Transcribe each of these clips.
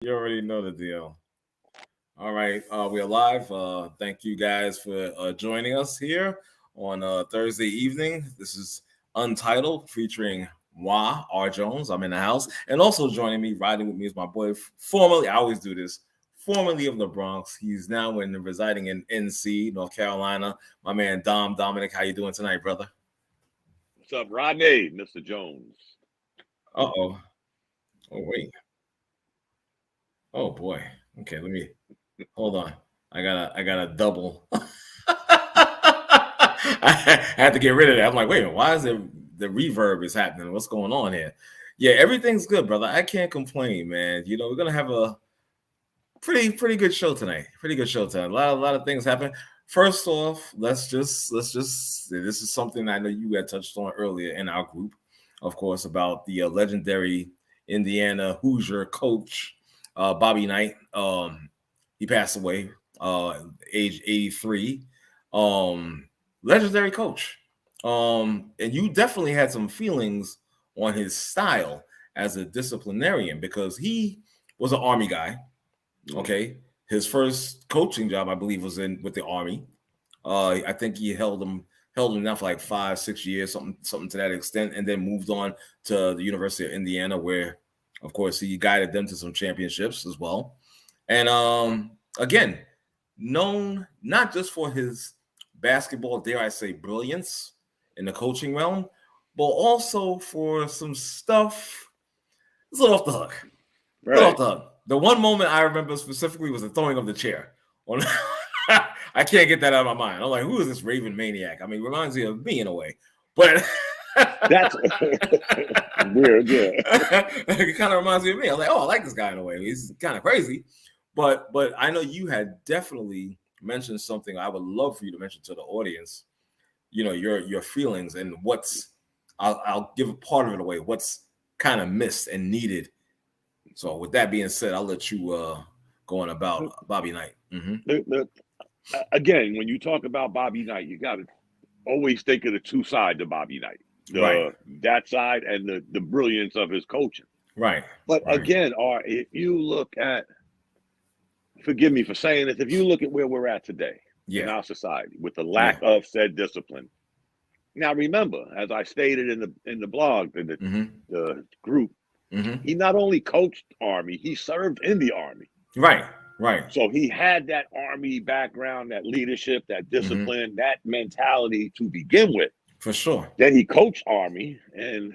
You already know the deal. All right, we're live. Thank you guys for joining us here on Thursday evening. This is Untitled featuring Moi R. Jones. I'm in the house, and also joining me, riding with me, is my boy, formerly. I always do this. Formerly of the Bronx, he's now residing in NC, North Carolina. My man Dominic. How you doing tonight, brother? What's up, Rodney, Mr. Jones? Uh oh. Oh wait. Oh boy. Okay, let me hold on. I got a double. I had to get rid of that. I'm like, wait a minute, why is the reverb is happening? What's going on here? Yeah, everything's good, brother. I can't complain, man. We're gonna have a pretty good show tonight. Pretty good show tonight. A lot of things happen. First off, let's just this is something I know you had touched on earlier in our group, of course, about the legendary Indiana Hoosier coach Bobby Knight. He passed away, age 83. Legendary coach. And you definitely had some feelings on his style as a disciplinarian because he was an Army guy. Okay, his first coaching job, I believe, was with the Army. I think he held him down for like 5-6 years, something to that extent, and then moved on to the University of Indiana, where, of course, he guided them to some championships as well. And again, known not just for his basketball, dare I say, brilliance in the coaching realm, but also for some stuff. It's a little off the hook. Right. A little off the hook. The one moment I remember specifically was the throwing of the chair. I can't get that out of my mind. I'm like, who is this Raven maniac? I mean, it reminds me of me in a way, but that's weird. Yeah, it kind of reminds me of me. I'm like, oh, I like this guy in a way. He's kind of crazy, but I know you had definitely mentioned something. I would love for you to mention to the audience. Your feelings and what's. I'll give a part of it away. What's kind of missed and needed. So with that being said, I'll let you go on about Bobby Knight. Mm-hmm. Again, when you talk about Bobby Knight, you got to always think of the two sides of Bobby Knight. Right. That side and the brilliance of his coaching. Right. But right. Again, if you look at, forgive me for saying this, if you look at where we're at today in our society with the lack of said discipline. Now, remember, as I stated in the blog, in the group, he not only coached Army, he served in the Army. Right. So he had that Army background, that leadership, that discipline, that mentality to begin with. For sure. Then he coached Army. And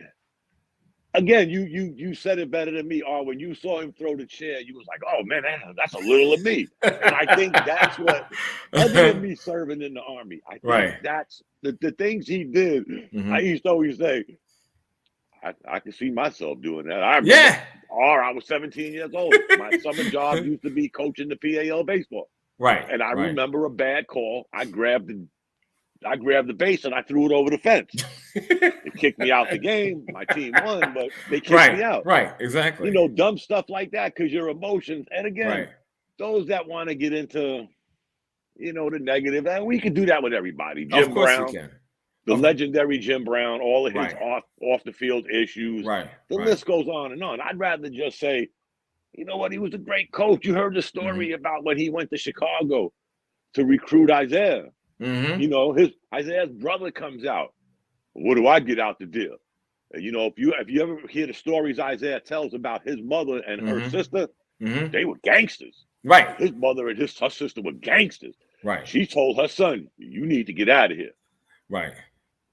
again, you said it better than me, when you saw him throw the chair, you was like, oh, man, that's a little of me. And I think that's what, other than me serving in the Army, I think that's the things he did. I used to always say, I can see myself doing that. I was 17 years old. My summer job used to be coaching the PAL baseball. Right. And I remember a bad call. I grabbed the base and I threw it over the fence. It kicked me out the game. My team won, but they kicked me out. Right, exactly. Dumb stuff like that because your emotions. And again, those that want to get into, the negative, and we can do that with everybody. Jim Brown. We can. The legendary Jim Brown, all of his off the field issues. Right. The list goes on and on. I'd rather just say, you know what, he was a great coach. You heard the story about when he went to Chicago to recruit Isaiah. Isaiah's brother comes out. What do I get out the deal? If you ever hear the stories Isaiah tells about his mother and her sister, they were gangsters. Right. His mother and her sister were gangsters. Right. She told her son, you need to get out of here. Right.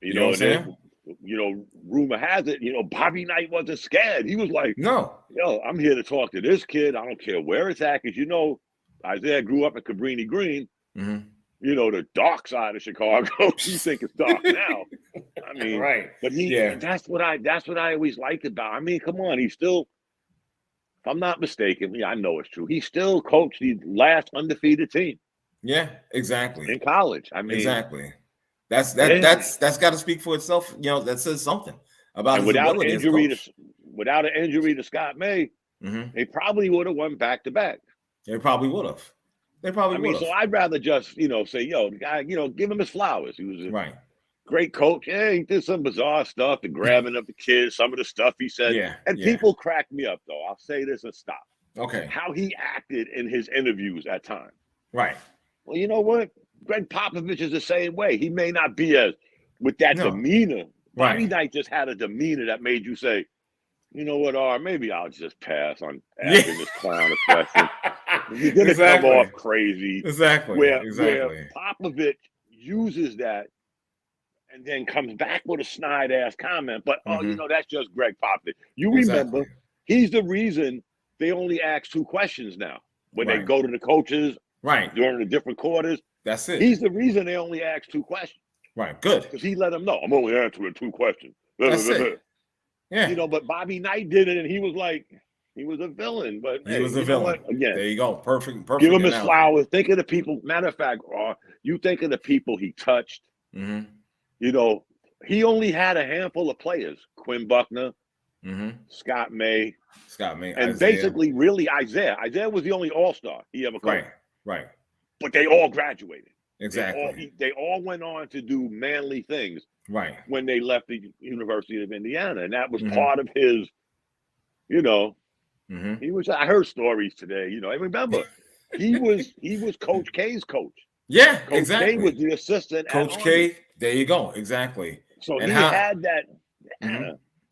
Rumor has it, Bobby Knight wasn't scared. He was like, no, I'm here to talk to this kid. I don't care where it's at. Because, Isaiah grew up in Cabrini Green, the dark side of Chicago. You think it's dark now. I mean, but that's what I always liked about. I mean, come on. He's still, if I'm not mistaken, I know it's true. He still coached the last undefeated team. Yeah, exactly. In college. I mean, exactly. That's got to speak for itself. That says something about his ability. Without an injury to Scott May, they probably would have won back-to-back. They probably would have. So I'd rather just say, the guy, give him his flowers. He was a great coach. Yeah, he did some bizarre stuff, the grabbing of the kids, some of the stuff he said. And people crack me up, though. I'll say this and stop. Okay. how he acted in his interviews at times. Right. Well, you know what? Greg Popovich is the same way. He may not be as with that No. demeanor. Bobby Right. Knight just had a demeanor that made you say, you know what, maybe I'll just pass on asking this clown a question. He's gonna come off crazy. Exactly. Where Exactly. Popovich uses that and then comes back with a snide ass comment. But that's just Greg Popovich. You remember, he's the reason they only ask 2 questions now when they go to the coaches during the different quarters. That's it. He's the reason they only ask 2 questions. Right. Good. Because he let them know, I'm only answering 2 questions. That's it. Yeah. But Bobby Knight did it, and he was like, he was a villain. But he was a villain. Again, there you go. Perfect. Give him his flowers. Think of the people. Matter of fact, you think of the people he touched. Mm-hmm. He only had a handful of players: Quinn Buckner, Scott May, and Isaiah. Basically, really Isaiah. Isaiah was the only All-Star he ever coached. Right. But they all graduated. Exactly. They all went on to do manly things. Right. When they left the University of Indiana, and that was part of his. He was. I heard stories today. I remember he was Coach K's coach. Yeah, Coach exactly. K was the assistant. Coach K. There you go. Exactly. So he had that.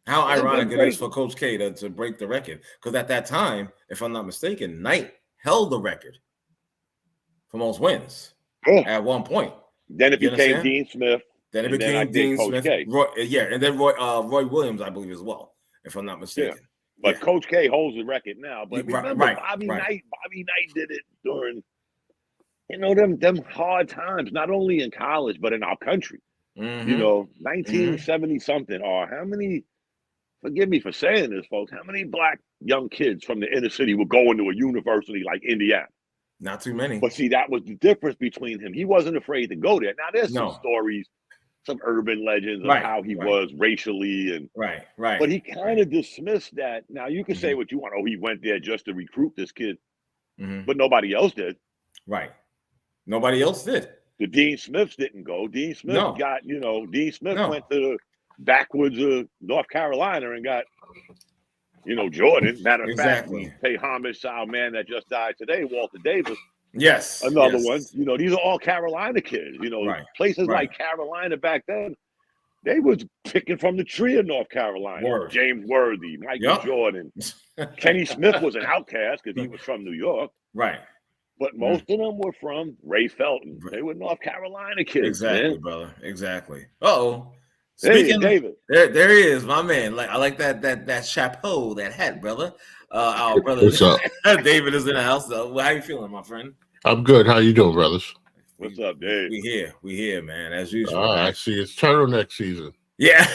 How ironic it is for Coach K to break the record, because at that time, if I'm not mistaken, Knight held the record for most wins at one point. Then it became Dean Smith. Then it became Dean Smith. And then Roy Williams, I believe, as well, if I'm not mistaken. Yeah. But Coach K holds the record now. But remember, Bobby Knight did it during, them hard times, not only in college, but in our country. 1970 something, or how many, forgive me for saying this, folks, how many black young kids from the inner city would go into a university like Indiana? Not too many. But see, that was the difference between him. He wasn't afraid to go there. Now, there's some stories, some urban legends of how he was racially. And Right. But he kind of dismissed that. Now, you can say what you want. Oh, he went there just to recruit this kid. But nobody else did. Right. Nobody else did. The Dean Smiths didn't go. Dean Smith Dean Smith went to the backwoods of North Carolina and got, Jordan. Matter of fact, we pay homage to our man that just died today, Walter Davis. Yes. Another one. These are all Carolina kids. Places like Carolina back then, they was picking from the tree of North Carolina. James Worthy, Michael Jordan. Kenny Smith was an outcast because he was from New York. Right. But most of them were from Ray Felton. They were North Carolina kids. Exactly, man. Brother. Exactly. Uh-oh. Speaking David. There he is, my man. I like that chapeau, that hat, brother. Our brother What's up? David is in the house, though. How you feeling, my friend? I'm good. How you doing, brothers? What's up, Dave? We here, man, as usual. I see it's turtleneck season. Yeah.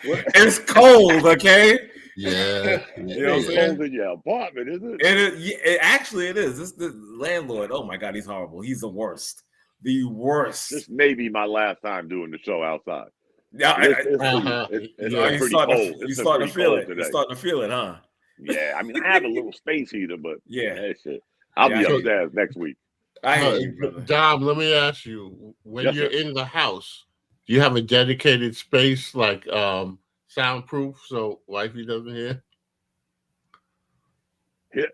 It's cold, okay? Yeah. It's cold in your apartment, isn't it? It is. This the landlord. Oh my God, he's horrible. He's the worst. The worst. This may be my last time doing the show outside. Yeah, it's pretty cold. You're starting to feel it. You're starting to feel it, huh? Yeah, I mean, I have a little space heater, but I'll be upstairs next week. Dom, let me ask you: when you're in the house, do you have a dedicated space like soundproof so wifey doesn't hear? Yeah.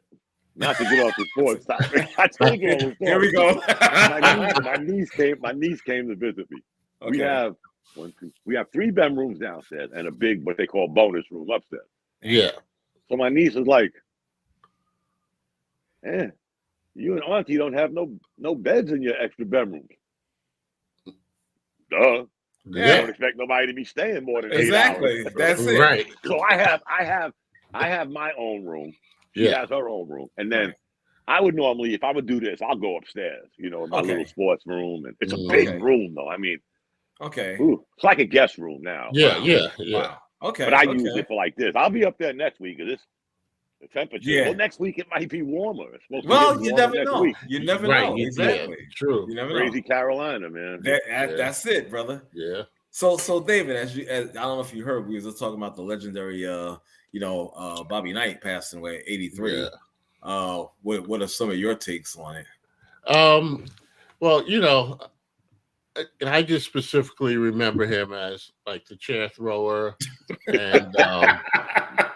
Not to get off the sports topic. I told you all the story. Here we go. my niece came to visit me. Okay. We have 3 bedrooms downstairs and a big, what they call bonus room upstairs. Yeah. So my niece is like, you and Auntie don't have no beds in your extra bedrooms. Duh. Yeah. I don't expect nobody to be staying more than 8 hours. That's it. Right. So I have my own room. She has her own room. And then I would normally, if I would do this, I'll go upstairs, in my little sports room. And it's a big room, though. I mean, it's like a guest room now. Yeah. Wow. Okay. But I use it for like this. I'll be up there next week because the temperature. Yeah. Well, next week it might be warmer. It's supposed to be you never know. Week. You never know. Exactly. Yeah, true. You never Crazy know. Carolina, man. That's it, brother. Yeah. So David, as I don't know if you heard, we was just talking about the legendary, Bobby Knight passing away at 83. Yeah. What are some of your takes on it? Well, I just specifically remember him as like the chair thrower and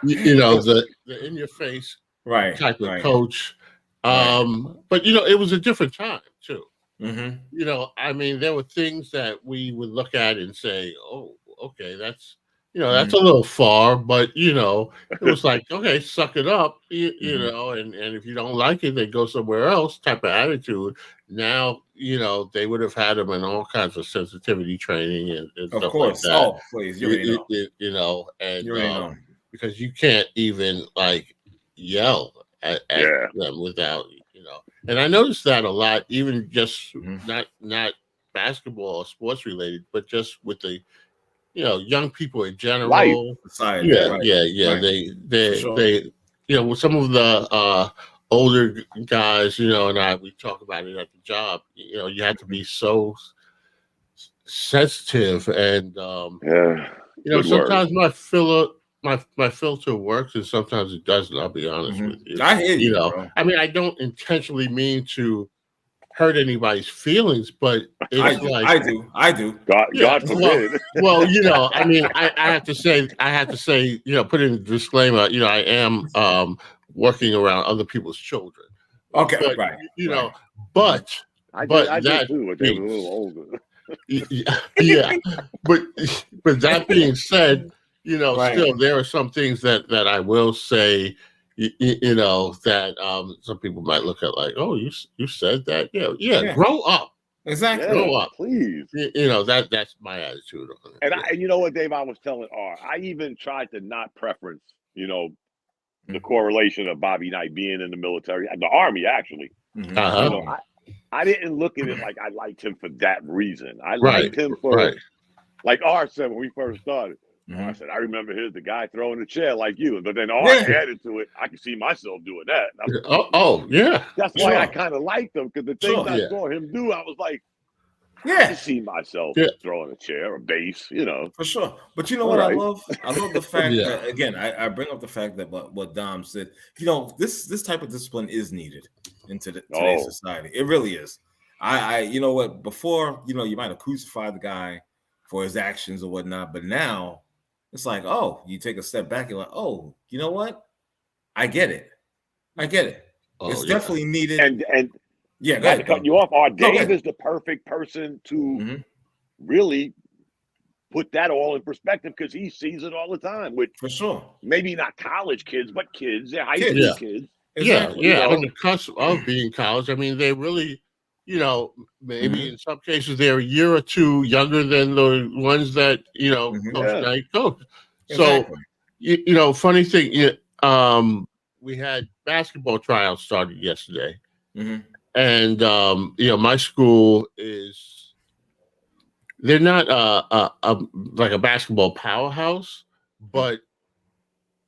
the in your face right type of right coach. right. But it was a different time too. Mm-hmm. I mean, there were things that we would look at and say, "Oh, okay, that's that's Mm-hmm. a little far," but it was like, "Okay, suck it up," Mm-hmm. and if you don't like it, then go somewhere else. Type of attitude. Now, they would have had them in all kinds of sensitivity training and Of stuff like course. that. Oh, please, you already know. And You already know. because you can't even like yell at Yeah. them without. And I noticed that a lot, even just Mhm. not basketball or sports related, but just with the young people in Life. general. Society. Yeah, Yeah. Right. yeah. Right. For sure. With some of the older guys, and we talk about it at the job. You have to be so sensitive, and Yeah. Good word. sometimes my filter works, and sometimes it doesn't. I'll be honest with you. I hear you, bro. I mean, I don't intentionally mean to hurt anybody's feelings, but I it's do. like, I do. I do. yeah, God forbid. I mean, I have to say, put in a disclaimer, I am working around other people's children, Okay. but Right. you Right. know, but I but did that too, but they were a little being older. yeah, but that being said, Right. still there are some things that I will say, that some people might look at like, oh, you said that, yeah, Yeah. grow up, Exactly. grow Yeah, up. please. That's my attitude on it. And you know what, Dave? I was telling R. I even tried to not preference, the Mhm. correlation of Bobby Knight being in the military, the army, actually. Mhm. Uh You huh. know, I didn't look at it like I liked him for that reason. I Right. liked him Right. for, like R said when we first started. R Mhm. said, I remember the guy throwing the chair like you. But then R Yeah. added to it, I could see myself doing that. Oh, yeah. That's why I Sure. kind of liked him, because the things Sure. I Yeah. saw him do, I was like, I Yeah. could see myself Yeah. throwing a chair, a base, For sure. But you know All what I right. love? I love the fact Yeah. that again, I bring up the fact that what Dom said, this type of discipline is needed in today's Oh, society. It really is. You know what, before, you might have crucified the guy for his actions or whatnot, but now it's like, oh, you take a step back, you're like, oh, you know what? I get it. I get it. Oh, It's yeah. definitely needed. and Yeah, go not to ahead, cut Dom. you off, our No, go Dave ahead. is the perfect person to Mhm. really put that all in perspective, because he sees it all the time with For sure. maybe not college kids, but kids, high Kids. school Yeah. kids. Yeah. Exactly. Yeah. On the cusp of being college, I mean, they really, maybe Mhm. in some cases they're a year or two younger than the ones that Mhm. Coach Yeah. Knight coached. So, Exactly. funny thing, we had basketball tryouts started yesterday, Mhm. and my school they're not like a basketball powerhouse, but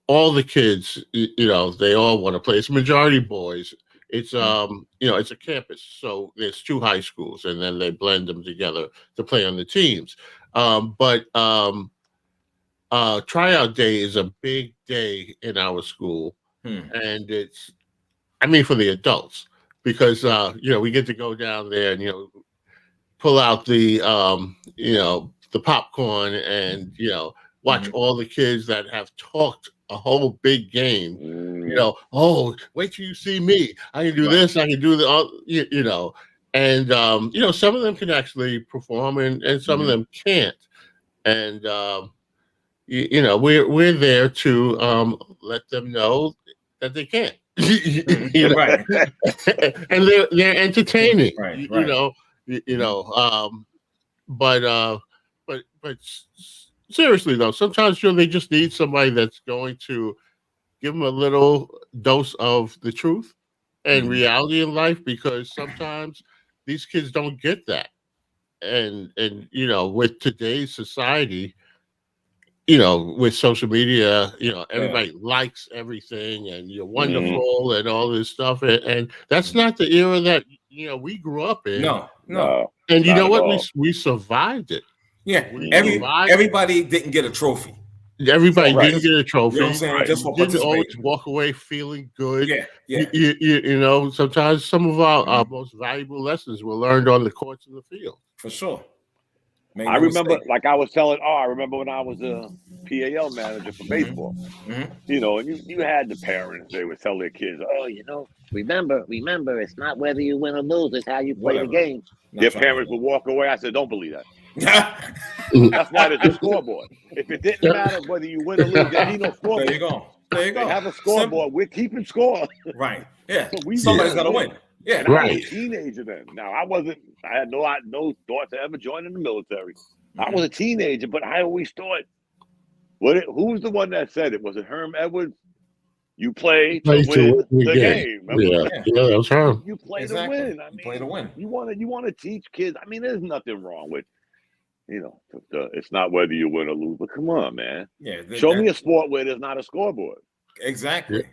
all the kids, they all want to play. It's majority boys. It's it's a campus, so there's two high schools, and then they blend them together to play on the teams. But tryout day is a big day in our school, Hmm. and I mean, for the adults, because we get to go down there and pull out the popcorn and watch Mhm. all the kids that have talked a whole big game. Mm, Oh, wait till you see me. I can do Right. this. I can do the and some of them can actually perform, and some of Mhm. them can't. And we're there to let them know that they can't. Mhm. you know, Right. and they're entertaining. Right. Right. You Mhm. know. But seriously though, sometimes they just need somebody that's going to give them a little dose of the truth and Mhm. reality in life, because sometimes these kids don't get that. And with today's society, with social media, Yeah. everybody likes everything and you're mm, wonderful and all this stuff. And that's not the era that, we grew up in. No. No. no, And you not know at what? all. We survived it. Yeah. We Mm, survived. Everybody didn't get a trophy. Everybody right, didn't Just get a you know what I'm trophy. saying? right. Just You for didn't always participating. walk away feeling good. Yeah. Yeah. Sometimes some of our Mhm. most valuable lessons were learned on the courts of the field. For sure. Make I no remember, mistake. like I was telling, I remember when I was a PAL manager for baseball. Mhm. You know, and you had the parents, they would tell their kids, oh, remember, it's not whether you win or lose, it's how you play the Whatever. game. Not Their trying to parents would walk away. I said, don't believe that. hear That's why there's a scoreboard. If it didn't matter whether you win or lose, there'd be no that. scoreboard. There you go. There you They go. have a Simple. scoreboard. We're keeping score. Right. Yeah. So we Somebody's got to win. win. Yeah. And I was Right. a teenager then. Now, I had no thought to ever join in the military. I Mhm. was a teenager, but I always thought, who was the one that said it? Was it Herm Edwards? You play to win the game. Yeah, that's her. You play Exactly. to win. I You mean, play to win. You want to teach kids. I mean, there's nothing wrong with, it's not whether you win or lose. But come on, man. Yeah. Show me a sport where there's not a scoreboard. Exactly. Yeah,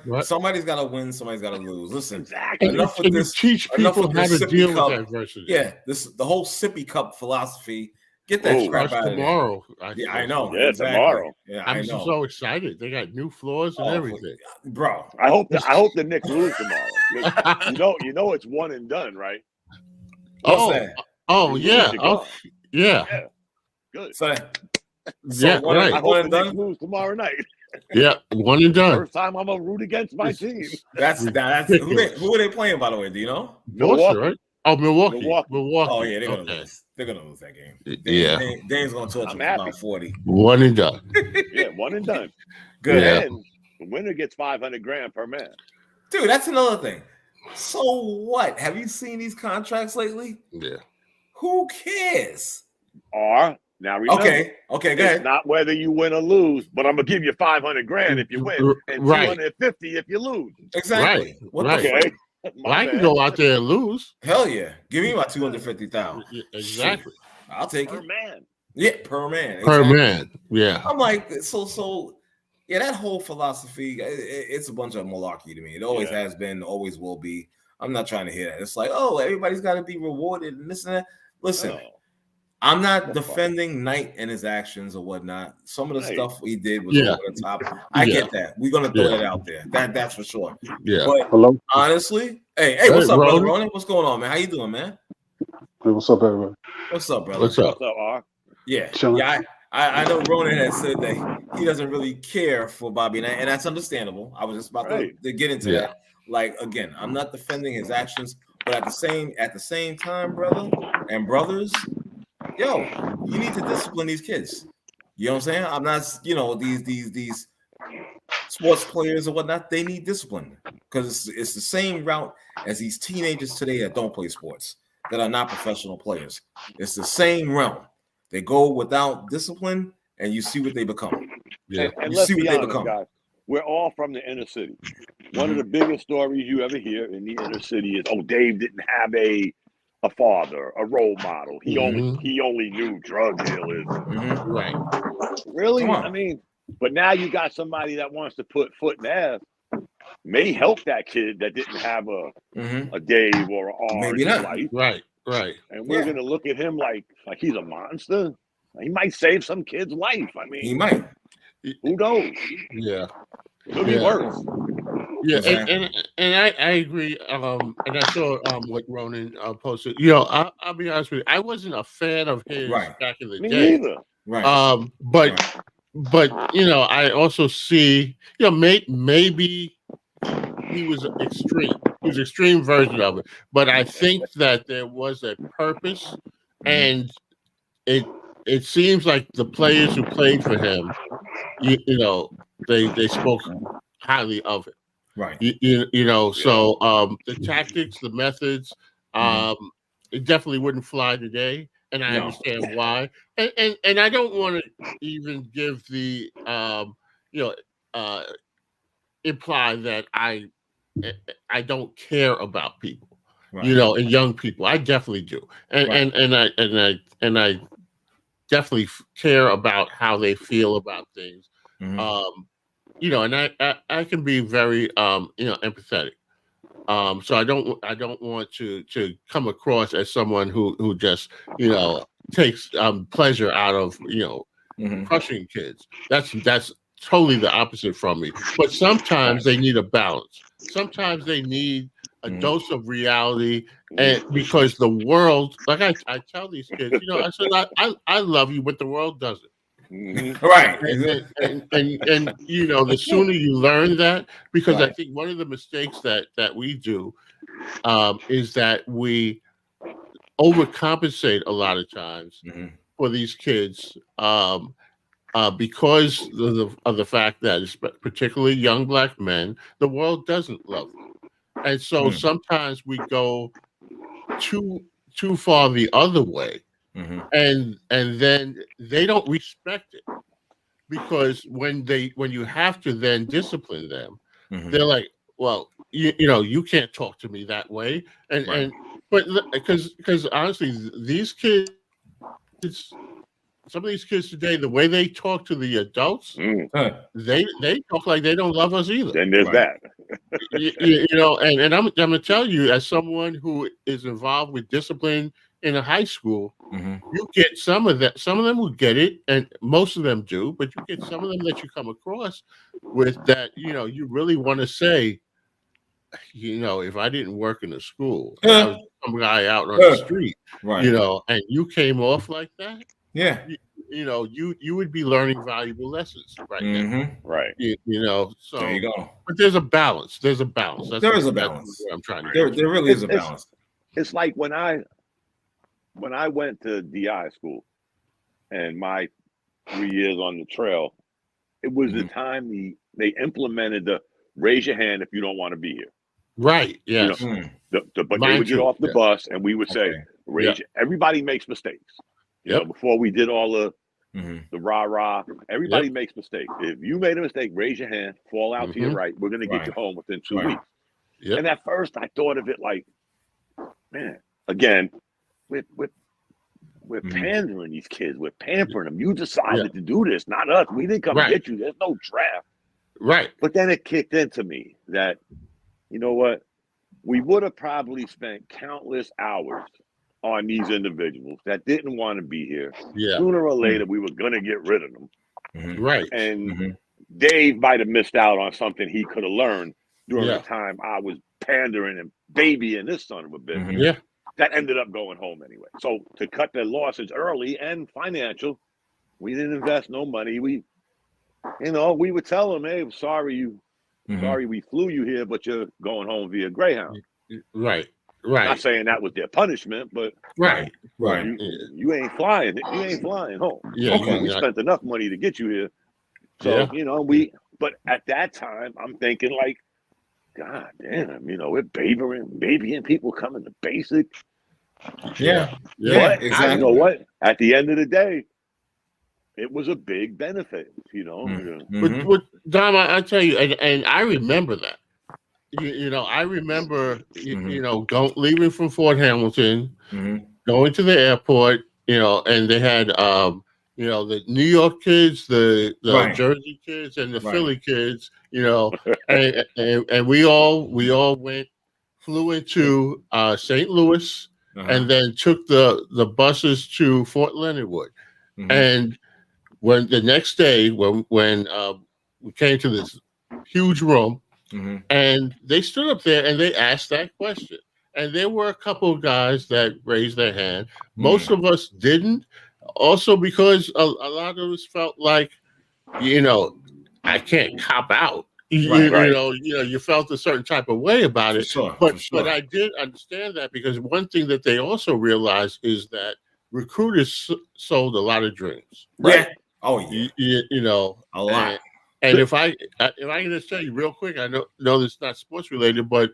right. Somebody's got to win. Somebody's got to lose. Listen. Exactly. Enough with And this. teach enough people with how this to sippy deal cup. with adversity. Yeah. The whole sippy cup philosophy. Get that crap out of there. Tomorrow. Yeah, I know. Yeah, exactly. tomorrow. Yeah, I'm I know. so excited. They got new floors and everything. Bro. I hope the Knicks lose tomorrow. You know it's one and done, right? Oh, What's that? oh yeah. You're Oh, gone. yeah. Good. So Yeah, one, right. I one hope and the Knicks done. lose tomorrow night. Yeah, one and done. First time I'm gonna root against my team. That's who are they playing, by the way? Do you know? Milwaukee, right? Oh, Milwaukee. Milwaukee. Oh yeah, they're gonna Okay. lose. They're gonna lose that game. Yeah. Dane's gonna torch I'm them for happy. about 40. One and done. Yeah, one and done. Good. Yeah. And the winner gets $500,000 per man. Dude, that's another thing. So what? Have you seen these contracts lately? Yeah. Who cares? Now remember, Okay, go it's ahead. not whether you win or lose, but I'm gonna give you $500,000 if you win and Right. $250 if you lose. Exactly. Right, What right. the Okay. fuck? Well, I can go out there and lose. Hell yeah. Give me my 250,000. Yeah, exactly. I'll take Per it. man. Yeah, per man. Per Exactly. man. Yeah. I'm like, so yeah, that whole philosophy, it's a bunch of malarkey to me. It always has been, always will be. I'm not trying to hear that. It's like, oh, everybody's got to be rewarded and this and that. Listen, No. I'm not defending Knight and his actions or whatnot. Some of the Right. stuff he did was over the top. I Yeah. get that. We're gonna throw it out there. That's for sure. Yeah. But Hello. honestly, hey, what's Hey, up, brother Ronan? Ronan? What's going on, man? How you doing, man? Hey, what's up, everybody? What's up, brother? What's up? What's up, R? Yeah, Chilling. yeah. I know Ronan has said that he doesn't really care for Bobby, and that's understandable. I was just about to get into Yeah. that. Like again, I'm not defending his actions, but at the same time, brother and brothers, yo, you need to discipline these kids. You know what I'm saying? I'm not, these sports players or whatnot. They need discipline because it's the same route as these teenagers today that don't play sports, that are not professional players. It's the same realm. They go without discipline, and you see what they become. Yeah. And You let's see be what they honest, become. guys. We're all from the inner city. One of the biggest stories you ever hear in the inner city is, oh, Dave didn't have a father, a role model. He only knew drug dealers. Mhm. Right. Really? Come on. I mean, but now you got somebody that wants to put foot in ass. May help that kid that didn't have Mhm. a Dave or an R Maybe in his not. life. Right. Right. And we're gonna look at him like he's a monster. He might save some kid's life. I mean, He might. who knows? Yeah. Could be Yeah. worse. Yeah, Exactly. and I agree. And I saw what Ronan posted. You know, I'll be honest with you. I wasn't a fan of his Right. back in the Me day. neither. Right. But you know, I also see, you know, maybe he was extreme. He was extreme version of it. But I think that there was a purpose, and it seems like the players who played for him, you know, they spoke highly of it. Right. You know, so the tactics, the methods, it definitely wouldn't fly today, and I No. understand why. And I don't want to even give the imply that I don't care about people, Right. you know, and young people. I definitely do, and Right. and I definitely care about how they feel about things. Mhm. You know, and I can be very you know, empathetic. So I don't want to come across as someone who just, you know, takes pleasure out of, you know, Mhm. crushing kids. That's totally the opposite from me. But sometimes they need a balance. Sometimes they need a dose of reality, and because the world, like I tell these kids, I said I love you, but the world doesn't. Right. And the sooner you learn that, because I Right. think one of the mistakes that we do is that we overcompensate a lot of times for these kids because of the fact that, particularly young Black men, the world doesn't love them, and so sometimes we go too far the other way, and then they don't respect it, because when you have to then discipline them, they're like, well, you can't talk to me that way, and but because honestly, these kids, some of these kids today, the way they talk to the adults, they talk like they don't love us either. Then there's that. And I'm gonna tell you, as someone who is involved with discipline in a high school, you get some of that. Some of them will get it, and most of them do. But you get some of them that you come across with that, you really want to say, if I didn't work in a school, and I was some guy out on the street, and you came off like that, you would be learning valuable lessons right now. Right. So there you go. But there's a balance. There is a balance. There I'm trying to get. There really is a balance. It's like when I went to DI school and my 3 years on the trail, it was the time they implemented the raise your hand if you don't want to be here. Right. Yes. But they would get off the bus and we would say, everybody makes mistakes. Before we did all the rah-rah, everybody makes mistakes. If you made a mistake, raise your hand, fall out to your right. We're going to get you home within 2 weeks. And at first I thought of it like, man, again, we're pandering these kids. We're pampering them. You decided to do this, not us. We didn't come get you. There's no draft. Right. But then it kicked into me that, you know what? We would have probably spent countless hours on these individuals that didn't want to be here. Yeah. Sooner or later, we were going to get rid of them. Right. And Dave might have missed out on something he could have learned during the time I was pandering and babying this son of a bitch. Yeah. That ended up going home anyway. So to cut their losses early and financial, we didn't invest no money. We would tell them, hey, sorry we flew you here, but you're going home via Greyhound. Right. Right. Not saying that was their punishment, but right. You ain't flying. You ain't flying home. Yeah. Okay, we spent enough money to get you here. So, but at that time, I'm thinking like, God damn, we're babying people coming to basic. Yeah. But exactly. you know what? At the end of the day, it was a big benefit, But Dom, I tell you, and I remember that. I remember, leaving from Fort Hamilton, going to the airport, and they had, the New York kids, the Jersey kids, and the Philly kids, and we all flew into St. Louis, and then took the buses to Fort Leonard Wood. And when the next day, when we came to this huge room, and they stood up there and they asked that question. And there were a couple of guys that raised their hand. Most of us didn't. Also because a lot of us felt like, I can't cop out. You felt a certain type of way about it. But I did understand that, because one thing that they also realized is that recruiters sold a lot of dreams. Right? Yeah. Oh yeah. A lot. And if I can just tell you real quick, I know this is not sports related, but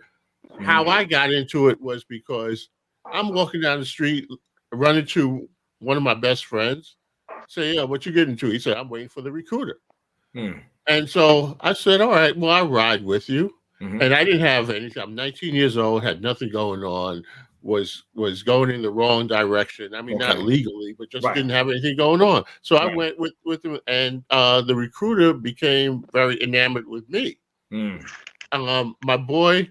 how I got into it was because I'm walking down the street, run into one of my best friends, say, yeah, what you getting to? He said, I'm waiting for the recruiter. And so I said, all right, well, I'll ride with you. And I didn't have anything. I'm 19 years old, had nothing going on, was going in the wrong direction. I mean, not legally, but just didn't have anything going on. So I went with him, and the recruiter became very enamored with me. My boy,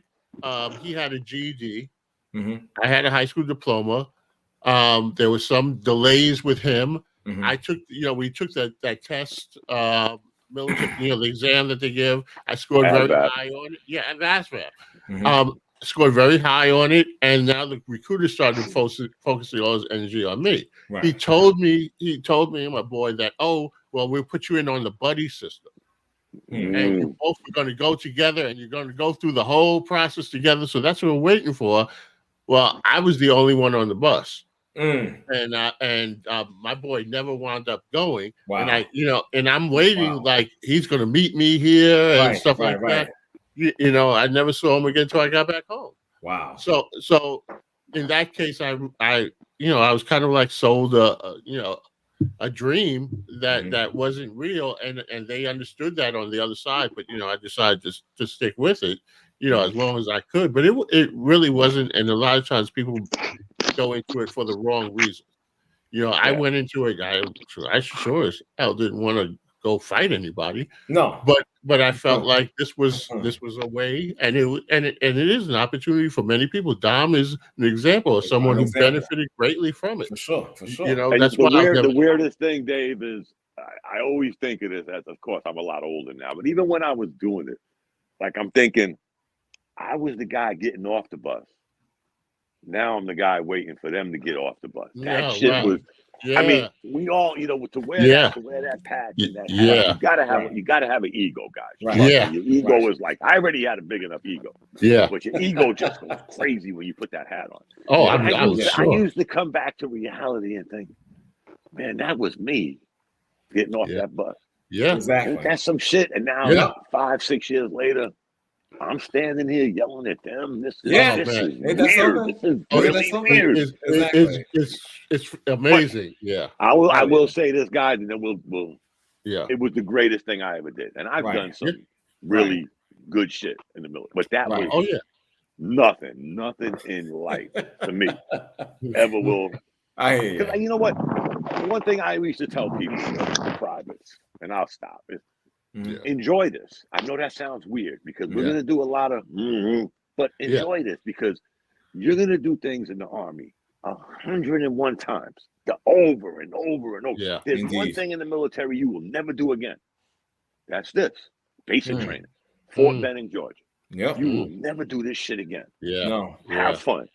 he had a GED. I had a high school diploma. There was some delays with him. I took, we took that test, military, the exam that they give. I scored very high on it. Yeah, and ASVAB. scored very high on it, and now the recruiter started focusing all his energy on me. Right. He told me, my boy, that, oh, well, we'll put you in on the buddy system. And you both are going to go together, and you're going to go through the whole process together. So that's what we're waiting for. Well, I was the only one on the bus, and my boy never wound up going. Wow. And I'm waiting like he's going to meet me here and stuff like that. I never saw him again until I got back home. Wow. So in that case, I was kind of like sold a dream that wasn't real, and they understood that on the other side. But I decided to stick with it, as long as I could. But it really wasn't. And a lot of times people go into it for the wrong reasons. I went into it. I sure as hell didn't want to go fight anybody. No, but I felt like this was a way, and it is an opportunity for many people. Dom is an example of someone who benefited greatly from it. For sure. And that's the weirdest thing, Dave, is I always think of this as, of course, I'm a lot older now, but even when I was doing it, like I'm thinking, I was the guy getting off the bus. Now I'm the guy waiting for them to get off the bus. That shit was. Yeah. I mean, we all, to wear that patch and that hat, you gotta have an ego, guys. Right. Yeah. Your ego is like, I already had a big enough ego. Yeah. But your ego just goes crazy when you put that hat on. Oh, I used to come back to reality and think, man, that was me getting off that bus. Yeah. Exactly. That's some shit. And now 5-6 years later, I'm standing here yelling at them. This is weird. This is really weird. It's amazing. But I will say this, guys, and then we'll. Yeah. It was the greatest thing I ever did, and I've done some really good shit in the military. But that was nothing in life to me ever will. I hear you. You know what? One thing I used to tell people in privates, and I'll stop is. Enjoy this. I know that sounds weird because we're going to do a lot of, but enjoy this because you're going to do things in the Army 101 times, over and over and over. Yeah, There's one thing in the military you will never do again. That's this basic training. Fort Benning, Georgia. Yep. You will never do this shit again. Yeah. No. Have fun.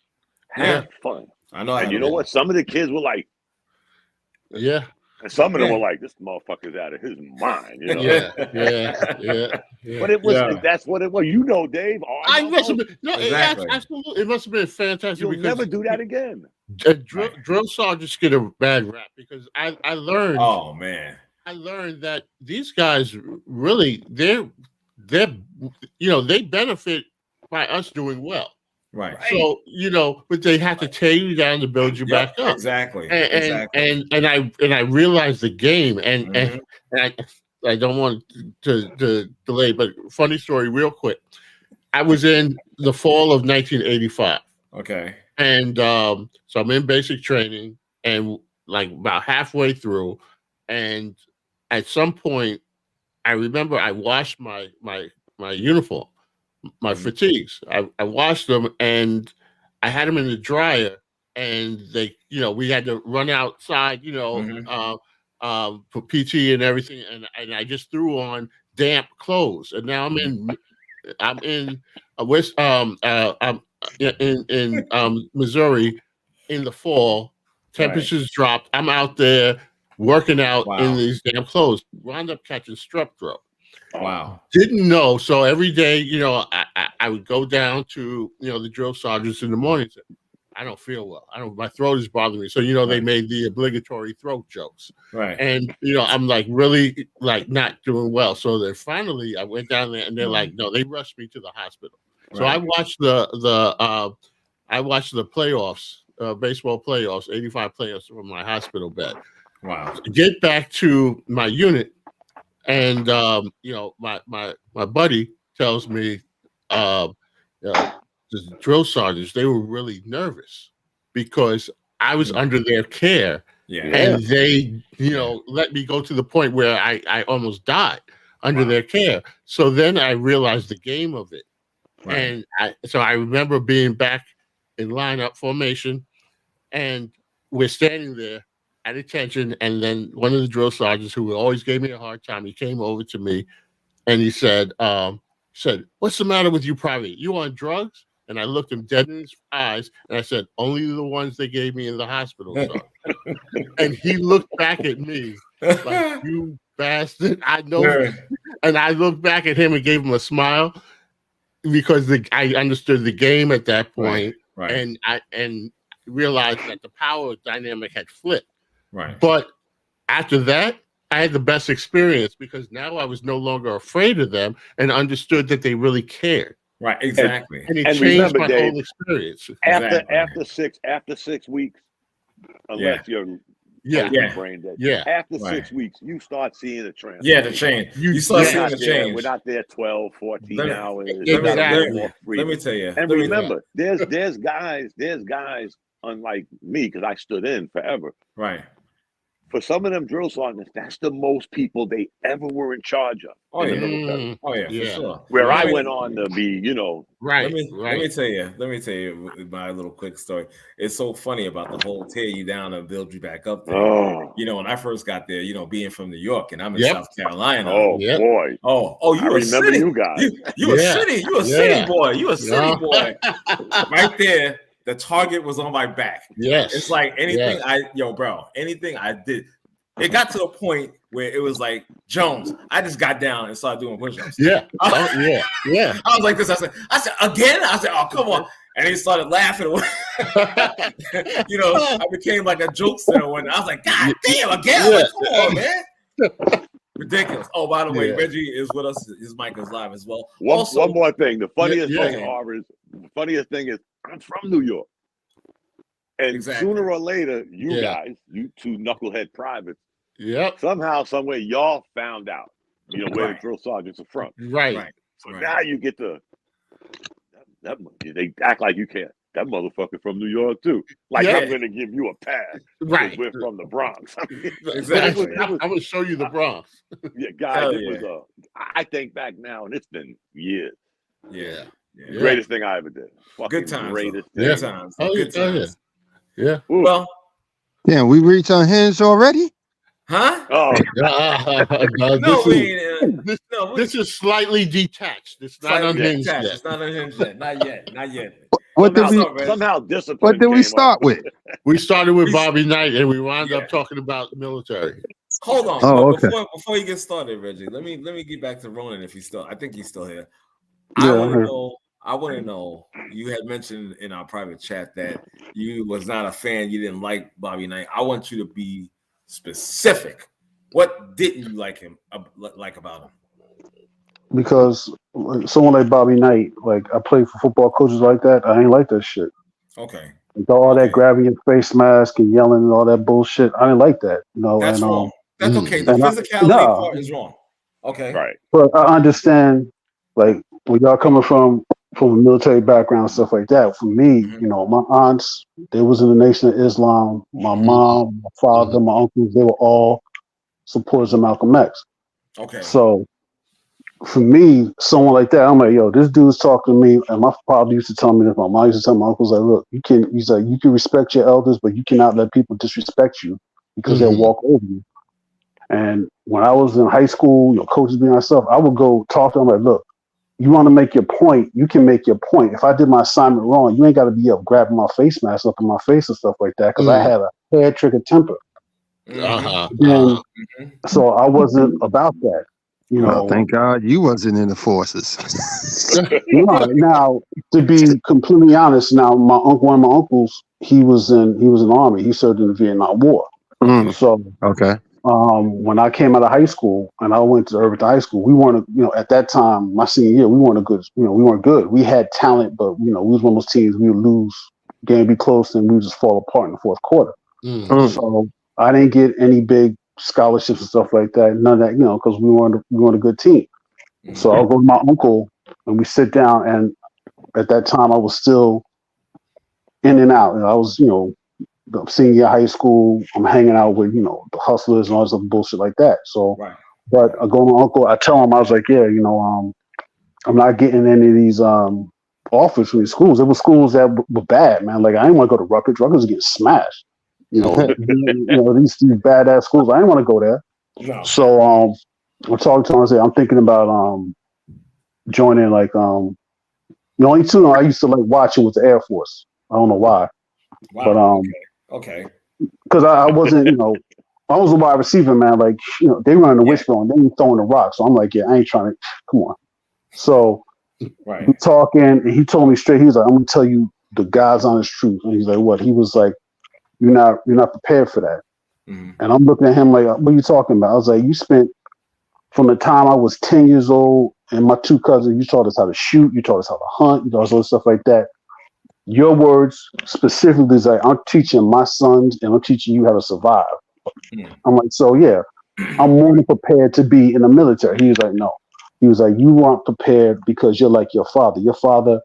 Have fun. I know. And you know what? Some of the kids were like, yeah. And some of them were like, "This motherfucker's out of his mind," Yeah. But it was that's what it was. Dave. I must have been absolutely. It must have been fantastic. You'll never do that again. Drill sergeants get a bad rap because I learned. Oh man, I learned that these guys really they benefit by us doing well. Right. So but they have to tear you down to build you back up. Exactly. And I realized the game, and I don't want to delay, but funny story, real quick. I was in the fall of 1985. Okay. And so I'm in basic training, and like about halfway through, and at some point, I remember I washed my uniform. My fatigues. I washed them and I had them in the dryer, and they, we had to run outside, for PT and everything, and I just threw on damp clothes, and now I'm in Missouri in the fall. Temperatures dropped. I'm out there working out in these damn clothes. Wound up catching strep throat. Wow. Didn't know. So every day, I would go down to, the drill sergeants in the morning and say, I don't feel well. My throat is bothering me. So, they made the obligatory throat jokes. Right. And, I'm like really like not doing well. So then finally I went down there and they're like, no, they rushed me to the hospital. Right. So I watched the playoffs, baseball playoffs, 85 playoffs from my hospital bed. Wow. To get back to my unit. And my buddy tells me, the drill sergeants, they were really nervous because I was under their care, and they let me go to the point where I almost died under their care. So then I realized the game of it, and I remember being back in lineup formation, and we're standing there at attention, and then one of the drill sergeants who always gave me a hard time, he came over to me and he said, "What's the matter with you, Private? You on drugs?" And I looked him dead in his eyes, and I said, "Only the ones they gave me in the hospital, son." And he looked back at me like, "You bastard!" I know. Yeah. And I looked back at him and gave him a smile because I understood the game at that point, Right. and realized that the power dynamic had flipped. Right. But after that, I had the best experience because now I was no longer afraid of them and understood that they really cared. Right. Exactly. And it And changed remember, my Dave, whole experience. after 6 weeks, unless you're brain dead. Yeah. After 6 weeks, you start seeing a trend. Yeah, the change. You start seeing the change. We're not there 12, 14 hours. Exactly. Let me tell you. And remember, there's guys, unlike me, because I stood in forever. Right. For some of them drill sergeants, that's the most people they ever were in charge of. Oh, in yeah. the military. Oh, yeah, for sure. Where I went on to be, Right. Let me tell you my little quick story. It's so funny about the whole tear you down and build you back up thing. Oh. When I first got there, being from New York and I'm in South Carolina. Oh, boy. Oh, you a remember city. You guys. You a city. You a city boy. You a city boy. Right there. The target was on my back. Yes. It's like anything anything I did. It got to a point where it was like, Jones, I just got down and started doing push-ups. Yeah. I was like this. I said, again? I said, oh, come on. And he started laughing. I became like a jokester when I was like, God damn, again? Like, come on, man. Ridiculous. Oh, by the way, Reggie is with us. His mic is live as well. One more thing. The funniest thing is I'm from New York. And sooner or later, you guys, you two knucklehead privates, somehow, some way, y'all found out, where the drill sergeants are from. Right. So now you get they act like you can't. That motherfucker from New York too. Like I'm going to give you a pass. Right. We're from the Bronx. Exactly. I'm going to show you the Bronx. Yeah, guys. Was I think back now, and it's been years. Yeah. Greatest thing I ever did. Good times. Good times. Oh, good times. Yeah. Well. Damn, we reached unhinged already? Huh? Oh. This is slightly detached. It's not unhinged yet. It's not unhinged yet. Not yet. What somehow discipline? What did we start with? We started with Bobby Knight, and we wound up talking about the military. Hold on. Oh, okay. Before you get started, Reggie, let me get back to Ronan if he's still. I think he's still here. Yeah, I want to know. You had mentioned in our private chat that you was not a fan. You didn't like Bobby Knight. I want you to be specific. What didn't you like about him? Because someone like Bobby Knight, like I played for football coaches like that. I ain't like that shit. Okay. Like all that grabbing your face mask and yelling and all that bullshit. I didn't like that. That's wrong. That's okay. The physicality part is wrong. Okay. Right. But I understand, like when y'all coming from a military background and stuff like that. For me, my aunts, they was in the Nation of Islam. My mom, my father, my uncles, they were all supporters of Malcolm X. Okay. So for me, someone like that, I'm like, yo, this dude's talking to me, and my father used to tell me this. My mom used to tell my uncles, like, look, you can respect your elders, but you cannot let people disrespect you because they'll walk over you. And when I was in high school, coaches being myself, I would go talk to them like, look, you want to make your point, you can make your point. If I did my assignment wrong, you ain't got to be up grabbing my face mask up in my face and stuff like that because I had a hair trigger temper. So I wasn't about that. Well, thank God you wasn't in the forces. Now, to be completely honest, now one of my uncles, he was in the Army. He served in the Vietnam War. So when I came out of high school and I went to Irvington High School, we weren't, at that time, my senior year, we weren't we weren't good. We had talent, but we was one of those teams we would lose, game be close, and we would just fall apart in the fourth quarter. So I didn't get any big scholarships and stuff like that. None of that, because we weren't a good team. So I'll go to my uncle and we sit down, and at that time I was still in and out. I was, senior year high school. I'm hanging out with, the hustlers and all this other bullshit like that. So, but I go to my uncle. I tell him, I was like, yeah, I'm not getting any of these offers from these schools. There were schools that were bad, man. Like I didn't want to go to Rutgers. Rutgers was getting smashed. These badass schools. I didn't want to go there. No. So I'm talking to him. I say I'm thinking about joining like The only two I used to like watching was the Air Force. I don't know why, but okay. Because I wasn't, I was a wide receiver, man. Like, they running the wishbone, they ain't throwing the rock. So I'm like, yeah, I ain't trying to. Come on. So we talking, and he told me straight. He was like, I'm gonna tell you the God's honest truth. And he's like, what? He was like, you're not prepared for that. Mm-hmm. And I'm looking at him like, what are you talking about? I was like, you spent from the time I was 10 years old and my two cousins, you taught us how to shoot, you taught us how to hunt, you taught us all stuff like that. Your words specifically is like, I'm teaching my sons and I'm teaching you how to survive. Mm-hmm. I'm like, so yeah, I'm more than prepared to be in the military. He was like, no. He was like, you aren't prepared because you're like your father. Your father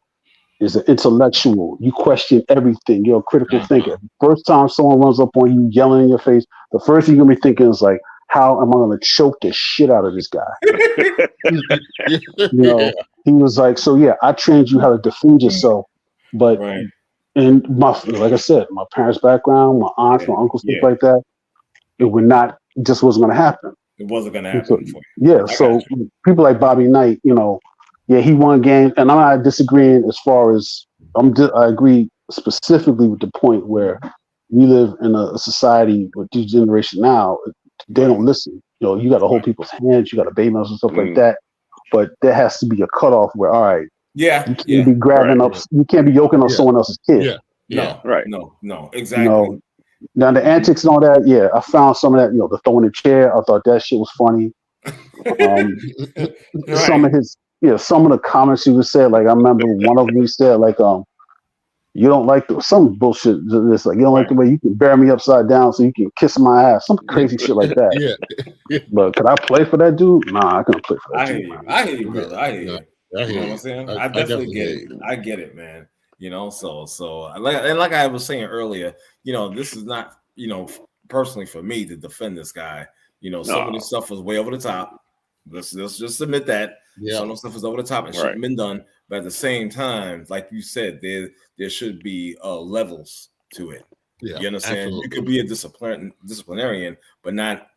is an intellectual. You question everything. You're a critical thinker. First time someone runs up on you yelling in your face, the first thing you're going to be thinking is like, how am I going to choke the shit out of this guy? He was like, so yeah, I trained you how to defend yourself. But in like I said, my parents' background, my aunts, my uncles, stuff like that, it just wasn't going to happen. It wasn't going to happen so, for you. Yeah, so people like Bobby Knight, he won games, and I'm not disagreeing as far as I agree specifically with the point where we live in a society with this generation now, they don't listen. You got to hold people's hands, you got to baby them and stuff like that. But there has to be a cutoff where, all right, you can't be grabbing up, you can't be yoking on someone else's kid. No, exactly. Now the antics and all that, I found some of that, the throwing the chair. I thought that shit was funny. Some of his, some of the comments he would say, like I remember one of them he said, like, you don't like some bullshit. It's like you don't like the way you can bury me upside down so you can kiss my ass. Some crazy shit like that. But could I play for that dude? Nah, I couldn't play for that dude. I hear you, brother. I hear you. You know what I'm saying? I definitely get it. I get it, man. So like I was saying earlier, this is not, personally for me to defend this guy. Some of this stuff was way over the top. Let's just admit that. Some of the stuff is over the top and shouldn't have been done. But at the same time, like you said, there should be levels to it. Yeah, you understand? Absolutely. You could be a disciplinarian, but not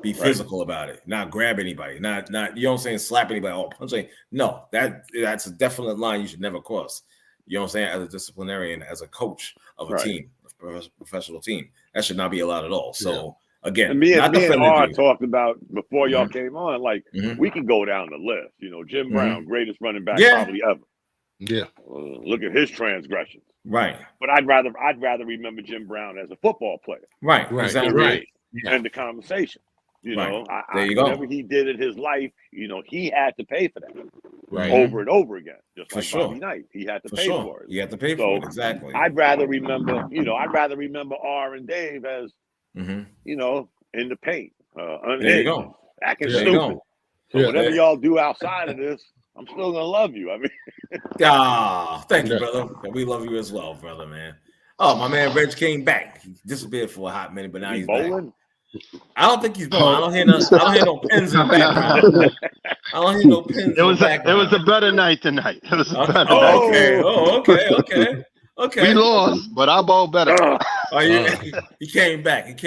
be physical about it, not grab anybody, not you know what I'm saying, slap anybody or punch anybody. No, that's a definite line you should never cross. You know what I'm saying? As a disciplinarian, as a coach of a team, a professional team, that should not be allowed at all. So again, and me and R talked about before y'all came on, like we can go down the list. Jim Brown, greatest running back probably ever. Yeah. Look at his transgressions. Right. But I'd rather remember Jim Brown as a football player. Right. Exactly. Right. And the conversation. There you go. Whatever he did in his life, he had to pay for that over and over again. Just like Bobby Knight, he had to pay for it. He had to pay for it. Exactly. I'd rather remember R and Dave as, in the paint, unhinged, acting stupid. So whatever y'all do outside of this, I'm still gonna love you. I mean, thank you, brother. We love you as well, brother, man. Oh, my man Reg came back. He disappeared for a hot minute, but now he's bowling. Back. I don't think he's bowling. I don't hear no pins in the background. I don't hear no pins. It was a better night tonight. It was a better night. Okay. We lost, but I bowled better. He came back.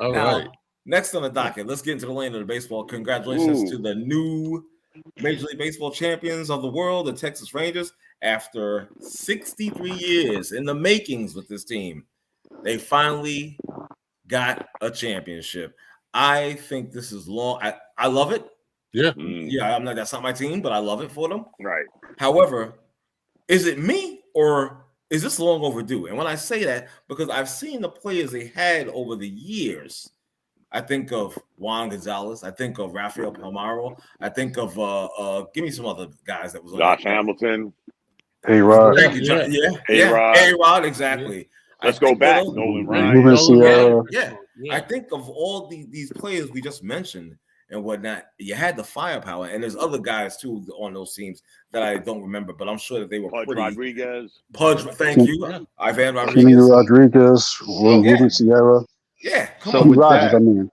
All now, right. Next on the docket, let's get into the lane of the baseball. Congratulations to the new Major League Baseball champions of the world, the Texas Rangers. After 63 years in the makings with this team, they finally got a championship. I think this is long. I love it. Yeah. That's not my team, but I love it for them. Right. However, is it me or is this long overdue? And when I say that, because I've seen the players they had over the years. I think of Juan Gonzalez. I think of Rafael Palmeiro. I think of give me some other guys that was on Josh Hamilton. A-Rod. Thank you, John. A-Rod, exactly. Yeah. Let's go back. Nolan Ryan. I think of all these players we just mentioned and whatnot. You had the firepower, and there's other guys too on those teams that I don't remember, but I'm sure that they were Pudge pretty. Rodriguez. Thank you. Ivan Rodriguez. Kenny Rodriguez. Ruben Sierra. Yeah. With Rogers, that,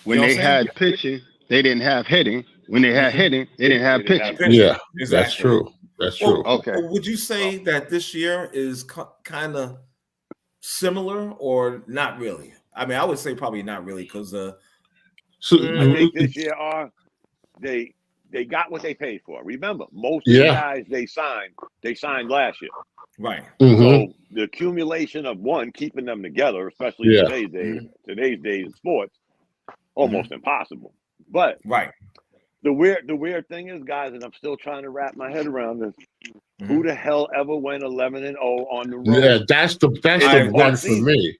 when they had pitching, they didn't have hitting. When they had hitting, they didn't have pitching. Yeah, exactly. That's true. That's true. Okay. Would you say that this year is kind of similar or not really? I mean, I would say probably not really because I think this year they they got what they paid for. Remember, most of the guys they signed last year. Right. So the accumulation of keeping them together, especially today's days in sports, almost impossible. But the weird thing is, guys, and I'm still trying to wrap my head around this. Who the hell ever went 11-0 on the road? Yeah, that's the one for me.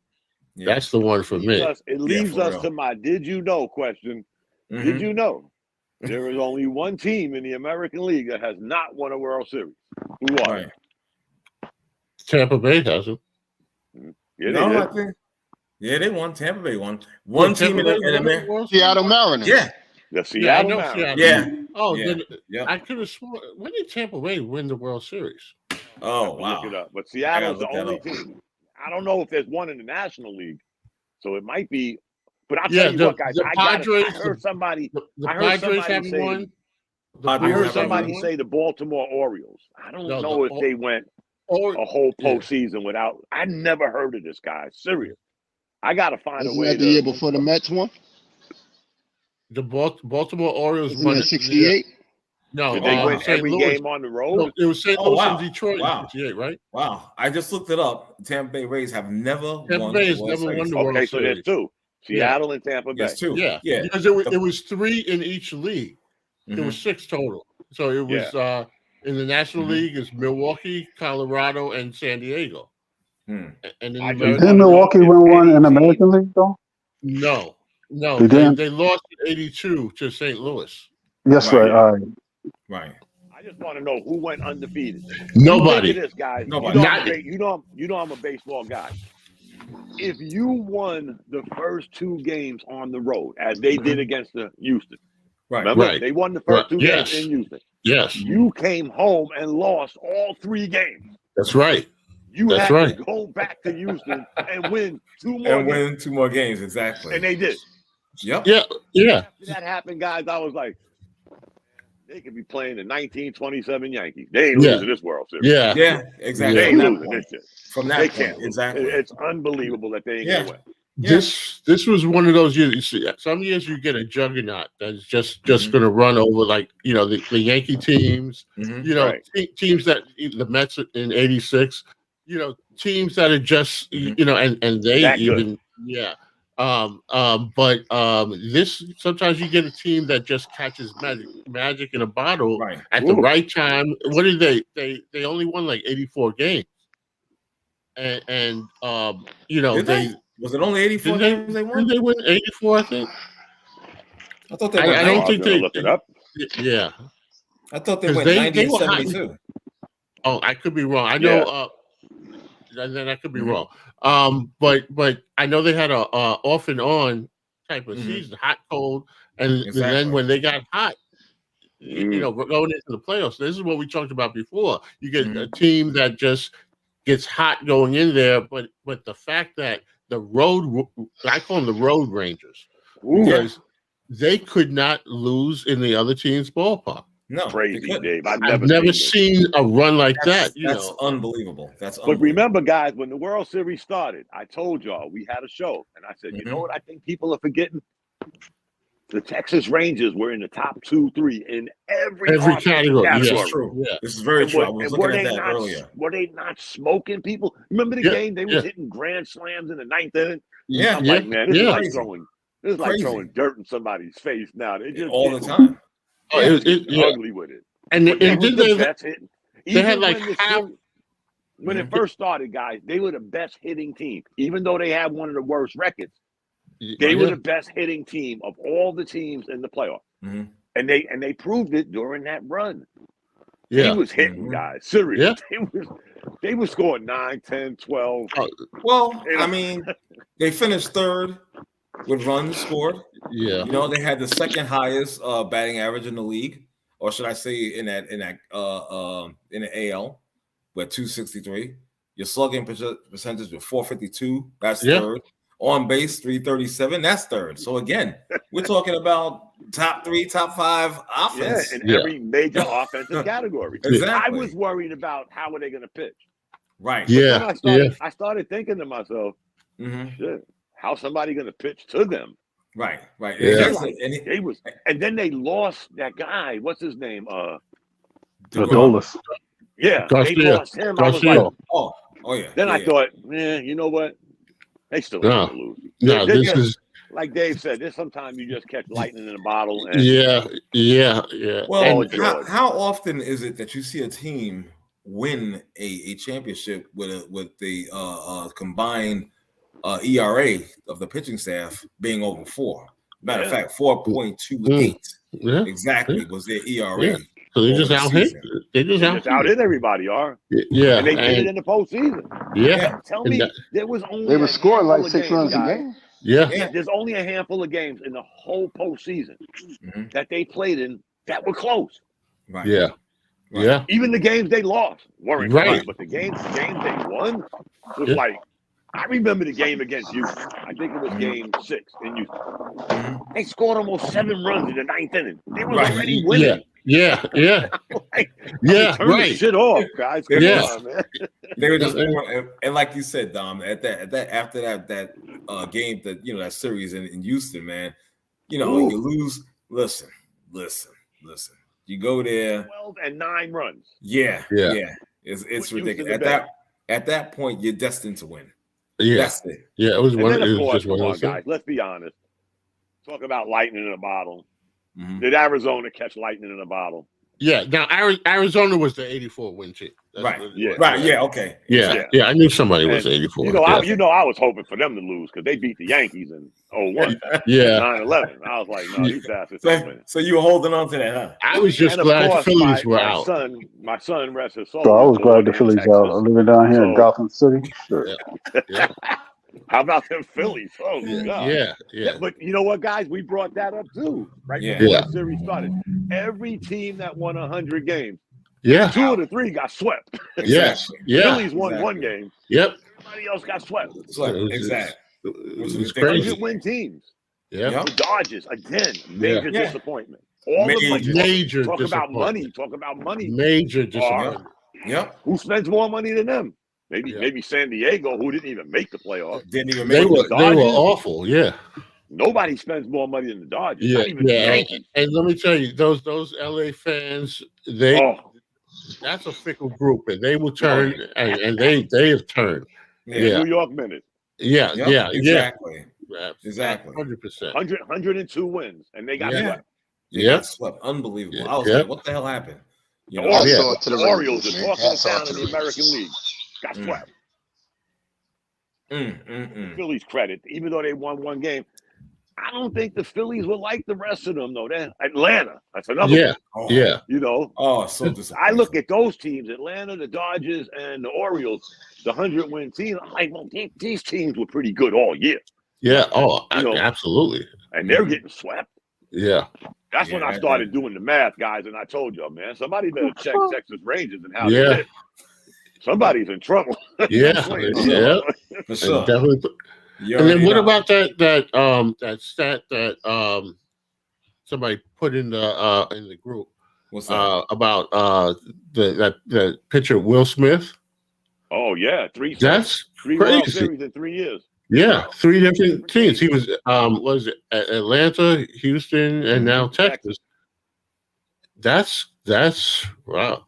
Yeah. That's the one for me. It leaves us to my did you know question. Did you know there is only one team in the American League that has not won a World Series? Who are they? Tampa Bay hasn't. They won. Tampa Bay won. One team in America. Seattle Mariners. Yeah. The Seattle Mariners. Yeah. Oh, I could have sworn. When did Tampa Bay win the World Series? Oh, wow. Look it up. But Seattle's the only team. I don't know if there's one in the National League, so it might be. But I'll tell you what, guys. I heard somebody. I heard somebody say. I heard somebody say the Baltimore Orioles. I don't know if they went a whole postseason without. I never heard of this guy. Serious. I gotta find a way. Wasn't that the year before the Mets won? The Baltimore Orioles won in '68. No, did they win every game on the road? No, it was St. Louis and Detroit in '68, right? Wow! I just looked it up. Tampa Bay Rays have never won the World Series. Okay, so there's two: Seattle and Tampa Bay. There's two. Yeah, because it was 3 in each league. There was 6 total. So it was in the National League is Milwaukee, Colorado, and San Diego. And didn't Milwaukee win one in the American League though? No, they lost in '82 to St. Louis. Yes, right. All right. Right. I just want to know who went undefeated. Nobody. Look at this, guys. Nobody. You know I'm a baseball guy. If you won the first 2 games on the road, as they did against the Houston, remember they won the first 2 games in Houston. Yes. You came home and lost all 3 games. That's right. You had to go back to Houston and win 2 more. And win 2 more games, exactly. And they did. Yep. Yeah. After that happened, guys, I was like, they could be playing the 1927 Yankees. They ain't losing this World Series. Yeah, exactly. They ain't losing this shit. From that point, exactly. It's unbelievable that they ain't gonna win. This was one of those years. You see, some years you get a juggernaut that's just going to run over, like the Yankee teams. Teams that the Mets in '86. Teams that are just and they that even good. But this sometimes you get a team that just catches magic in a bottle at the right time. What did they only won like 84 games, and they. Was it only 84 games they won? Did they win 84, I think? I thought they won. I don't think they look it up. Yeah. I thought they went 90 and 72. Oh, I could be wrong. I know then I could be wrong. But I know they had a off and on type of season, hot, cold, and then when they got hot, going into the playoffs. This is what we talked about before. You get a team that just gets hot going in there, but the fact that the road, I call them the road Rangers, because they could not lose in the other team's ballpark. No, crazy, Dave. I've never seen a run like that. That's unbelievable. But remember, guys, when the World Series started, I told y'all we had a show, and I said, you know what? I think people are forgetting. The Texas Rangers were in the top 2, 3 in every category. Yes, true. Yeah. This is very true. I was looking at that earlier. Were they not smoking people? Remember the game? They was hitting grand slams in the 9th inning. Yeah, I'm like, man, this is like throwing dirt in somebody's face now. They just all the time. Oh, it's ugly with it. And then they had like when it first started, guys, they were the best hitting team, even though they had one of the worst records. They were the best hitting team of all the teams in the playoffs. And they proved it during that run. He was hitting guys. Seriously. They were scoring 9, 10, 12. Well, I mean, they finished 3rd with runs scored. Yeah. They had the 2nd highest batting average in the league, or should I say in the AL, with 263. Your slugging percentage with 452. That's 3rd. On base 337. That's 3rd. So again, we're talking about top 3, top 5 offense in every major offensive category. Exactly. I was worried about how are they going to pitch. Right. I started thinking to myself, shit, how's somebody going to pitch to them? Right. Yeah. And then they lost that guy. What's his name? Adolis. Yeah, Garcia. they lost him. Garcia. I was like, oh yeah. Then yeah, I thought, you know what? They still ain't gonna lose. No, this is like Dave said. There's sometimes you just catch lightning in a bottle. And, yeah. Well, how often is it that you see a team win a championship with the combined ERA of the pitching staff being over 4? Matter of fact, 4.28 exactly was their ERA. Yeah. So they just out hit. They just out hit everybody, Yeah, and they did it in the postseason. Yeah. Tell me, there was only they were scoring like 6 runs a game. Yeah. There's only a handful of games in the whole postseason that they played in that were close. Right. Yeah. Right. Yeah. Even the games they lost weren't right, but the games they won was like. I remember the game against Houston. I think it was game 6 in Houston. They scored almost 7 runs in the 9th inning. They were already winning. Yeah. Turn the shit off, guys. Come on, man. They were just, and like you said, Dom, after that game, that series in Houston, man, you lose. Listen. You go there, 12 and 9 runs. Yeah. It's ridiculous. At that point, you're destined to win. Yeah, that's it. Yeah, it was and one. Then, of course, just one guys. Let's be honest. Talk about lightning in a bottle. Did Arizona catch lightning in a bottle? Yeah. Now Arizona was the 84 win team. Right. Yeah. Okay. Yeah. I knew somebody was 84. I was hoping for them to lose because they beat the Yankees in 01. 9/11. I was like, no, these bastards. So you were holding on to that, huh? I was just glad the Phillies were out. My son, rest his soul. So I was glad the Phillies out. I'm living down here in Gotham City. Sure. Yeah. How about them Phillies? Oh, God. Yeah. But you know what, guys? We brought that up too, right? Yeah. Before the series started. Every team that won 100 games, 2 of the 3 got swept. Yes. Yeah. Phillies won 1 game. Yep. Everybody else got swept. Exactly. Which was crazy. 100-win teams. Yeah. The Dodgers, again, major disappointment. Major Talk about money. Major disappointment. Yep. Who spends more money than them? Maybe San Diego, who didn't even make the playoffs. They were awful. Yeah. Nobody spends more money than the Dodgers. Yeah. Not even the Yankees. And let me tell you, those LA fans, that's a fickle group, and they will turn, and they have turned. New York minute. Yeah. Exactly. 100%. 102 wins, and they got swept. Got swept. Unbelievable. I was like, what the hell happened? The Orioles, the talk of the town in the American League, got swept. Phillies credit, even though they won 1 game. I don't think the Phillies were like the rest of them, though. Atlanta, that's another one. You know. So I look at those teams, Atlanta, the Dodgers, and the Orioles, the 100-win team. I'm like, well, these teams were pretty good all year. Yeah. Absolutely. And they're getting swept. Yeah. That's when I started doing the math, guys, and I told y'all, man, somebody better check Texas Rangers and how they did. Somebody's in trouble. Yeah. For sure. Definitely. And then what about that stat that somebody put in the group? What's that? About the pitcher Will Smith? Oh yeah, 3 crazy. World Series in 3 years. Yeah, 3 different teams. He was at Atlanta, Houston, and now Texas. That's wow.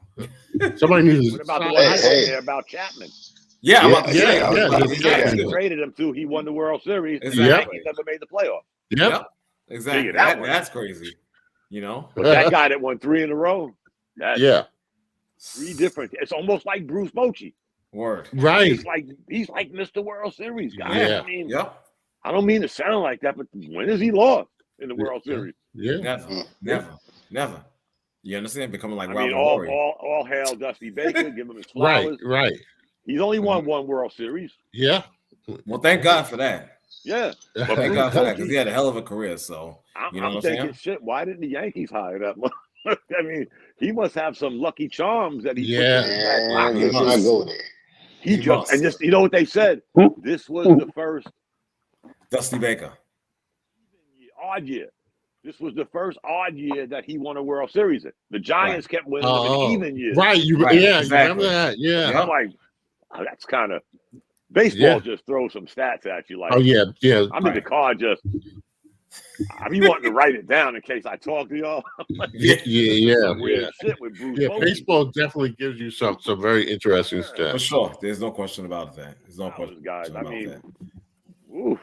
Somebody needs to. What about the one I said there about Chapman? They traded him too. He won the World Series. Exactly. He never made the playoffs. Yep. Exactly. That's crazy. You know, but that guy that won 3 in a row. 3 different. It's almost like Bruce Bochy. Word. Right. He's like Mr. World Series guy. Yeah. I mean, I don't mean to sound like that, but when has he lost in the World Series? Yeah. Never. You understand? Becoming like all hail Dusty Baker. Give him his flowers. Right. He's only won 1 World Series. Yeah. Well, thank God for that. Yeah. But thank God for that because he had a hell of a career. So I'm thinking, shit, why didn't the Yankees hire that one? I mean, he must have some lucky charms that he put in his back pocket. He just, and just, you know what they said? This was the first Dusty Baker odd year. This was the first odd year that he won a World Series. The Giants kept winning in even years. Right. Yeah. Exactly. That. Yeah. I'm like, that's kind of baseball. Just throws some stats at you. Like, yeah. I mean, the car just I be wanting to write it down in case I talk to y'all. Yeah. Weird shit with Bruce. Yeah, Bochy. baseball definitely gives you some very interesting stuff. For sure. There's no question about that. There's no question guys. about that. Oof.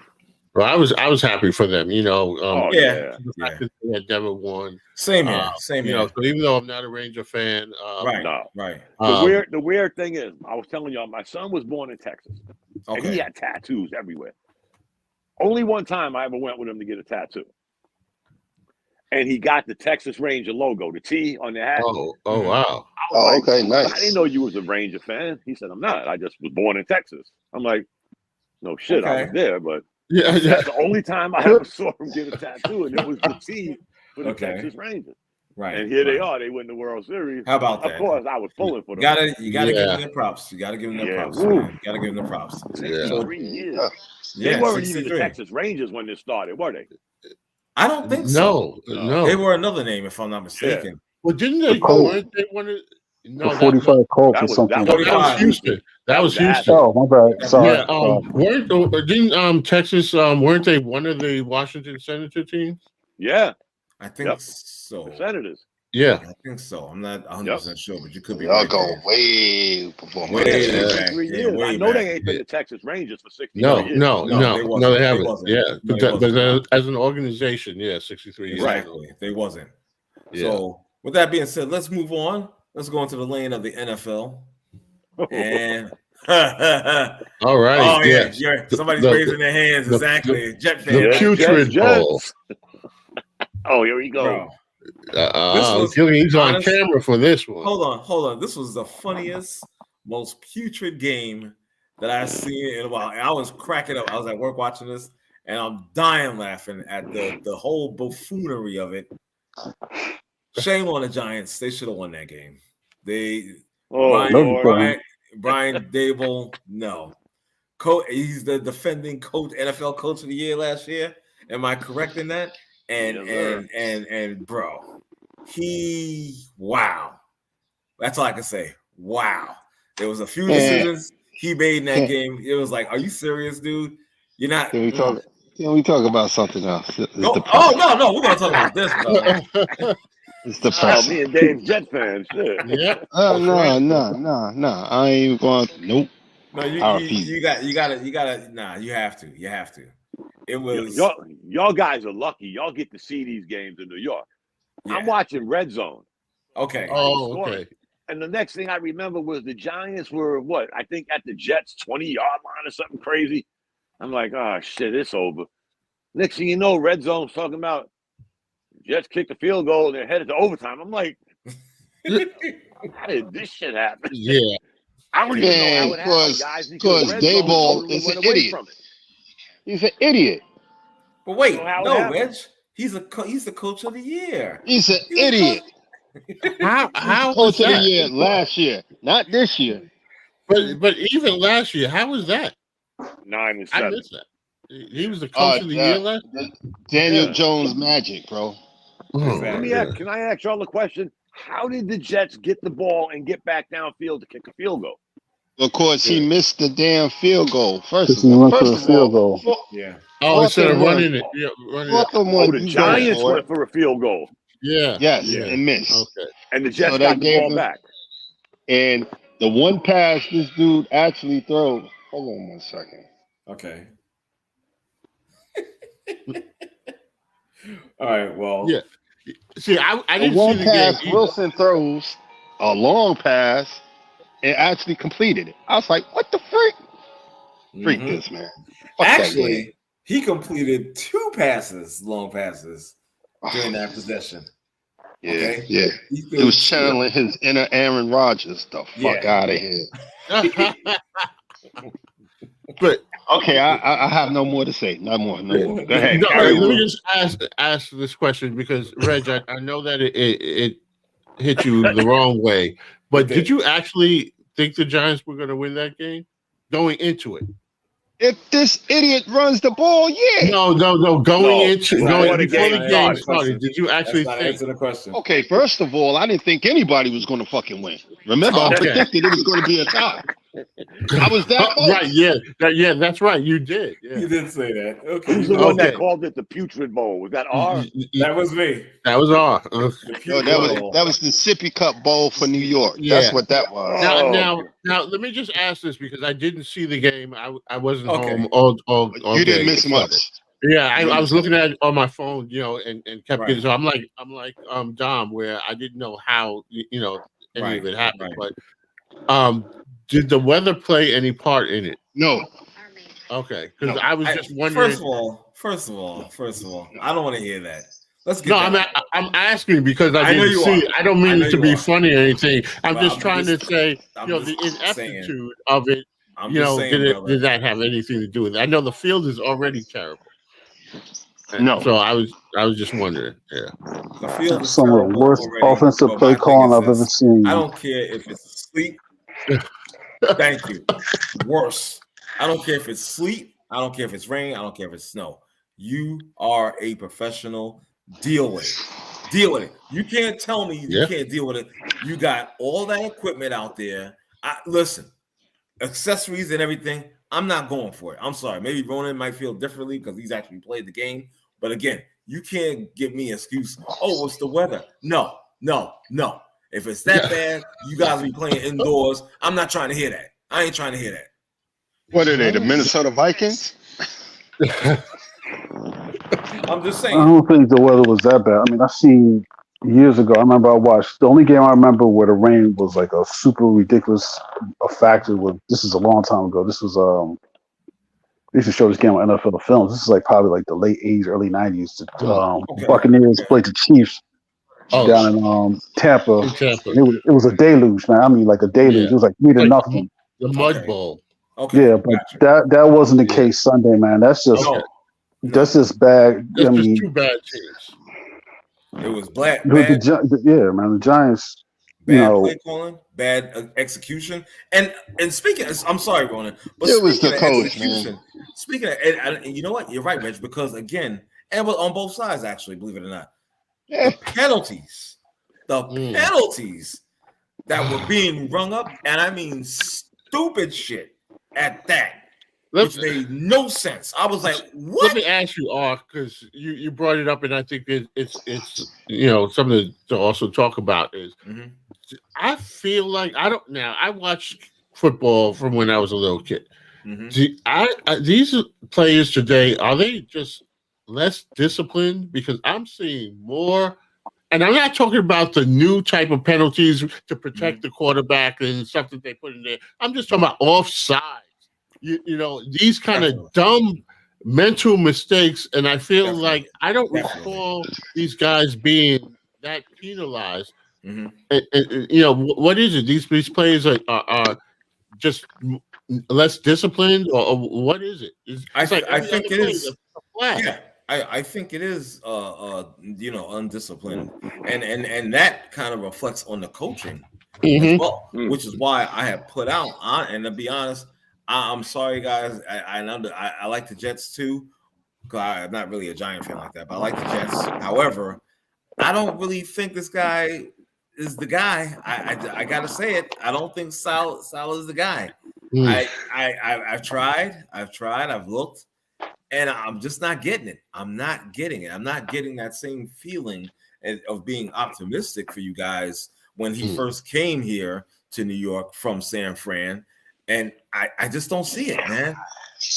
Well, I was happy for them. You know, yeah. The fact that they had never won. Same here. Same you here. know, so even though I'm not a Ranger fan, Right. The weird thing is, I was telling y'all, my son was born in Texas, and Okay. he had tattoos everywhere. Only one time I ever went with him to get a tattoo, and he got the Texas Ranger logo, the T on the hat. Oh, wow. Okay, nice. I didn't know you was a Ranger fan. He said, I'm not. I just was born in Texas. I'm like, no shit, I was there, but that's the only time I ever saw him get a tattoo, and it was the T for the Texas Rangers. Right. And here they are. They win the World Series. How about that? Of course, I was pulling for them. You gotta give them their props. You gotta give them their props. Man. You gotta give them their props. 63 years. Yeah, they weren't 63. even the Texas Rangers when this started, were they? I don't think so. No. They were another name, if I'm not mistaken. Yeah. Well, didn't they? Weren't they one of? No, the 45 Colts or something. That was Houston. That was Houston. Oh, my bad. Sorry. Yeah. Didn't Texas? Weren't they one of the Washington Senator teams? Yeah, I think so. The Senators. Yeah, I think so. I'm not 100% sure, but you could be. Y'all right go there. way before my Way time. back. I know they ain't been the Texas Rangers for 63 years. No, they haven't. They wasn't. But as an organization, 63 years. Exactly. They wasn't. Yeah. So with that being said, let's move on. Let's go into the lane of the NFL. And all right. Oh yeah, somebody's raising their hands. Exactly. Jet fan. The putrid bowl. Oh, here we go. He's on camera for this one. Hold on. This was the funniest, most putrid game that I've seen in a while. And I was cracking up. I was at work watching this, and I'm dying laughing at the whole buffoonery of it. Shame on the Giants. They should have won that game. Brian Dable, no. He's the defending NFL coach of the year last year. Am I correct in that? And bro, wow. That's all I can say. Wow. There was a few decisions he made in that game. It was like, are you serious, dude? You're not. Can we talk about something else? No, we're gonna talk about this, bro. It's depressing. Me and Dave's Jet fans. Shit. Yeah. No. I ain't even going. Nope. No, you gotta. Nah, you have to. It was y'all guys are lucky. Y'all get to see these games in New York. Yeah. I'm watching Red Zone. Okay. Oh, okay. And the next thing I remember was the Giants were I think at the Jets 20-yard line or something crazy. I'm like, oh shit, it's over. Next thing you know, Red Zone's talking about Jets kicked a field goal and they're headed to overtime. I'm like, how did this shit happen? Yeah. I don't even know how it happened, guys. Because Dayball is an idiot. He's an idiot. But wait, no, Reg. He's the coach of the year. He's an idiot. How coach of the year last year, not this year. But even last year, how was that? 9-7. I missed that. He was the coach of the year last year? Daniel Jones magic, bro. Can I ask y'all a question? How did the Jets get the ball and get back downfield to kick a field goal? Of course, he missed the damn field goal. First of all, instead of running it. Yeah, the Giants went for a field goal. Yeah. Yes, and missed. Okay. And the Jets got the ball back. And the one pass this dude actually threw. Hold on 1 second. Okay. All right. Well. Yeah. See, I didn't one see the pass game. Wilson throws a long pass and actually completed it. I was like, "What the freak? Freak this man!" Actually, he completed 2 long passes during that possession. Yeah, okay? Yeah. He was channeling his inner Aaron Rodgers. The fuck out of here. But okay, I have no more to say. No more. Go ahead. Let me just ask this question because Reg, I know that it hit you the wrong way, but did you actually think the Giants were going to win that game going into it? If this idiot runs the ball, yeah. No. Going before the game started, did you actually think? Answer the question. Okay, first of all, I didn't think anybody was going to fucking win. Remember, I predicted it was going to be a tie. I was that close. Right, yeah, that's right. You did. Yeah. You did say that. Okay. Who's the one that Okay. called it the putrid bowl? Was that R? That was me. That was all. The No, putrid bowl. that was the sippy cup bowl for New York. Yeah. That's what that was. Now, let me just ask this because I didn't see the game. I wasn't Okay. home all You day. didn't miss much. Yeah, I was looking at it on my phone, and kept Right. getting. So I'm like Dom, where I didn't know how any of it happened. Right. But did the weather play any part in it? No. Okay, because No. I was just wondering. First of all, I don't want to hear that. Let's get. No, that I'm asking because I know didn't you see are. it. I don't I mean know it to you be are. funny or anything. I'm But just trying to say, I'm the just saying. ineptitude of it. I'm just saying, brother. Did that have anything to do with it? I know the field is already terrible. No. So I was just wondering. Yeah. The field is Some of the terrible worst already, offensive but play my thing calling is I've ever this. seen. I don't care if it's sleep. Thank you. Worse. I don't care if it's sleet. I don't care if it's rain. I don't care if it's snow. You are a professional. Deal with it. Deal with it. You can't tell me you can't deal with it. You got all that equipment out there. Listen, accessories and everything. I'm not going for it. I'm sorry. Maybe Ronan might feel differently because he's actually played the game. But again, you can't give me an excuse. Oh, it's the weather. No. If it's that bad, you guys be playing indoors. I'm not trying to hear that. I ain't trying to hear that. What are they, the Minnesota Vikings? I'm just I saying. don't think the weather was that bad. I mean, I seen years ago. I remember I watched the only game I remember where the rain was like a super ridiculous factor. This is a long time ago. This was they used to show this game on NFL Films. This is like probably like the late '80s, early '90s. Buccaneers played the Chiefs down in Tampa. In Tampa. It was a deluge, man. I mean, like a deluge. Yeah. It was like 3-0. The Mud Bowl. Okay. Yeah, but that wasn't the case Sunday, man. That's just that's just bad. That's I mean, just two bad teams. It was bad. Yeah, man. The Giants. Bad play calling, bad execution, and speaking, I'm sorry, Ronan, but it was the coach, man. Speaking of, and you know what, you're right, Rich, because again, and on both sides, actually, believe it or not, the penalties that were being rung up, and I mean stupid shit at that. Which made no sense. I was like, "What?" Let me ask you, Ark, because you brought it up, and I think it's something to also talk about. Is I feel like I watched football from when I was a little kid. These players today, are they just less disciplined? Because I'm seeing more, and I'm not talking about the new type of penalties to protect the quarterback and stuff that they put in there. I'm just talking about offside. These kind of dumb mental mistakes, and I feel like I don't recall these guys being that penalized. And, what is it? These players are just less disciplined, or what is it? I think it is. Yeah, I think it is. Undisciplined, and that kind of reflects on the coaching as well, which is why I have put out and to be honest. I'm sorry, guys. I like the Jets too. I'm not really a Giant fan like that, but I like the Jets. However, I don't really think this guy is the guy. I gotta say it. I don't think Sal is the guy. I've tried. I've looked, and I'm just not getting it. I'm not getting it. I'm not getting that same feeling of being optimistic for you guys when he first came here to New York from San Fran. And I just don't see it, man.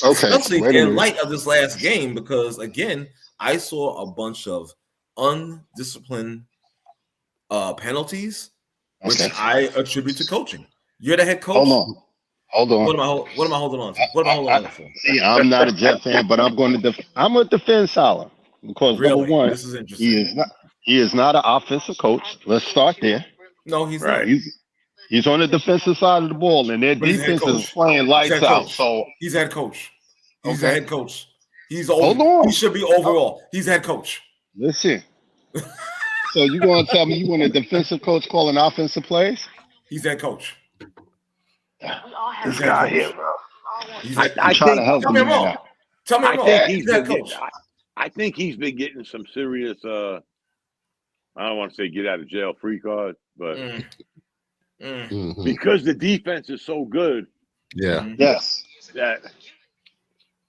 Okay. Especially in light of this last game, because again, I saw a bunch of undisciplined penalties, which I attribute to coaching. You're the head coach. Hold on. What am I holding on to? What am I holding on to? See, I'm not a Jet fan, but I'm going to I'm going to defend Salah because number one, this is interesting. He is not an offensive coach. Let's start there. No, he's not. He's on the defensive side of the ball, and their defense is playing lights out. So he's head coach. He's the head coach. He's over. He should be overall. He's head coach. Listen. So you going to tell me you want a defensive coach calling offensive plays? He's head coach. This guy here, bro. I trying to help Tell me wrong. Tell me wrong. He's head coach. I think he's been getting some serious. I don't want to say get out of jail free card, but. Because the defense is so good, Yeah. Yes. Yeah.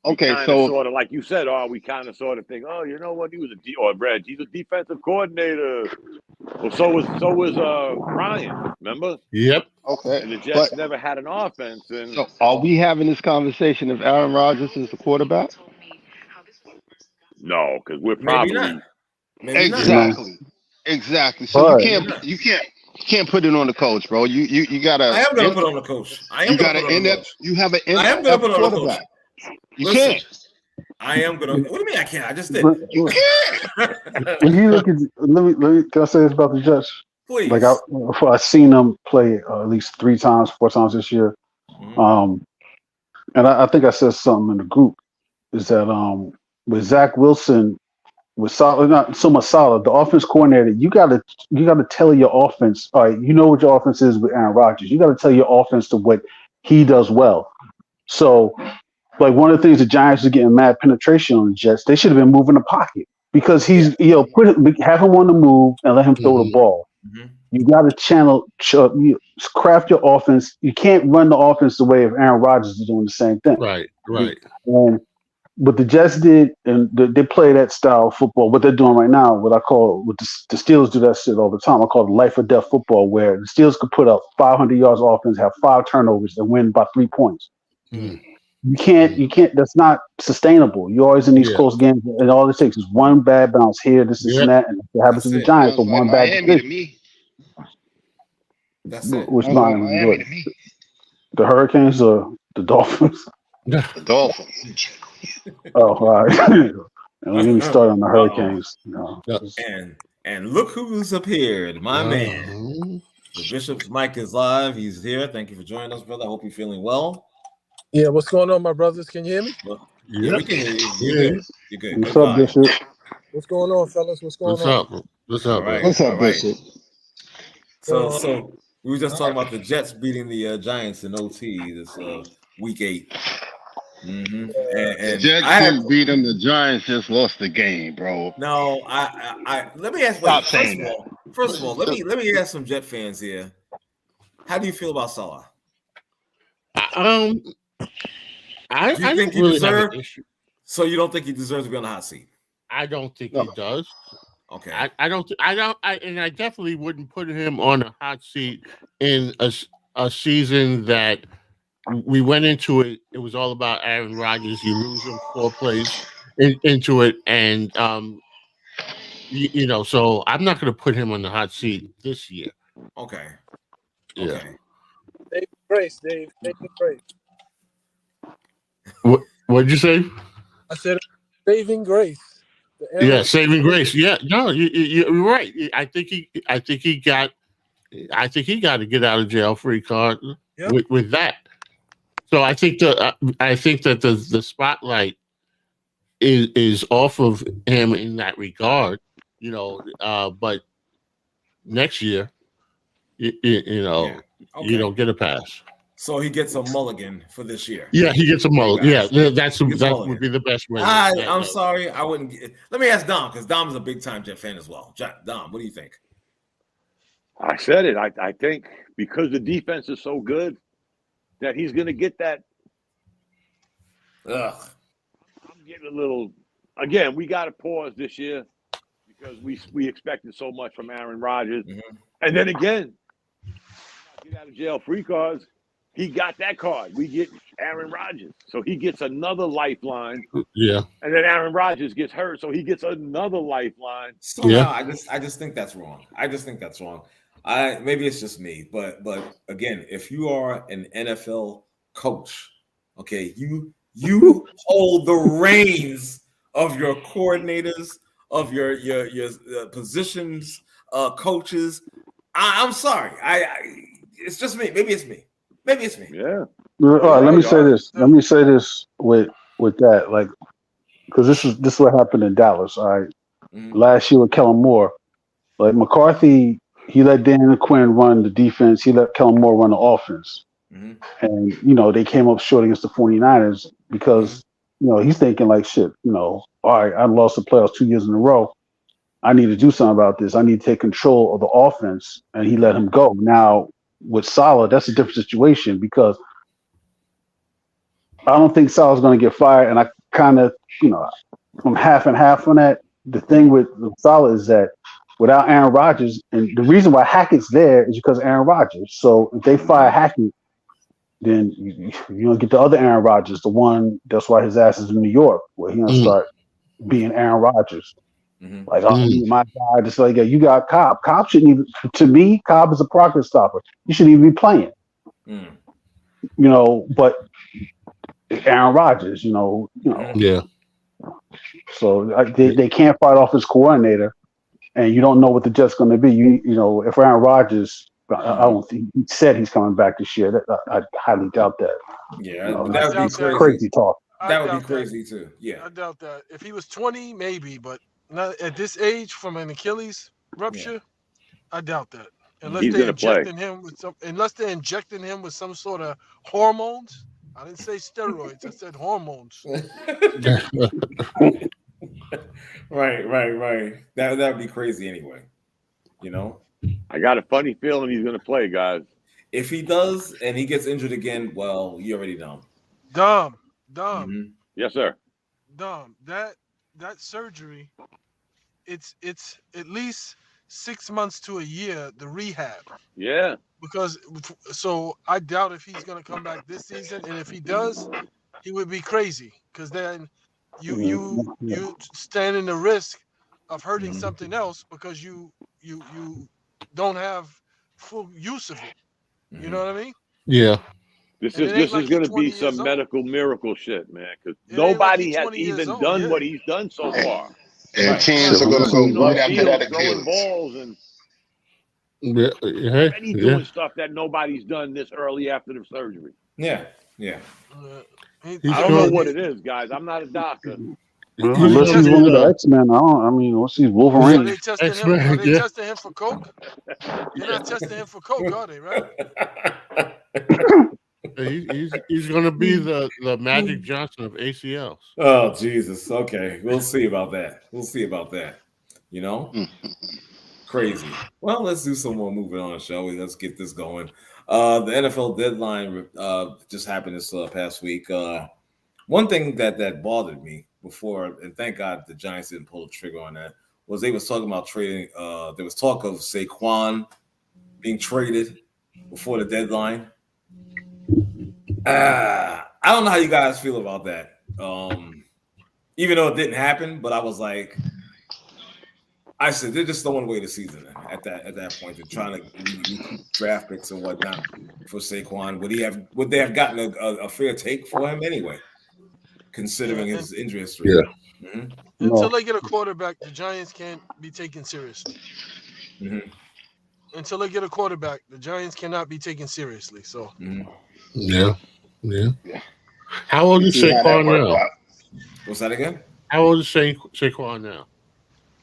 Okay, So so sort of like you said, we kind of sort of think, you know what, he was Reg, he's a defensive coordinator. Well, so was Ryan, remember? Yep. okay, And the Jets but never had an offense. And so are we having this conversation if Aaron Rodgers is the quarterback? no, because we're Maybe probably not. Maybe not. Exactly. So But you can't put it on the coach, bro. You gotta. I am gonna put on the coach. I am You gonna gotta put on the end up. coach. You have an I am gonna NFL put on the coach. quarterback. You Listen, can't. I am gonna. What do you mean I can't? I just did. but You can't. when you look at, let me can I say this about the Jets? Please. Like I've seen them play at least 3 times, 4 times this year. Mhm. And I think I said something in the group is that with Zach Wilson, with solid, not so much solid, the offense coordinator, you gotta tell your offense. All right, you know what your offense is with Aaron Rodgers. You got to tell your offense to what he does well. So, like one of the things the Giants are getting mad penetration on the Jets. They should have been moving the pocket because he's have him on the move and let him throw the ball. Mhm. You got to craft your offense. You can't run the offense the way if Aaron Rodgers is doing the same thing. Right. And what the Jets did, and they play that style of football. What they're doing right now, what the Steelers do that shit all the time. I call it life or death football, where the Steelers could put up 500 yards offense, have 5 turnovers, and win by 3 points. Mm. You can't. That's not sustainable. You're always in these close games, and all it takes is one bad bounce here, this, and that, and it happens to the Giants for one bad Miami to decision. me. That's it. Which Sounds like Miami? Miami to me. The Hurricanes or the Dolphins? The Dolphins. Oh, all right. Don't get me started on the Hurricanes. No. And look who's appeared, my man. The Bishop's mic is live. He's here. Thank you for joining us, brother. I hope you're feeling well. Yeah, what's going on, my brothers? Can you hear me? Yeah, we can hear you. You're good. You're good. What's up, Bishop? What's going on, fellas? What's going on? What's up? All right. What's up, All right. Bishop? So we were just talking about the Jets beating the Giants in OT this week 8. Mm-hmm. And Jets didn't beat them. The Giants just lost the game, bro. No, I let me ask. Stop saying that. First of all, let me ask some Jet fans here. How do you feel about Salah? I think he really deserves? have an issue. So you don't think he deserves to be on the hot seat? I don't think he does. Okay. I definitely wouldn't put him on a hot seat in a season that we went into it. It was all about Aaron Rodgers. You lose him 4 plays into it, and so I'm not going to put him on the hot seat this year. Okay. Yeah. Okay. Dave Grace, Dave Grace. What'd you say? I said saving grace. Yeah, saving grace. Yeah, no, you're right. I think he got a get out of jail free card with that. So I think that the spotlight is off of him in that regard, but next year, you don't get a pass. So he gets a mulligan for this year. Yeah, he gets a mulligan. Yeah, that would be the best way. I'm sorry, I wouldn't. Let me ask Dom, because Dom is a big time Jet fan as well. Dom, what do you think? I said it. I think because the defense is so good that he's going to get that. Ugh. I'm getting a little. Again, we got to pause this year because we expected so much from Aaron Rodgers, and then again, get out of jail free cards. He got that card. We get Aaron Rodgers. So he gets another lifeline. Yeah. And then Aaron Rodgers gets hurt. So he gets another lifeline. So yeah. I just think that's wrong. Maybe it's just me, but again, if you are an NFL coach, okay, you hold the reins of your coordinators, of your positions, coaches. I'm sorry. It's just me. Maybe it's me. Yeah. All right. Let me say this. Let me say this with that, like, because this is what happened in Dallas. All right. Last year with Kellen Moore, like McCarthy, he let Dan Quinn run the defense. He let Kellen Moore run the offense, and they came up short against the 49ers because he's thinking like shit. All right, I lost the playoffs 2 years in a row. I need to do something about this. I need to take control of the offense, and he let him go. Now with Salah, that's a different situation because I don't think Salah's going to get fired, and I kind of, I'm half and half on that. The thing with Salah is that without Aaron Rodgers, and the reason why Hackett's there is because of Aaron Rodgers. So if they fire Hackett, then you don't get the other Aaron Rodgers, the one that's why his ass is in New York, where he's going to start being Aaron Rodgers. Like, I need my guy. Just like, you got Cobb. Cobb shouldn't even, to me, Cobb is a progress stopper. He shouldn't even be playing. But Aaron Rodgers, Yeah. So they can't fight off his coordinator, and you don't know what the Jets going to be. If Aaron Rodgers, I don't think he said he's coming back this year. I highly doubt that. Yeah, that would be crazy talk. That would be crazy too. Yeah, I doubt that. If he was 20, maybe, but not at this age from an Achilles rupture. I doubt that. Unless they're injecting him with some sort of hormones. I didn't say steroids. I said hormones. Right. That would be crazy anyway. I got a funny feeling he's going to play, guys. If he does and he gets injured again, well, you already know. Dom. Yes, sir. Dom, that surgery, it's at least 6 months to a year, the rehab. Yeah. So I doubt if he's going to come back this season, and if he does, he would be crazy, because then you stand in the risk of hurting something else because you don't have full use of it. You know what I mean? Yeah. This is going to be some medical miracle shit, man, because nobody has even done what he's done so far. And teams are going to go right after that throwing balls and already doing stuff that nobody's done this early after the surgery. Yeah. I don't know what it is, guys. I'm not a doctor. Unless he's one of the X-Men. Unless he's Wolverine. Are they testing him for coke? They're not testing him for coke, are they, right? He's going to be the Magic Johnson of ACLs. Oh, Jesus. Okay. We'll see about that. Crazy. Well, let's do some more moving on, shall we? Let's get this going. The NFL deadline just happened this past week. One thing that bothered me before, and thank God the Giants didn't pull the trigger on that, was they was talking about trading. There was talk of Saquon being traded before the deadline. I don't know how you guys feel about that. Even though it didn't happen, but I was like, I said they're just throwing away the season at that point. They're trying to draft picks and whatnot for Saquon. Would they have gotten a fair take for him anyway, considering his injury history? Yeah. Until they get a quarterback, the Giants can't be taken seriously. Until they get a quarterback, the Giants cannot be taken seriously. So. Yeah. How old is Saquon now? What's that again? How old is Saquon now?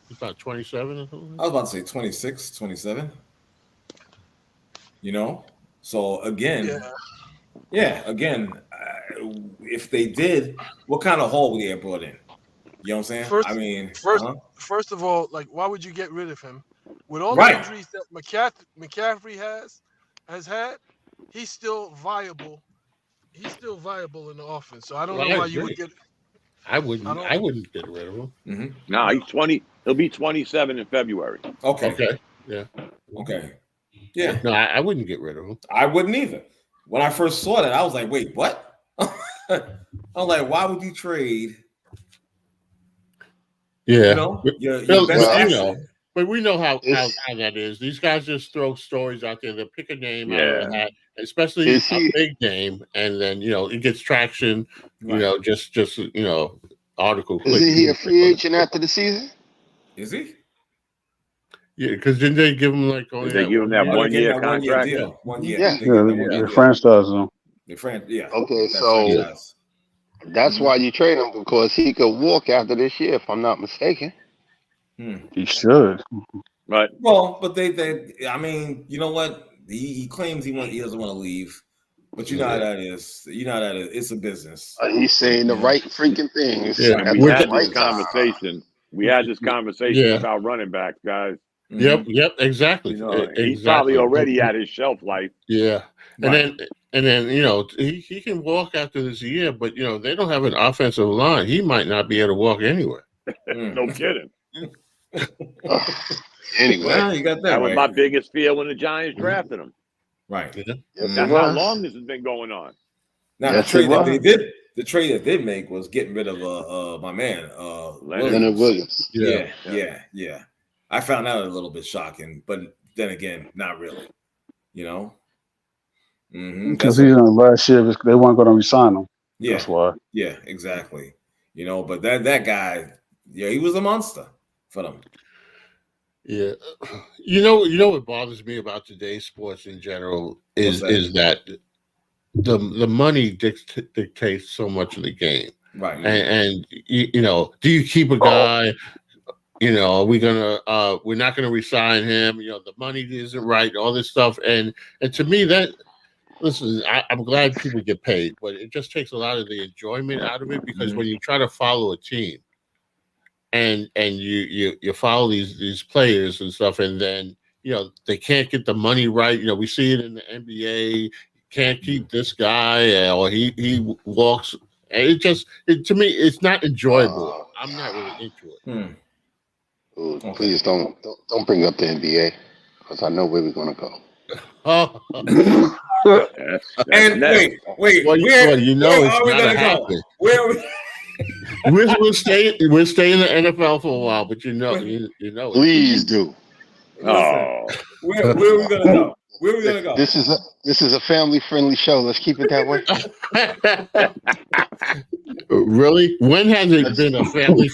He's about 27 or something? I was about to say 26, 27. So again, if they did, what kind of haul would they have brought in? You know what I'm saying? First of all, like, why would you get rid of him? With all the injuries that McCaffrey has had, he's still viable. He's still viable in the offense. So I don't know why you would get. I wouldn't get rid of him. No, he's 20. He'll be 27 in February. Okay. Yeah. Okay. Yeah. No, I wouldn't get rid of him. I wouldn't either. When I first saw that, I was like, wait, what? I was like, why would you trade? Yeah. Your best asset. But we know how that is. These guys just throw stories out there. They pick a name out of the hat, especially a big name, and then it gets traction. Right. Just article. Isn't he a free agent after the season? Is he? Yeah, because didn't they give him like only that 1 year contract? 1 year. Yeah, the franchise them. Okay, so that's why you trade him, because he could walk after this year, if I'm not mistaken. He should. Right. Well, but they I mean, you know what? He claims he doesn't want to leave, but you know how that is. It's a business. He's saying the right freaking things. Yeah. We had this conversation. We had this conversation about running backs, guys. Yep, exactly. He's probably already at his shelf life. Yeah. And then And then, he can walk after this year, but, they don't have an offensive line. He might not be able to walk anywhere. No kidding. Anyway, well, you got that was right. my biggest fear when the Giants drafted him. Right. Yeah. Yes, That's how long this has been going on. Now Yes, the trade it that was. they did, the trade that they make was getting rid of my man, Leonard Williams. Yeah. I found that a little bit shocking, but then again, not really. Because he's in last year, they weren't going to resign him. Yeah, that's why. Yeah, exactly. But that guy, he was a monster for them. Yeah, what bothers me about today's sports in general is that the money dictates so much of the game, right? And do you keep a guy? Are we gonna? We're not gonna resign him. The money isn't right. All this stuff, and to me that. Listen, I'm glad people get paid, but it just takes a lot of the enjoyment out of it because when you try to follow a team and you follow these players and stuff, and then they can't get the money right. We see it in the NBA. Can't keep this guy, or he walks. And to me, it's not enjoyable. I'm not really into it. Ooh, please don't bring up the NBA because I know where we're gonna go. And wait. Well, it's gonna happen. Where are we? We'll stay in the NFL for a while, but Please do. Where are we gonna go? Where are we gonna go? This is a family friendly show. Let's keep it that way. Really? When has it been a family?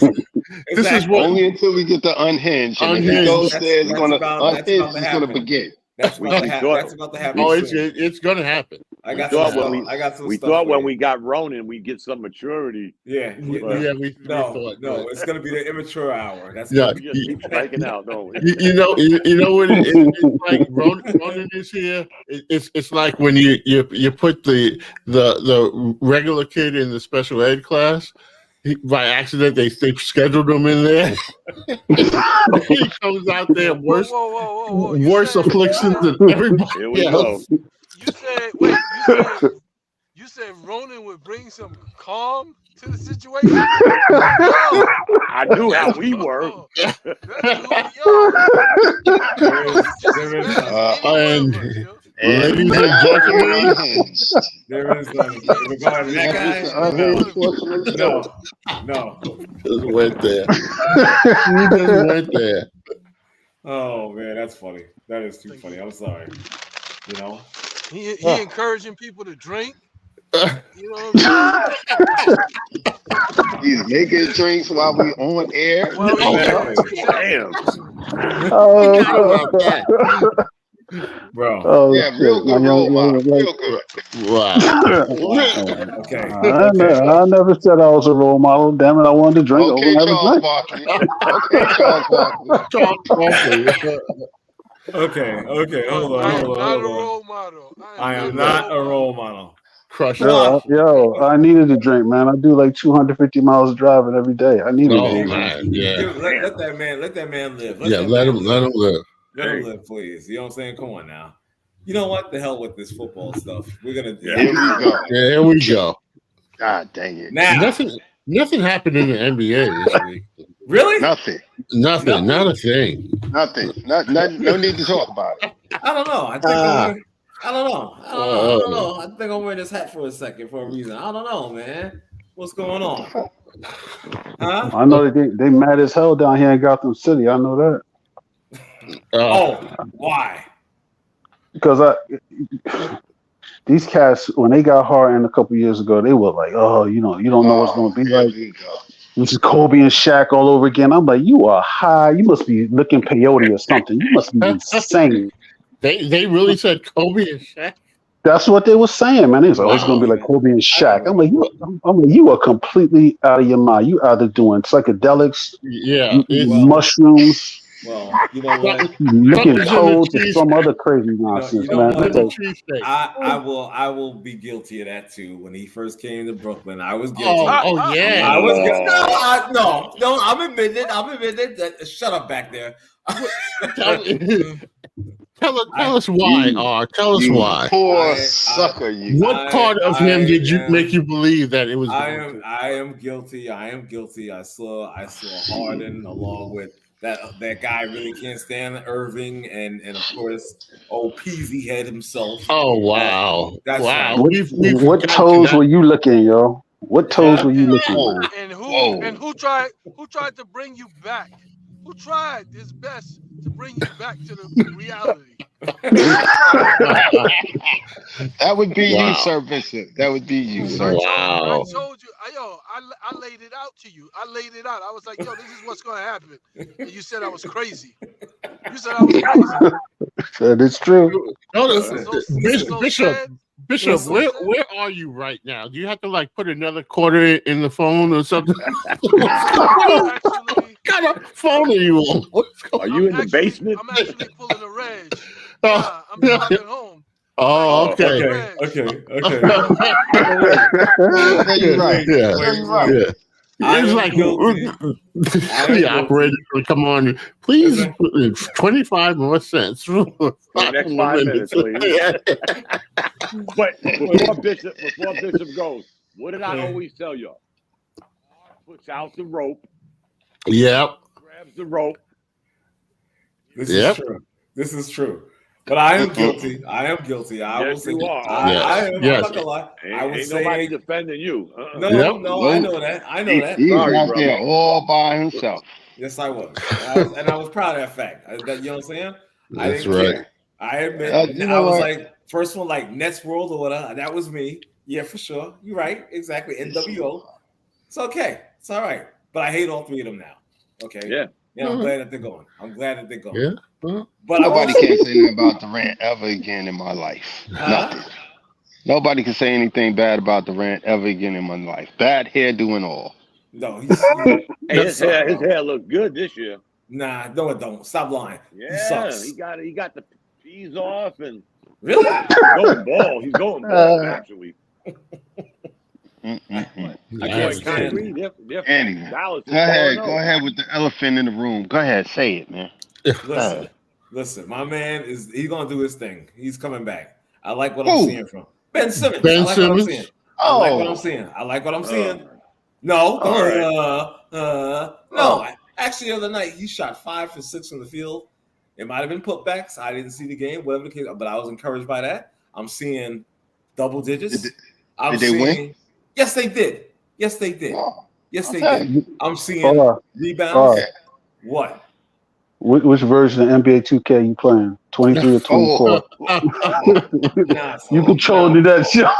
This is what only until we get the unhinged. And if he goes there, it's gonna unhinge. It's gonna begin. That's about to happen. Oh, it's going to happen. I got some we stuff thought when we got Ronan, we get some maturity. Yeah. We thought. No, it's going to be the immature hour. That's yeah. We just keep striking out, don't we? You know what it's like. Ronan is here. It's like when you put the regular kid in the special ed class. By accident, they scheduled him in there. He comes out there worse afflictions than everybody. Here we go. You said Ronan would bring some calm to the situation. I knew how we were. Ladies and gentlemen, there is regarding that guy. No. Just went there. He just went there. Oh man, that's funny. That is too funny. I'm sorry. He encouraging people to drink. You know what I mean? He's making drinks while we on air. Damn. Bro. Oh, yeah, real good role model. Real good. Wow. Okay. I never said I was a role model. Damn it, I wanted to drink. Okay, Charles Barkley. Charles Barkley. Okay. Hold on. I am not a role model. I am not a role model. Crush yo, I needed a drink, man. I do like 250 miles of driving every day. I need a drink. Man, yeah. Dude, let that man live. Let him live. Let him live, please. You know what I'm saying? Come on now. You know what? The hell with this football stuff. We're gonna. Here we go. God dang it! Now nothing happened in the NBA this week. Really? Nothing. Not a thing. Nothing. No need to talk about it. I don't know. I don't know. I think I'm wearing this hat for a second for a reason. I don't know, man. What's going on? Huh? I know they mad as hell down here in Gotham City. I know that. Why? Because these cats, when they got Harden a couple years ago, they were like, "Oh, you don't know what's going to be like." This is Kobe and Shaq all over again. I'm like, you are high. You must be looking peyote or something. You must be insane. They really said Kobe and Shaq. That's what they were saying, man. They was like, "Oh, it's going to be like Kobe and Shaq." I'm like, you are completely out of your mind. You either doing psychedelics, mushrooms. Well, you know what? Licking toads or some other crazy nonsense, man. I will be guilty of that too. When he first came to Brooklyn, I was guilty. Oh yeah. I was guilty. No, I'm admitting that. Shut up back there. Tell us why, R. Tell us why. Poor sucker, you. What part of him did you make you believe that it was? I am guilty. I am guilty. I saw Harden along with that guy really can't stand Irving and of course Peasy head himself. Oh wow! That's wow. right. What toes were you licking, yo? What toes were you licking? And who tried to bring you back? Who tried his best to bring you back to the reality? That would be you, Sir Bishop. That would be you, sir. I told you, I laid it out to you. I laid it out. I was like, yo, this is what's going to happen. And you said I was crazy. You said I was crazy. That is true. No, Bishop, where are you right now? Do you have to like put another quarter in the phone or something? What kind of phone are you on? Are you in the basement? I'm actually pulling a reg. I'm driving home. Oh, okay. You're right. You're right. It's like the operator will come on. Please, 25 more cents. Next 5 minutes, please. But before Bishop goes, what did I always tell y'all? Puts out the rope. Yep. Grabs the rope. This is true. But I am guilty. I am guilty. Yes, you are. I'm not gonna lie. Ain't nobody defending you. No, I know that. He's out there all by himself. Yes, I was. And I was proud of that fact. You know what I'm saying? That's right. Care. I admit. I was like, first one, like Nets World Order. That was me. Yeah, for sure. You're right. Exactly. NWO. It's okay. It's all right. But I hate all three of them now. Okay. Yeah. Yeah, I'm glad that they're going. Yeah. But nobody can say anything about Durant ever again in my life. Nothing. Nobody can say anything bad about Durant ever again in my life. Bad hairdo and all. No, his hair looked good this year. Nah, no, it don't. Stop lying. Yeah, he sucks. He got the peas off and really He's going bald actually. Anyway, Go ahead with the elephant in the room. Go ahead, say it, man. Listen, my man he's gonna do his thing. He's coming back. I like what I'm seeing from Ben Simmons. I like what I'm seeing. No, no. Actually, the other night he shot 5 for 6 from the field. It might have been putbacks. I didn't see the game, whatever the case, but I was encouraged by that. I'm seeing double digits. Did they win? Yes, they did. Yes, they did. Did. I'm seeing rebounds. What? Which version of NBA 2K you playing? 23 or 24? You controlling that show.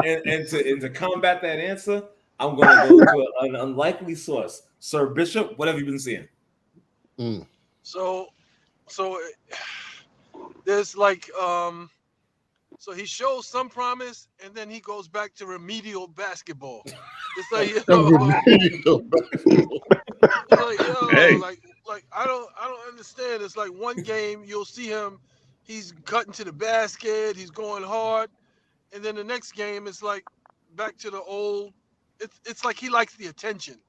And to combat that answer, I'm going to go to an unlikely source. Sir Bishop, what have you been seeing? So there's like so he shows some promise and then he goes back to remedial basketball. It's like, like I don't understand. It's like one game you'll see him, he's cutting to the basket, he's going hard, and then the next game it's like back to the old. It's like he likes the attention.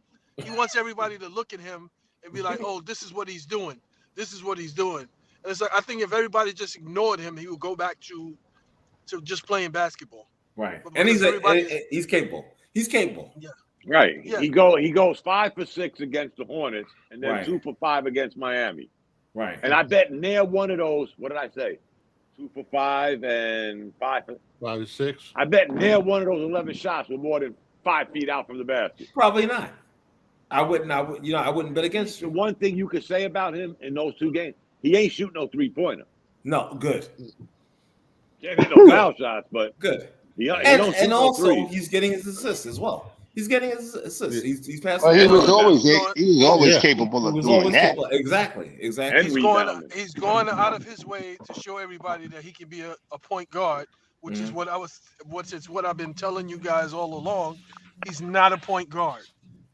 He wants everybody to look at him and be like, "Oh, this is what he's doing. This is what he's doing." And it's like I think if everybody just ignored him, he would go back to just playing basketball. Right. And he's capable. He's capable. Yeah. Right. Yeah. He goes 5 for 6 against the Hornets and then 2 for 5 against Miami. Right. And I bet near one of those, what did I say? 2 for 5 and 5 for 5 or 6. I bet near one of those 11 shots were more than 5 feet out from the basket. Probably not. I wouldn't bet against you. The one thing you could say about him in those 2 games, he ain't shooting no 3-pointer. No, good. Can't hit no foul shots, but good. And also, he's getting his assists as well. He's getting his assists. He's passing. Well, he was always capable of doing that. Exactly. And he's going out of his way to show everybody that he can be a point guard, which is what I've been telling you guys all along. He's not a point guard.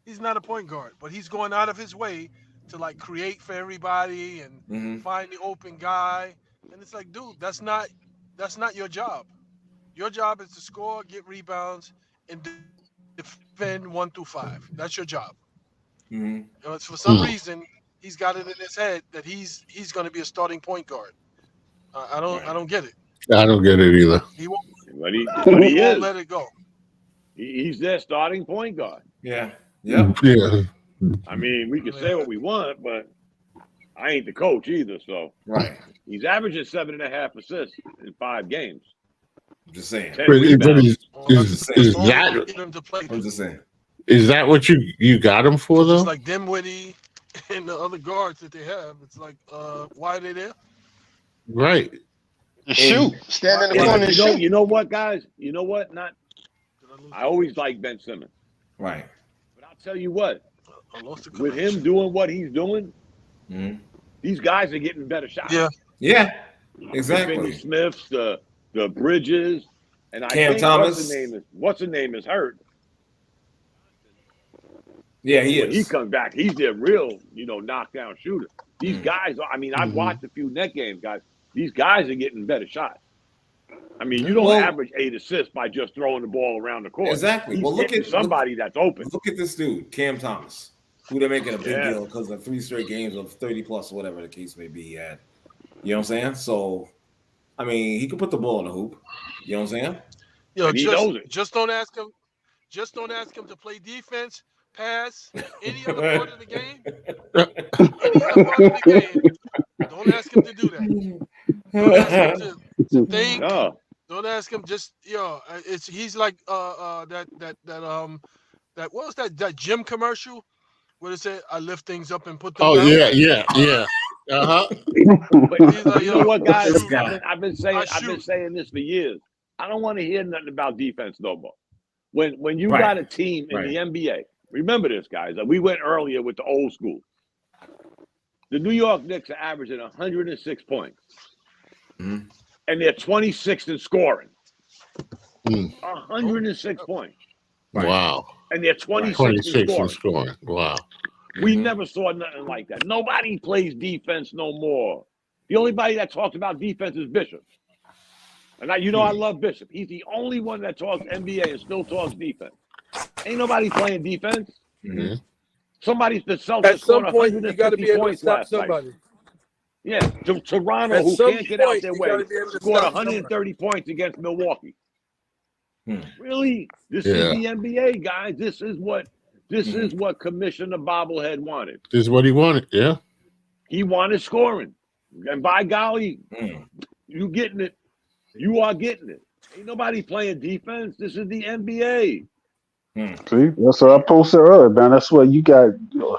He's not a point guard, but he's going out of his way to like create for everybody and find the open guy. And it's like, dude, that's not your job. Your job is to score, get rebounds, and defend 1 through 5. That's your job. For some reason, he's got it in his head that he's going to be a starting point guard. I don't get it. I don't get it either. He won't. But he He won't is. let it go. He's their starting point guard. Yeah. Yeah. Yeah. I mean, we can say what we want, but I ain't the coach either. So Right. he's averaging 7.5 assists in 5 games. I'm just saying. 10 But rebounds. is that Get him to play. I'm just saying. is that what you got him for It's though? like Dimwitty and the other guards that they have. It's like, why are they there? Right. Shoot. Stand in the corner and shoot. You know what, guys? You know what? I always like Ben Simmons. Right. But I'll tell you what, I lost the with connection. him doing what he's doing, Mhm. these guys are getting better shots. Yeah. Yeah. The Exactly. Finney Smiths, the Bridges, and I Cam think Thomas. what's the name is hurt. Yeah, he When is. he comes back, he's their real, knockdown shooter. These guys, I've watched a few net games, guys. These guys are getting better shots. I mean, you don't average 8 assists by just throwing the ball around the court. Exactly. He's Well, look hitting at somebody that's open. Look at this dude, Cam Thomas, who they're making a big Yeah. deal because of 3 straight games of 30 plus, whatever the case may be. He had. You know what I'm saying? So, I mean, he could put the ball in the hoop. You know what I'm saying? Yo, And he knows it. just don't ask him. Just don't ask him to play defense, pass, any other part of the game. Any other part of the game. Don't ask him to do that. Don't ask him to think. No. Don't ask him. Just he's like that what was that gym commercial where they say I lift things up and put them Oh down? yeah. Uh-huh. But He's like, you know what, guys? This guy. I've been saying this for years. I don't want to hear nothing about defense no more. When you got a team in the NBA, remember this, guys. We went earlier with the old school. The New York Knicks are averaging 106 points. Mhm. And they're 26th in scoring. Mm. 106 points. Wow. And they're 26th 26 in in scoring. scoring. Wow. We never saw nothing like that. Nobody plays defense no more. The only body that talks about defense is Bishop. And I love Bishop. He's the only one that talks NBA and still talks defense. Ain't nobody playing defense. Mhm. Somebody's the At Celtics some scored point, you got to 150 be able to points stop last night. somebody. Yeah, Toronto, At who some can't get out point, their you way, gotta be able to scored stop 130 points against Milwaukee. Really? This Yeah. is the NBA, guys. This is what Commissioner Bobblehead wanted. This is what he wanted. Yeah. He wanted scoring. And by golly, you getting it. You are getting it. Ain't nobody playing defense. This is the NBA. See, that's what I posted earlier, man. That's what you got. You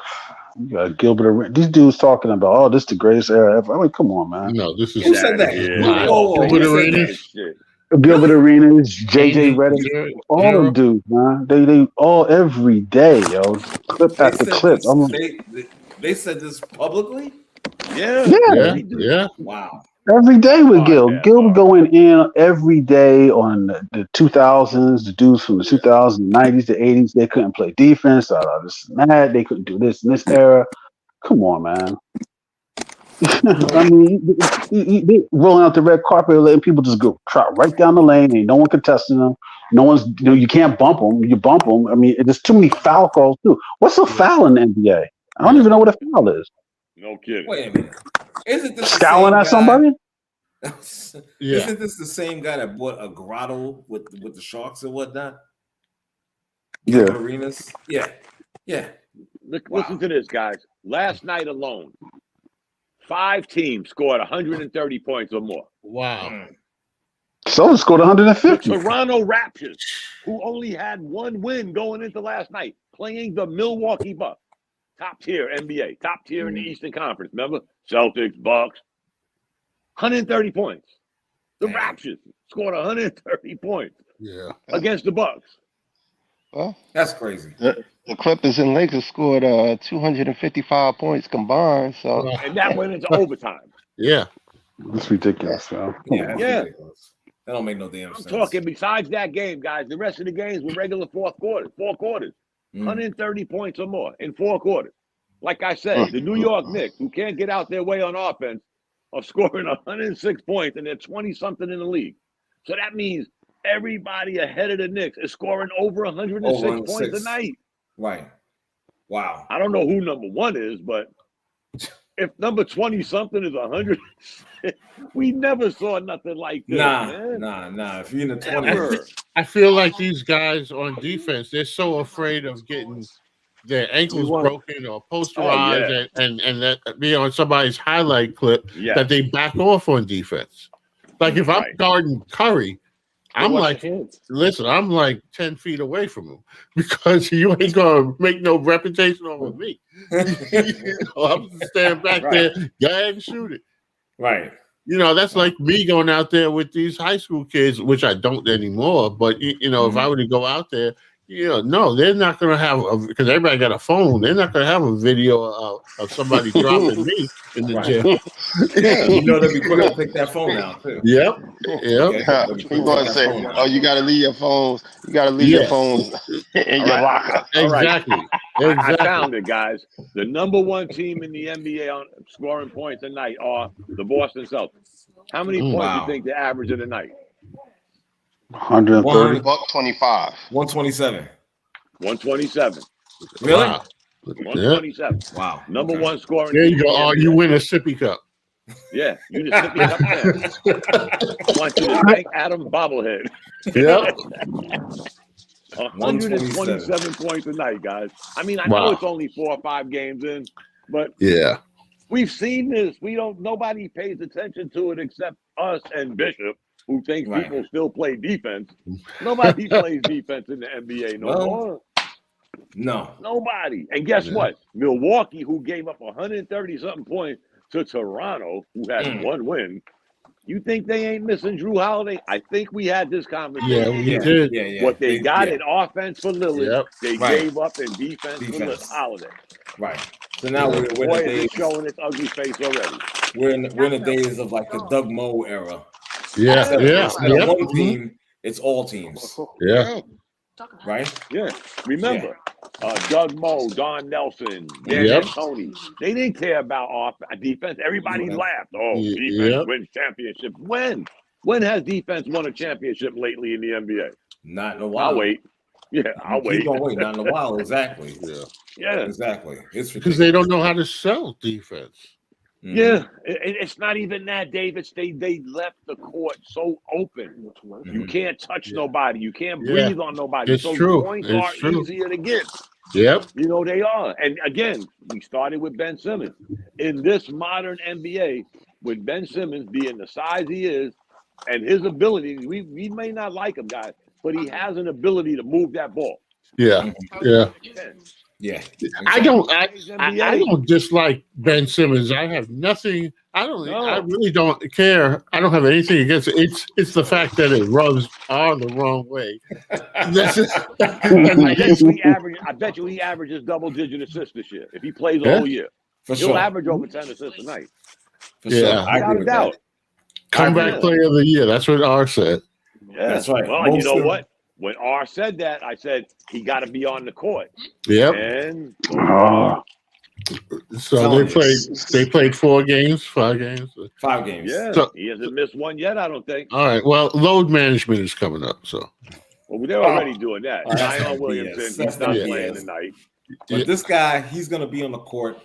got Gilbert Arenas. These dudes talking about, oh, this is the greatest era ever. I mean, come on, man. No, this is Who said that? Wow. Whoa, Gilbert who said that? Arenas? Shit. Gilbert Arenas, JJ Andy Redick, Zero- all Zero? them dudes, man. They all every day, yo. Clip They after said clip. this, I'm like, they said this publicly? Yeah. Yeah. they do. Yeah. Wow. every day with Oh, Gil. yeah. Gil was going in every day on the 2000s, the dudes from the 2000s, 90s, the 80s. They couldn't play defense. This and that. They couldn't do this in this era. Come on, man. I mean, they rolling out the red carpet, letting people just go trot right down the lane, and no one contesting them. No one's, you can't bump them. You bump them. I mean, there's too many foul calls too. What's a foul in the NBA? I don't even know what a foul is. No kidding. Wait a minute. Isn't this Scowling at somebody? Yeah. Isn't this the same guy that bought a grotto with the sharks and whatnot? Yeah. Arenas? Yeah. Yeah. Listen to this, guys. Last night alone, 5 teams scored 130 points or more. Wow. Someone scored The 150. Toronto Raptors, who only had 1 win going into last night, playing the Milwaukee Bucks. Top tier NBA, top tier in the Eastern Conference. Remember? Celtics, Bucks. 130 points. The Raptors scored 130 points Yeah. against the Bucks. Well, That's crazy. the Clippers and Lakers scored 255 points combined. So And that went into overtime. Yeah. That's ridiculous, man. Yeah. That's Yeah. ridiculous. That don't make no damn I'm sense. talking besides that game, guys. The rest of the games were regular 4 quarters. 130 points or more in 4 quarters. Like I said, the New York Knicks, who can't get out their way on offense, are scoring 106 points, and they're 20-something in the league. So that means everybody ahead of the Knicks is scoring over 106 points a night. Right. Wow. I don't know who number 1 is, but if number 20-something is 100, we never saw nothing like this, man. Nah. If you're in the Never. 20s, I feel like these guys on defense, they're so afraid of getting their ankles broken or posterized and that be on somebody's highlight clip that they back off on defense. Like if I'm guarding Curry, I'm like 10 feet away from him because you ain't gonna make no reputation over me. I'm standing back there, go ahead and shoot it. Right. That's like me going out there with these high school kids, which I don't anymore. But if I were to go out there, no, they're not going to have because everybody got a phone. They're not going to have a video of somebody dropping me in the jail. They'll be quick to take that phone out too. Yep. He's going to say, "Oh, you got to leave your phones. You got to leave your phones in your locker." Exactly. I found it, guys. The number one team in the NBA on scoring points a night are the Boston Celtics. How many points do you think they average in a night? 130. 125. 127. 127. Really? Wow. 127. Wow. Number one scoring. There you go. Oh, you win a sippy cup. Yeah, you just sippy cup there. I want you to thank Adam Bobblehead. Yep. 127 points a night, guys. I mean, I know it's only 4 or 5 games in, but we've seen this. Nobody pays attention to it except us and Bishop, who thinks people still play defense. Nobody plays defense in the NBA no more. No. Nobody. And guess what? Milwaukee, who gave up 130-something points to Toronto, who had 1 win. You think they ain't missing Drew Holiday? I think we had this conversation. Yeah, we did. Yeah. What they got in offense for Lillard, they gave up in defense for Holiday. Right. So now we're in the days showing its ugly face already. We're in the days of like the Doug Moe era. Yeah. Instead of one team, it's all teams. Yeah. Right? Yeah. Remember, Doug Moe, Don Nelson, Dan Tony. They didn't care about defense. Everybody laughed. Oh, defense wins championships. When? When has defense won a championship lately in the NBA? Not in a while. I'll wait. Yeah, I'll wait. Keep on waiting. Not in a while. Exactly. Yeah. Exactly. It's because they don't know how to sell defense. Mm-hmm. Yeah, it's not even that, David. They left the court so open. You can't touch nobody. You can't breathe on nobody. It's so true. points It's are true. easier to get. Yep. They are. And again, we started with Ben Simmons. In this modern NBA, with Ben Simmons being the size he is and his ability, we may not like him, guys, but he has an ability to move that ball. Yeah. Yeah. Yeah. I don't dislike Ben Simmons. I have nothing. I really don't care. I don't have anything against it. It's the fact that it rubs R the wrong way. I bet you he averages double-digit assists this year if he plays the whole year. He'll average over 10 assists a night. For sure. I agree with that. Comeback player of the year. That's what R said. Yeah, that's right. Well, and you know what? When R said that, I said he got to be on the court. Yep. And so they played 4 games, 5 games. 5 games. Yeah. So, he hasn't missed one yet, I don't think. All right. Well, load management is coming up. So. Well, they're already doing that. Zion Williamson, he's not playing tonight. But this guy, he's going to be on the court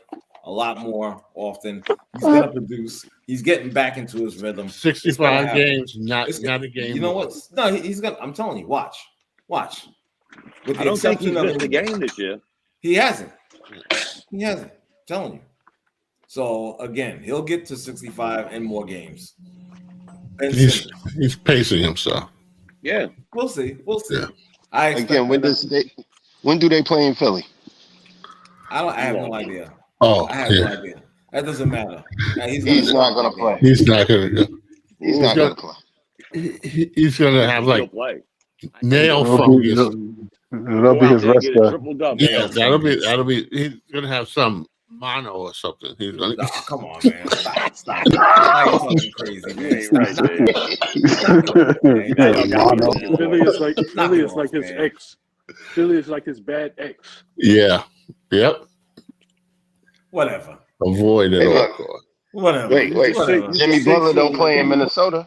a lot more often. He's going to produce. He's getting back into his rhythm. 65 games, not a game. You know what? No, he's going to. I'm telling you, watch. I don't think he's missed a game this year. He hasn't. I'm telling you. So, again, he'll get to 65 and more games. He's pacing himself. Yeah. We'll see. Yeah. Again, when do they play in Philly? I have no idea. Oh, I have no idea. That doesn't matter. He's not going to play. He's not going to go. He's not going to play. He's going to have like nail fungus. That'll be his rest. Yeah, that'll be. He's going to have some mono or something. He's going to. Come on, man. Stop. You're talking crazy, man. Philly is like his ex. Philly is like his bad ex. Yeah. Yep. Whatever. Avoid it all. Whatever. Wait. Whatever. Jimmy Butler don't play in Minnesota.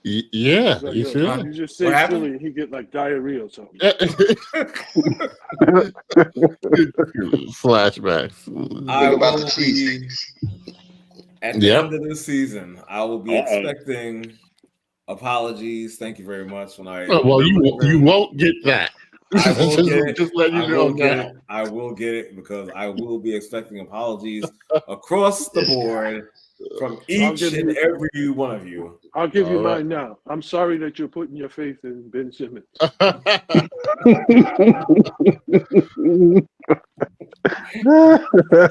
Yeah, Like, you see? you just say Philly, he get like diarrhea or something. Flashbacks. I about the will cheese be at the end of this season. I will be expecting apologies. Thank you very much. When I well, you won't get that. I will get it. Just let you know now. I will get it because I will be expecting apologies across the board from each and every one of you. I'll give you mine now. I'm sorry that you're putting your faith in Ben Simmons.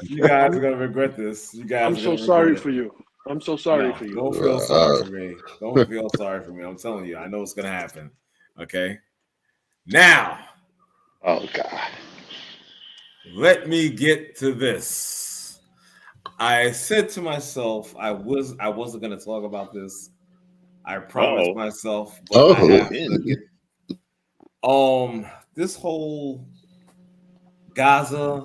You guys are gonna regret this. You guys. I'm so sorry for you. I'm so sorry for you. Don't feel sorry for me. Don't feel sorry for me. I'm telling you, I know it's gonna happen. Okay. Now. Oh God. Let me get to this. I said to myself, I wasn't gonna talk about this. I promised myself, but I have to get this whole Gaza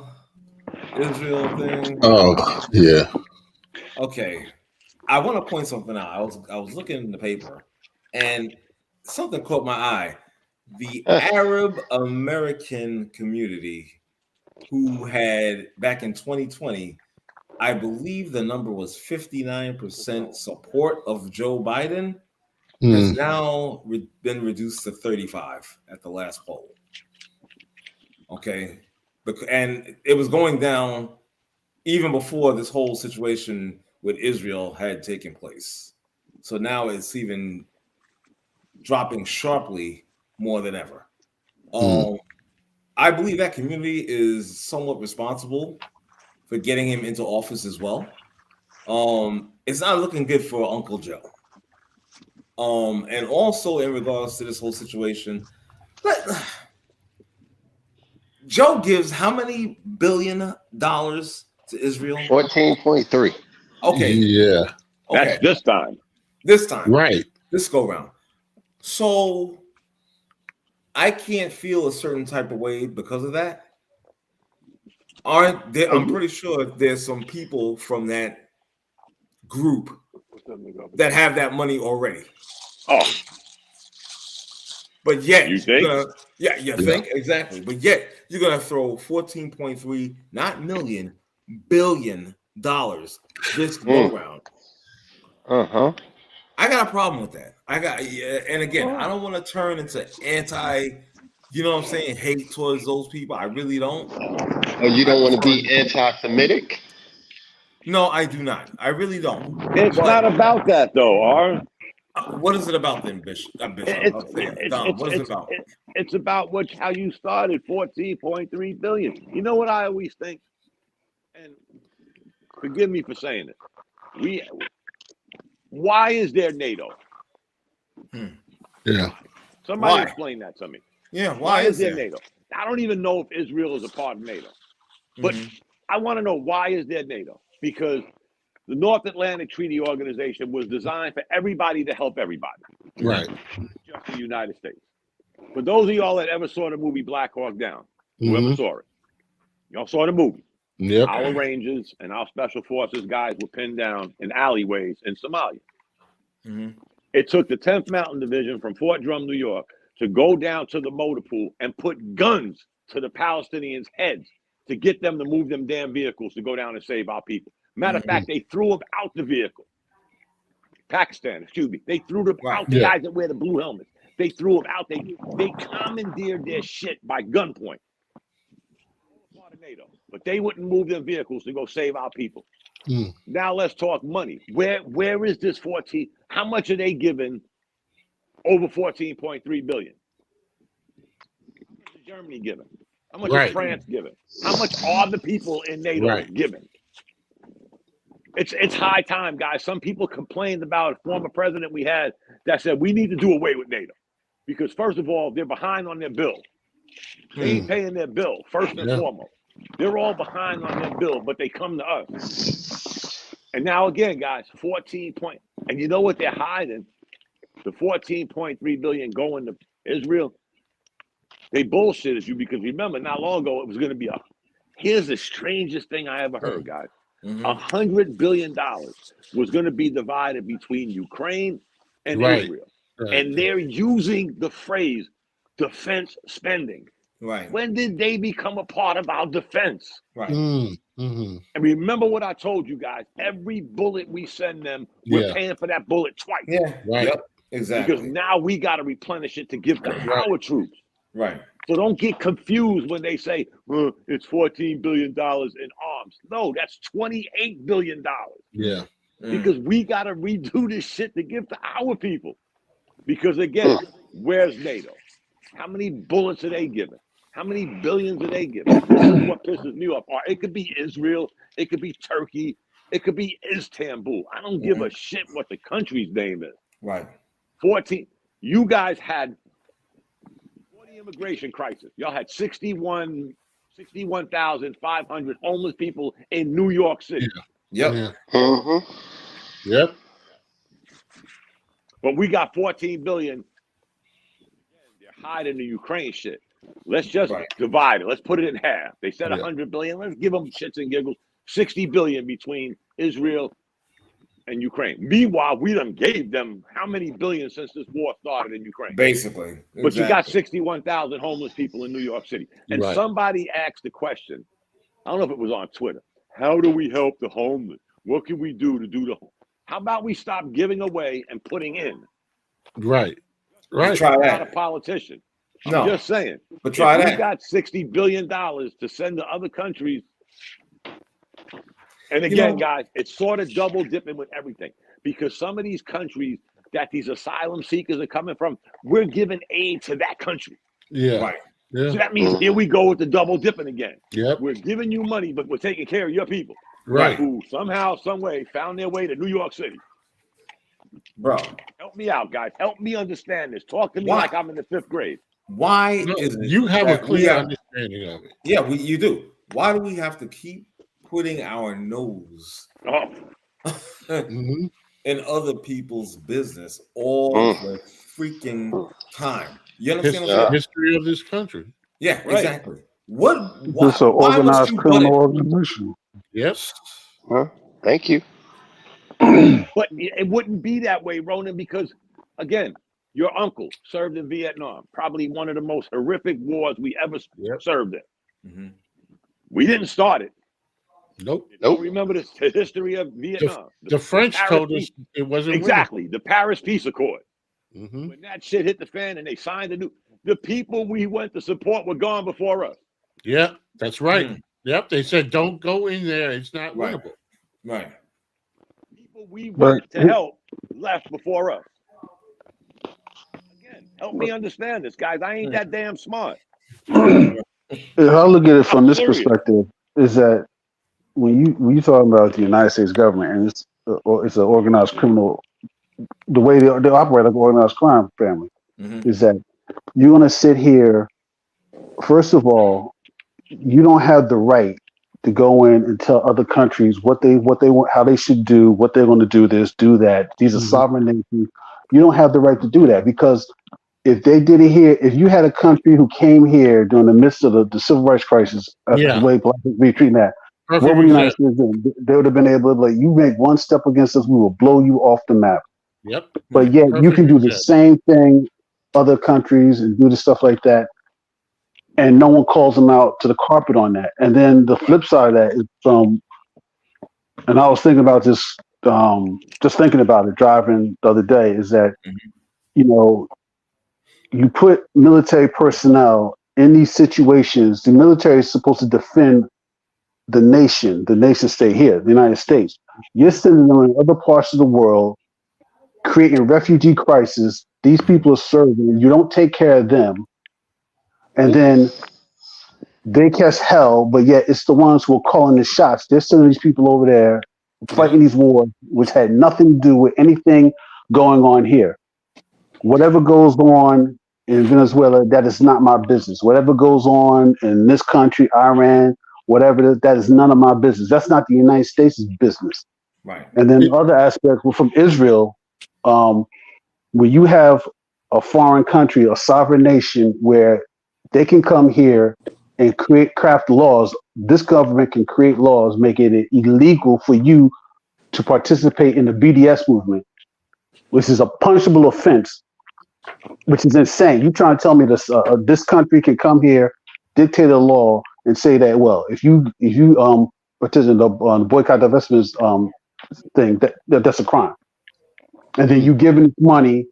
Israel thing. Oh, yeah. Okay. I want to point something out. I was looking in the paper and something caught my eye. The Arab American community who had back in 2020, I believe the number was 59% support of Joe Biden, has now been reduced to 35 at the last poll. Okay. And it was going down even before this whole situation with Israel had taken place. So now it's even dropping sharply more than ever. I believe that community is somewhat responsible for getting him into office as well. It's not looking good for Uncle Joe. And also in regards to this whole situation, Joe gives how many $1 billion to Israel? 14.3. Okay. Yeah. Okay. That's this time. This time. Right. This go round. So I can't feel a certain type of way because of that. Aren't there? I'm pretty sure there's some people from that group that have that money already. Oh. But yet, you think? You think exactly. But yet, you're gonna throw 14.3, not million, $1 billion this go round. I got a problem with that. And again, I don't want to turn into anti, you know what I'm saying, hate towards those people. I really don't. Oh, you don't want to be anti-Semitic? No, I do not. I really don't. It's not about that, though, R. What is it about then, Bishop? What is it about? It's about how you started, 14.3 billion. You know what I always think? And forgive me for saying it. Why is there NATO? Yeah. Somebody explain that to me. Yeah, why is there NATO? I don't even know if Israel is a part of NATO. But I want to know, why is there NATO? Because the North Atlantic Treaty Organization was designed for everybody to help everybody. Right. Just the United States. For those of y'all that ever saw the movie Black Hawk Down, whoever saw it, y'all saw the movie. Yep. Our Rangers and our Special Forces guys were pinned down in alleyways in Somalia. It took the 10th Mountain Division from Fort Drum, New York, to go down to the motor pool and put guns to the Palestinians' heads to get them to move them damn vehicles to go down and save our people. Matter of fact, they threw them out the vehicle. Pakistan, excuse me. They threw them out, the guys that wear the blue helmets. They threw them out. They commandeered their shit by gunpoint. But they wouldn't move their vehicles to go save our people. Now let's talk money. Where is this 14? How much are they giving over 14.3 billion? How much is Germany giving? How much is France giving? How much are the people in NATO giving? It's high time, guys. Some people complained about a former president we had that said we need to do away with NATO because, first of all, they're behind on their bill. They ain't paying their bill, first and foremost. They're all behind on their bill, but they come to us. And now again, guys, 14 point. And you know what they're hiding? The 14.3 billion going to Israel. They bullshitted you because remember, not long ago, it was going to be here's the strangest thing I ever heard, guys. $100 billion was going to be divided between Ukraine and Israel. and they're using the phrase defense spending. Right. When did they become a part of our defense? Right. And remember what I told you guys. Every bullet we send them, we're paying for that bullet twice. Yeah. Right. Yep. Exactly. Because now we got to replenish it to give to our troops. Right. So don't get confused when they say, it's $14 billion in arms. No, that's $28 billion. Yeah. Because we got to redo this shit to give to our people. Because again, where's NATO? How many bullets are they giving? How many billions are they giving? This is what pisses me off. Or it could be Israel. It could be Turkey. It could be Istanbul. I don't give a shit what the country's name is. Right. 14. You guys had 40 immigration crisis. Y'all had 61,500 homeless people in New York City. Yep. Yep. But we got 14 billion. They're hiding the Ukraine shit. Let's just divide it. Let's put it in half. They said 100 billion. Let's give them shits and giggles. 60 billion between Israel and Ukraine. Meanwhile, we done gave them how many billion since this war started in Ukraine? Basically. But you got 61,000 homeless people in New York City. And somebody asked the question, I don't know if it was on Twitter, how do we help the homeless? What can we do to do the homeless? How about we stop giving away and putting in? Right. Right. Try I'm that. not a politician. No. I'm just saying. But try if that. We got $60 billion to send to other countries. And again, guys, it's sort of double dipping with everything because some of these countries that these asylum seekers are coming from, we're giving aid to that country. Yeah. Right. Yeah. So that means here we go with the double dipping again. Yep. We're giving you money, but we're taking care of your people. Right. Who somehow, some way found their way to New York City. Bro. Help me out, guys. Help me understand this. Talk to me like I'm in the 5th grade. Why is it you have a that clear understanding of it? Yeah, you do. Why do we have to keep putting our nose in other people's business all the freaking time? You understand what I'm saying? History of this country. Yeah, exactly. Why, it's an organized criminal organization. Yes. Thank you. But it wouldn't be that way, Ronan, because, again, your uncle served in Vietnam, probably one of the most horrific wars we ever served in. We didn't start it. Nope. Don't remember the history of Vietnam. The French told us it wasn't exactly the Paris Peace Accord. When that shit hit the fan and they signed the people we went to support were gone before us. Yeah, that's right. Yep, they said don't go in there. It's not winnable. Right. People we went to help left before us. Again, help me understand this, guys. I ain't that damn smart. If I look at it from this perspective, is that when you talking about the United States government and it's an organized criminal, the way they operate like an organized crime family, is that you're going to sit here. First of all, you don't have the right to go in and tell other countries what they want, how they should do, what they're going to do this, do that. These are sovereign nations. You don't have the right to do that because if they did it here, if you had a country who came here during the midst of the civil rights crisis, the way black people be treating that, what would the United States do? They would have been able to, like, you make one step against us, we will blow you off the map. Yep. But yet you can do the same thing, other countries, and do the stuff like that, and no one calls them out to the carpet on that. And then the flip side of that is, and I was thinking about this, just thinking about it, driving the other day, is that, you put military personnel in these situations. The military is supposed to defend the nation state here, the United States. You're sending them in other parts of the world, creating a refugee crisis. These people are serving. You don't take care of them. And then they catch hell, but yet it's the ones who are calling the shots. They're sending these people over there, fighting these wars, which had nothing to do with anything going on here. Whatever goes on in Venezuela, that is not my business. Whatever goes on in this country, Iran, whatever, that is none of my business. That's not the United States' business. Right. And then the other aspect, from Israel, where you have a foreign country, a sovereign nation, where they can come here and craft laws. This government can create laws making it illegal for you to participate in the BDS movement, which is a punishable offense which is insane. You trying to tell me this country can come here, dictate a law, and say that, well, if you participate in the boycott divestment thing, that's a crime, and then you giving money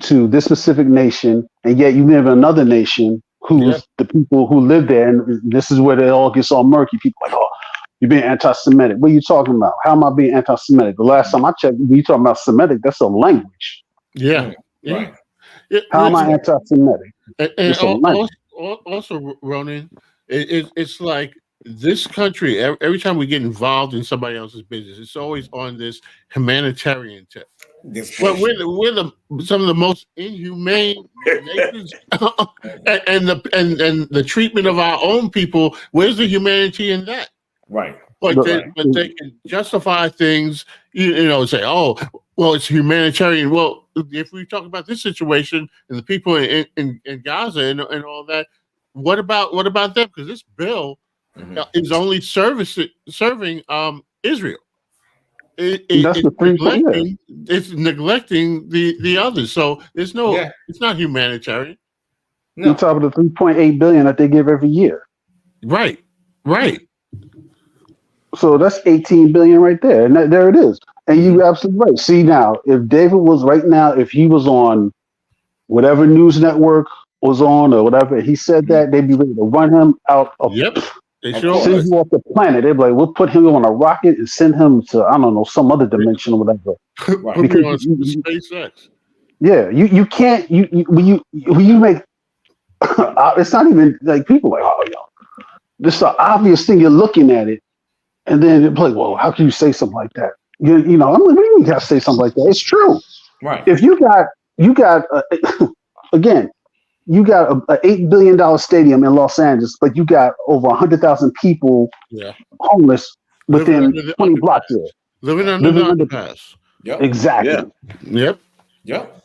to this specific nation, and yet you live in another nation who's the people who live there, and this is where it all gets all murky. People like, oh, you're being anti-Semitic. What are you talking about? How am I being anti-Semitic? The last time I checked, when you talking about Semitic, that's a language. Yeah. Right. How am I anti-Semitic? And also, Ronan, it's like this country, every time we get involved in somebody else's business, it's always on this humanitarian tip. But we're some of the most inhumane nations, and the treatment of our own people. Where's the humanity in that? Right. But they can justify things, say, oh, well, it's humanitarian. Well, if we talk about this situation and the people in Gaza and all that, what about them? Because this bill is only serving Israel. It's neglecting the others. So there's it's not humanitarian. No. On top of the $3.8 billion that they give every year. Right. So that's $18 billion right there, and there it is. And you're absolutely right. See now, if David was if he was on whatever news network was on or whatever, he said that, they'd be ready to run him out of. Yep. Send him off the planet. They'd be like, we'll put him on a rocket and send him to, I don't know, some other dimension or whatever. Right. Because SpaceX. Yeah, you can't when you make it's not even like people like, oh, this is an obvious thing. You're looking at it, and then it's like, well, how can you say something like that? I'm like, what do you mean you got to say something like that? It's true. Right. If you got again, you got an $8 billion stadium in Los Angeles, but you got over 100,000 people homeless within 20 blocks there. Living under the pass. Yep. Exactly. Yeah. Yep.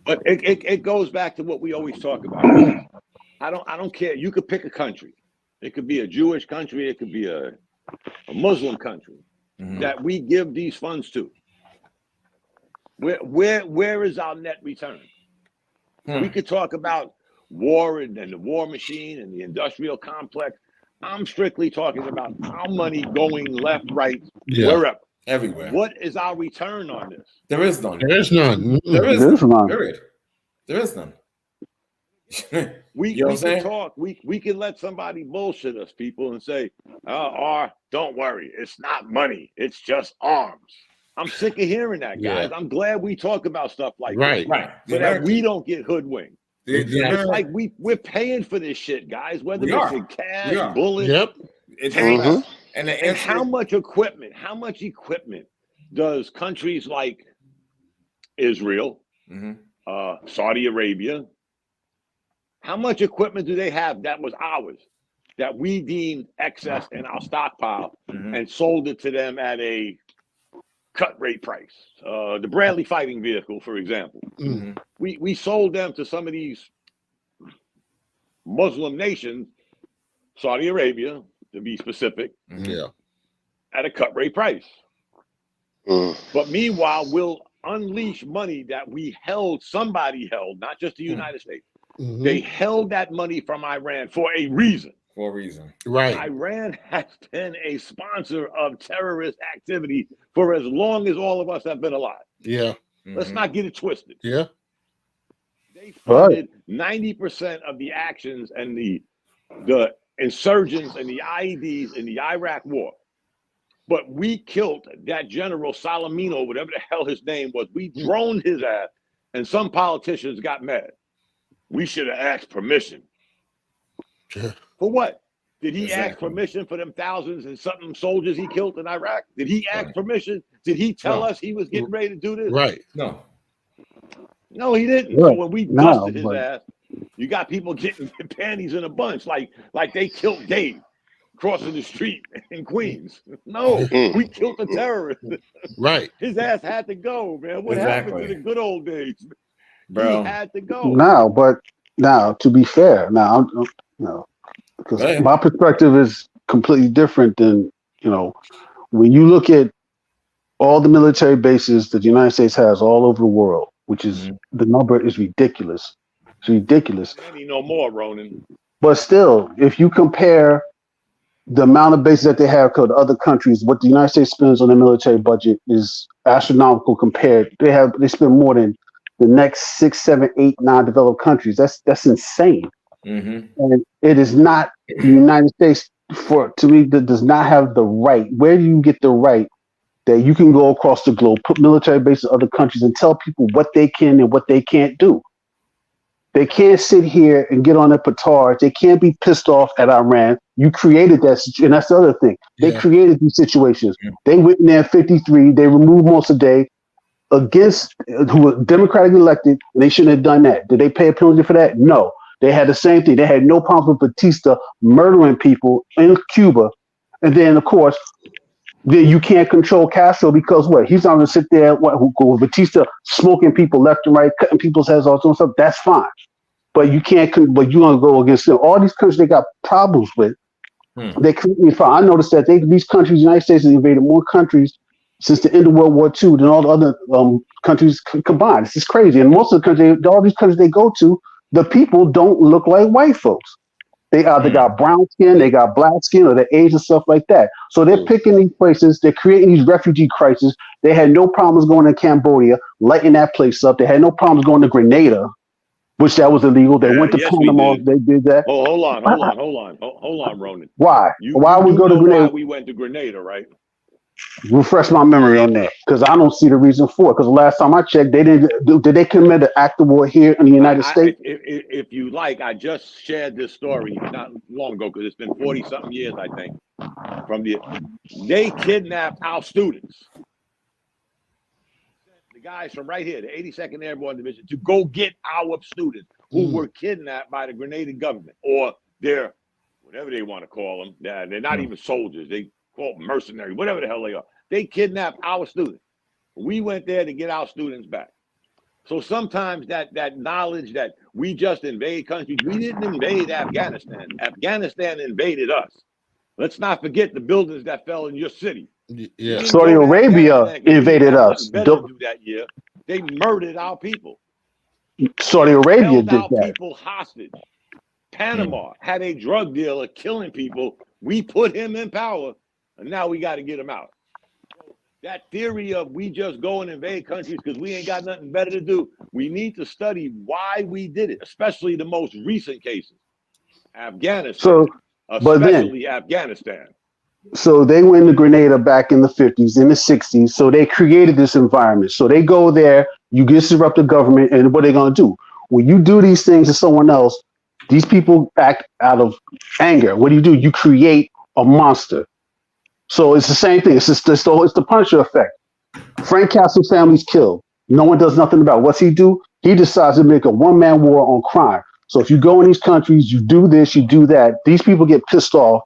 But it goes back to what we always talk about. I don't care. You could pick a country. It could be a Jewish country. It could be a Muslim country that we give these funds to. Where is our net return? We could talk about war and the war machine and the industrial complex. I'm strictly talking about our money going left, right, wherever. Everywhere. What is our return on this? There is none. There is none. There is none. Period. There is none. We can talk. We can let somebody bullshit us, people, and say, don't worry, it's not money. It's just arms. I'm sick of hearing that, guys. I'm glad we talk about stuff like that. Right. So that we don't get hoodwinked. It's like we're paying for this shit, guys, whether it's in cash, bullets, tanks. And how much equipment does countries like Israel, Saudi Arabia, how much equipment do they have that was ours, that we deemed excess in our stockpile and sold it to them at a cut rate price? The Bradley fighting vehicle, for example. We sold them to some of these Muslim nations, Saudi Arabia, to be specific, at a cut rate price. But meanwhile, we'll unleash money that somebody held, not just the United States. They held that money from Iran for a reason. Right. Iran has been a sponsor of terrorist activity for as long as all of us have been alive. Yeah. Let's not get it twisted. Yeah. They funded 90% of the actions and the insurgents and the IEDs in the Iraq war. But we killed that General Salamino, whatever the hell his name was. We droned his ass, and some politicians got mad. We should have asked permission. For what? Did he ask permission for them thousands and something soldiers he killed in Iraq? Did he ask permission? Did he tell us he was getting ready to do this? Right. No, he didn't. So when we busted his ass, you got people getting panties in a bunch, like they killed Dave crossing the street in Queens. No, we killed the terrorist. Right. His ass had to go, man. What happened to the good old days? Bro. He had to go. Now, to be fair, because my perspective is completely different than, when you look at all the military bases that the United States has all over the world, which is the number is ridiculous. It's ridiculous. Any no more, Ronan. But still, if you compare the amount of bases that they have to other countries, what the United States spends on their military budget is astronomical compared. They spend more than the next 6, 7, 8, 9 developed countries. That's insane. And it is not the United States to me that does not have the right. Where do you get the right that you can go across the globe, put military bases in other countries, and tell people what they can and what they can't do? They can't sit here and get on their petard. They can't be pissed off at Iran. You created that, and that's the other thing. They created these situations. They went in there 53. They removed Mossadegh against who were democratically elected, and they shouldn't have done that. Did they pay a penalty for that? No. They had the same thing. They had no problem with Batista murdering people in Cuba, and then of course, then you can't control Castro because what? He's not going to sit there with Batista smoking people left and right, cutting people's heads off and stuff. That's fine. But you can't. But you want to go against them. All these countries they got problems with. They create fine. I noticed that these countries, the United States, has invaded more countries since the end of World War II than all the other countries combined. This is crazy. And most of the countries, all these countries they go to, the people don't look like white folks. They either got brown skin, they got black skin, or they're Asian, stuff like that. So they're picking these places. They're creating these refugee crises. They had no problems going to Cambodia, lighting that place up. They had no problems going to Grenada, which that was illegal. They went to Panama. They did that. Oh, hold on, Ronan. Why? Why would we go to Grenada? Why we went to Grenada, right? Refresh my memory on that, because I don't see the reason for it. Because the last time I checked, they didn't. Did they commit an act of war here in the United States? If you like, I just shared this story not long ago because it's been 40-something years, I think. They kidnapped our students, the guys from right here, the 82nd Airborne Division, to go get our students who were kidnapped by the Grenadian government or their whatever they want to call them. They're not even soldiers. They call them mercenaries, whatever the hell they are. They kidnapped our students. We went there to get our students back. So sometimes that knowledge that we just invade countries, we didn't invade Afghanistan. Afghanistan invaded us. Let's not forget the buildings that fell in your city. Yeah. Saudi Arabia invaded us. Do that year. They murdered our people. Saudi Arabia held did our that. people hostage. Panama had a drug dealer killing people. We put him in power, and now we got to get him out. That theory of we just go and invade countries because we ain't got nothing better to do. We need to study why we did it, especially the most recent cases. Afghanistan, Afghanistan. So they went to Grenada back in the 50s, in the 60s. So they created this environment. So they go there, you disrupt the government, and what are they going to do? When you do these things to someone else, these people act out of anger. What do? You create a monster. So it's the same thing. It's the Punisher effect. Frank Castle's family's killed. No one does nothing about it. What's he do? He decides to make a one-man war on crime. So if you go in these countries, you do this, you do that. These people get pissed off.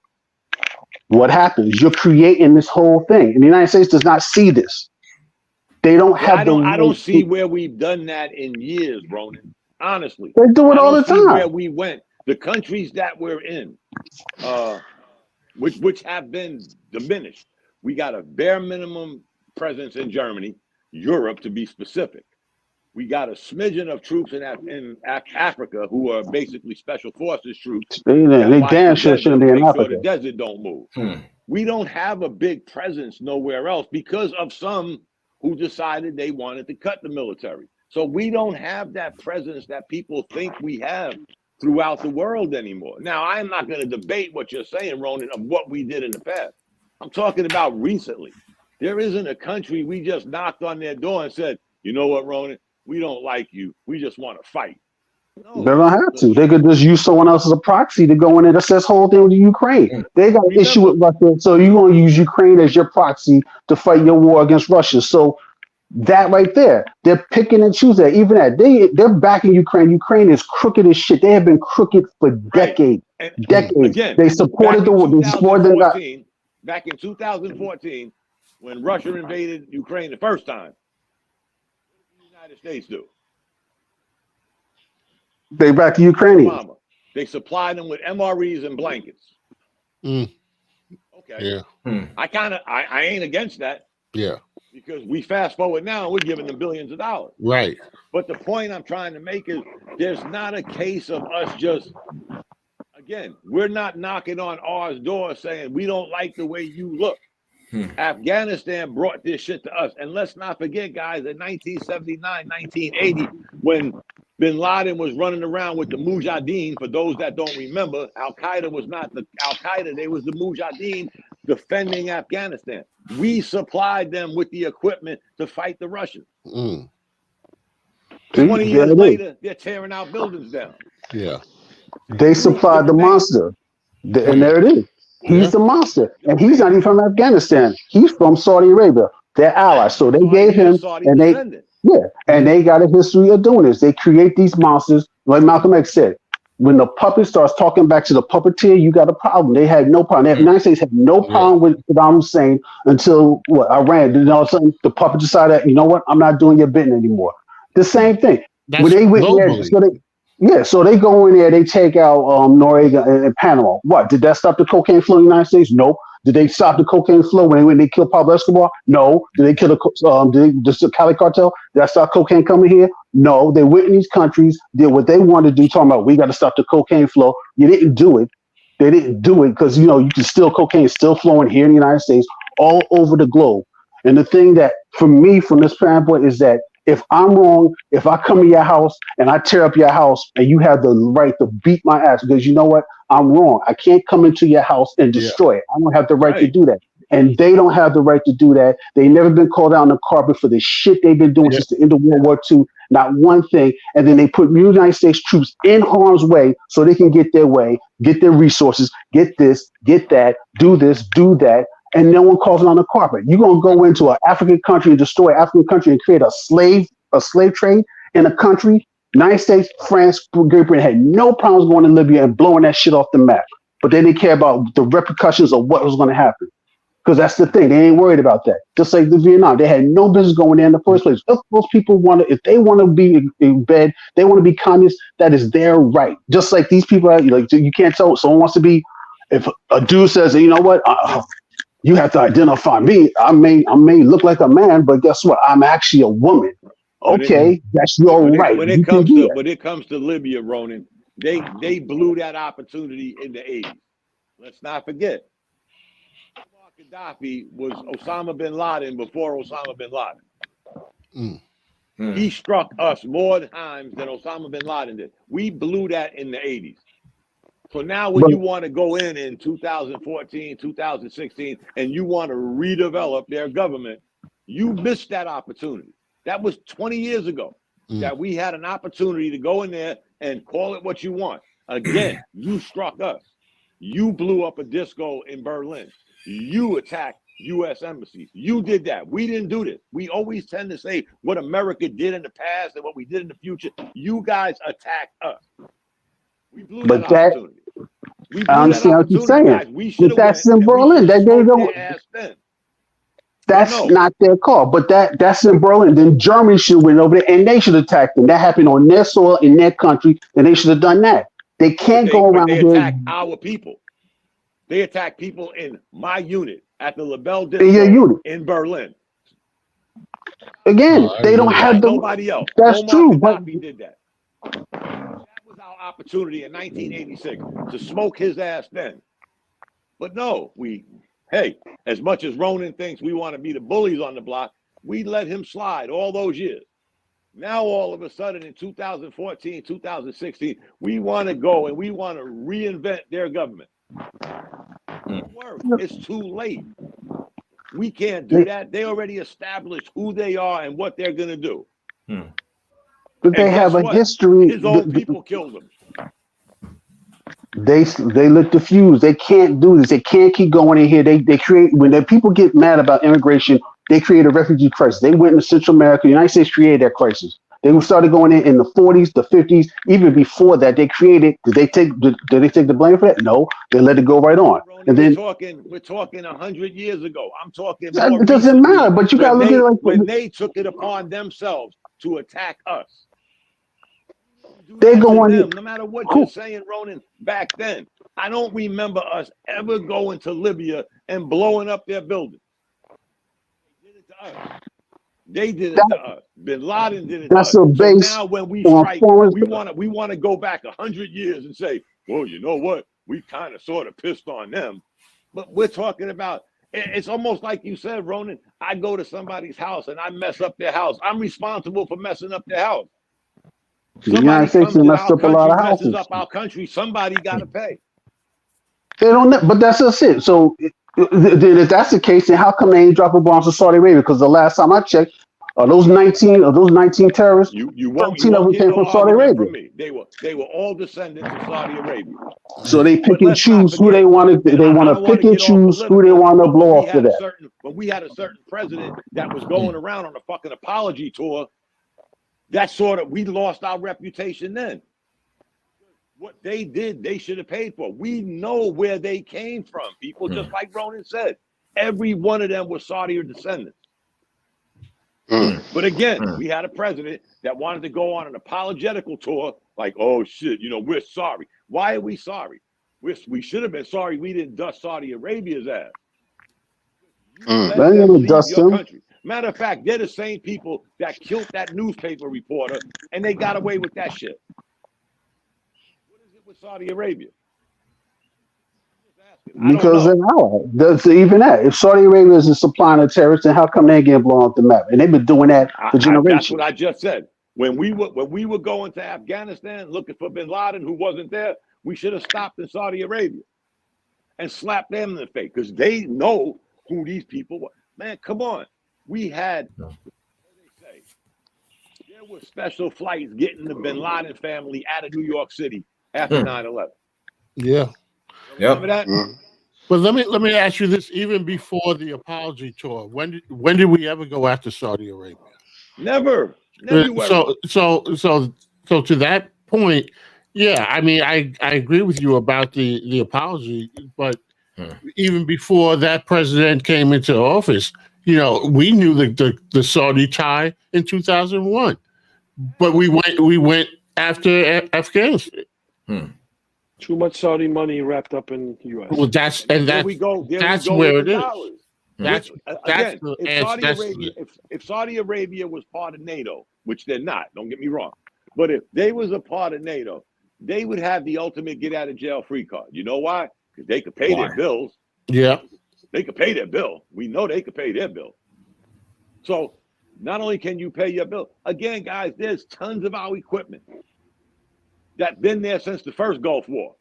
What happens? You're creating this whole thing. And the United States does not see this. They don't have I don't see where we've done that in years, Ronan. Honestly. They do it all the time. Where we went. The countries that we're in, which have been diminished. We got a bare minimum presence in Germany, Europe to be specific. We got a smidgen of troops in Africa who are basically special forces troops. They damn sure shouldn't be in Africa. Sure the desert don't move. We don't have a big presence nowhere else because of some who decided they wanted to cut the military. So we don't have that presence that people think we have throughout the world anymore. Now, I'm not going to debate what you're saying, Ronan, of what we did in the past. I'm talking about recently. There isn't a country we just knocked on their door and said, you know what, Ronan, we don't like you. We just want to fight. No, they don't have to. They could just use someone else as a proxy to go in and assess whole thing with Ukraine. They got an issue with Russia, so you're going to use Ukraine as your proxy to fight your war against Russia. So that right there, they're picking and choosing that. Even that, they're backing Ukraine. Ukraine is crooked as shit. They have been crooked for decades. Right. Decades. Again, they supported back in 2014, when Russia invaded Ukraine the first time, what did the United States do? They backed the Ukrainians. They supplied them with MREs and blankets. Okay. Yeah. I ain't against that. Yeah. Because we fast forward now, we're giving them billions of dollars. Right. But the point I'm trying to make is there's not a case of us just, again, we're not knocking on ours door saying we don't like the way you look. Afghanistan brought this shit to us. And let's not forget, guys, in 1979, 1980, when bin Laden was running around with the Mujahideen, for those that don't remember, Al-Qaeda was not the Al-Qaeda, they was the Mujahideen defending Afghanistan. We supplied them with the equipment to fight the Russians. 20 years later, they're tearing our buildings down. Yeah. They supplied the monster. And there it is. He's the monster. And he's not even from Afghanistan. He's from Saudi Arabia. They're allies. So they gave him, and they got a history of doing this. They create these monsters. Like Malcolm X said, when the puppet starts talking back to the puppeteer, you got a problem. They had no problem. The United States had no problem with Saddam Hussein until Iran. Then all of a sudden, the puppet decided, you know what? I'm not doing your bidding anymore. The same thing. That's when they went globally. so they go in there, they take out Noriega and Panama. What? Did that stop the cocaine flow in the United States? Nope. Did they stop the cocaine flow when they killed Pablo Escobar? No. Did they kill the Cali cartel? Did that stop cocaine coming here? No. They went in these countries, did what they wanted to do, talking about we got to stop the cocaine flow. You didn't do it. They didn't do it because, you can still, cocaine is still flowing here in the United States, all over the globe. And the thing that, for me, from this standpoint, is that if I'm wrong, if I come to your house and I tear up your house and you have the right to beat my ass because you know what? I'm wrong. I can't come into your house and destroy it. I don't have the right to do that. And they don't have the right to do that. They never been called out on the carpet for the shit they've been doing since the end of World War II. Not one thing. And then they put United States troops in harm's way so they can get their way, get their resources, get this, get that, do this, do that. And no one calls it on the carpet. You're gonna go into an African country and destroy an African country and create a slave trade in a country. United States, France, Great Britain had no problems going to Libya and blowing that shit off the map. But they didn't care about the repercussions of what was going to happen. Because that's the thing. They ain't worried about that. Just like the Vietnam. They had no business going there in the first place. If those people if they want to be in bed, they want to be communists, that is their right. Just like these people, you can't tell someone wants to be, if a dude says, you know what, you have to identify me. I may look like a man, but guess what? I'm actually a woman. Okay, that's your right. When it comes to Libya, Ronan, they blew that opportunity in the 80s. Let's not forget, Gaddafi was Osama bin Laden before Osama bin Laden. He struck us more times than Osama bin Laden did. We blew that in the 80s. So now when you want to go in 2014, 2016, and you want to redevelop their government, you missed that opportunity. That was 20 years ago that we had an opportunity to go in there and call it what you want. Again, you struck us. You blew up a disco in Berlin. You attacked U.S. embassies. You did that. We didn't do this. We always tend to say what America did in the past and what we did in the future. You guys attacked us. We blew that opportunity. I understand what you're saying. But that's in Berlin. That's not their call. But that's in Berlin. Then Germany should have went over there and they should attack them. That happened on their soil in their country, and they should have done that. They can't go around here. They attack our people. They attack people in my unit at the LaBelle Disco in Berlin. Again, they don't have nobody else. That's true. But we did that. That was our opportunity in 1986 to smoke his ass then. But no, as much as Ronan thinks we want to be the bullies on the block, we let him slide all those years. Now, all of a sudden in 2014, 2016, we want to go and we want to reinvent their government. It's too late. We can't do that. They already established who they are and what they're going to do. But they have a history. His own people killed them. They lit the fuse. They can't do this. They can't keep going in here. They create, when the people get mad about immigration, they create a refugee crisis. They went into Central America. The United States created that crisis. They started going in the 40s, the 50s, even before that. They created. Did they take the blame for that? No, they let it go right on. And then we're talking 100 years ago. I'm talking. It doesn't matter. But you got to look at it like when they took it upon themselves to attack us. They go on. No matter what you're saying, Ronan, back then, I don't remember us ever going to Libya and blowing up their buildings. They did it to They did it to us. Bin Laden did it to us. That's a So base now when we on strike, foreign. we want to go back 100 years and say, well, you know what? We kind of sort of pissed on them. But we're talking about, it's almost like you said, Ronan, I go to somebody's house and I mess up their house. I'm responsible for messing up their house. The United States has messed up a lot of houses. Messes up our country, somebody got to pay. They don't, but that's just it. So then if that's the case, then how come they ain't dropping bombs in Saudi Arabia? Because the last time I checked, those 19 terrorists, You won't 13 of them came from Saudi Arabia. From me. They were all descendants of Saudi Arabia. So they pick and choose who they want to. They want to pick and choose who they want to blow off to that. But we had a certain president that was going around on a fucking apology tour. That sort of, we lost our reputation then. What they did, they should have paid for. We know where they came from. People, just like Ronan said, every one of them was Saudi descendants. But again, we had a president that wanted to go on an apologetical tour, like, oh shit, we're sorry. Why are we sorry? We should have been sorry we didn't dust Saudi Arabia's ass. They didn't dust them. Country. Matter of fact, they're the same people that killed that newspaper reporter, and they got away with that shit. What is it with Saudi Arabia? Because they're ally. That's even that. If Saudi Arabia is supplying the terrorists, then how come they getting blown off the map? And they've been doing that for generations. That's what I just said. When we were going to Afghanistan looking for Bin Laden, who wasn't there, we should have stopped in Saudi Arabia and slapped them in the face because they know who these people were. Man, come on. We had, what they say, there were special flights getting the Bin Laden family out of New York City after 9/11. Yeah. Remember that? But let me ask you this: even before the apology tour, when did we ever go after Saudi Arabia? Never. So to that point, yeah. I mean, I agree with you about the apology, but even before that president came into office, we knew the Saudi tie in 2001, but we went after Afghanistan. Too much Saudi money wrapped up in the U.S. Well, that's where it is. That's if Saudi Arabia was part of NATO, which they're not, don't get me wrong, but if they was a part of NATO, they would have the ultimate get out of jail free card. You know why? Because they could pay their bills. Yeah, they could pay their bill. We know they could pay their bill. So not only can you pay your bill, again, guys, there's tons of our equipment that's been there since the first Gulf War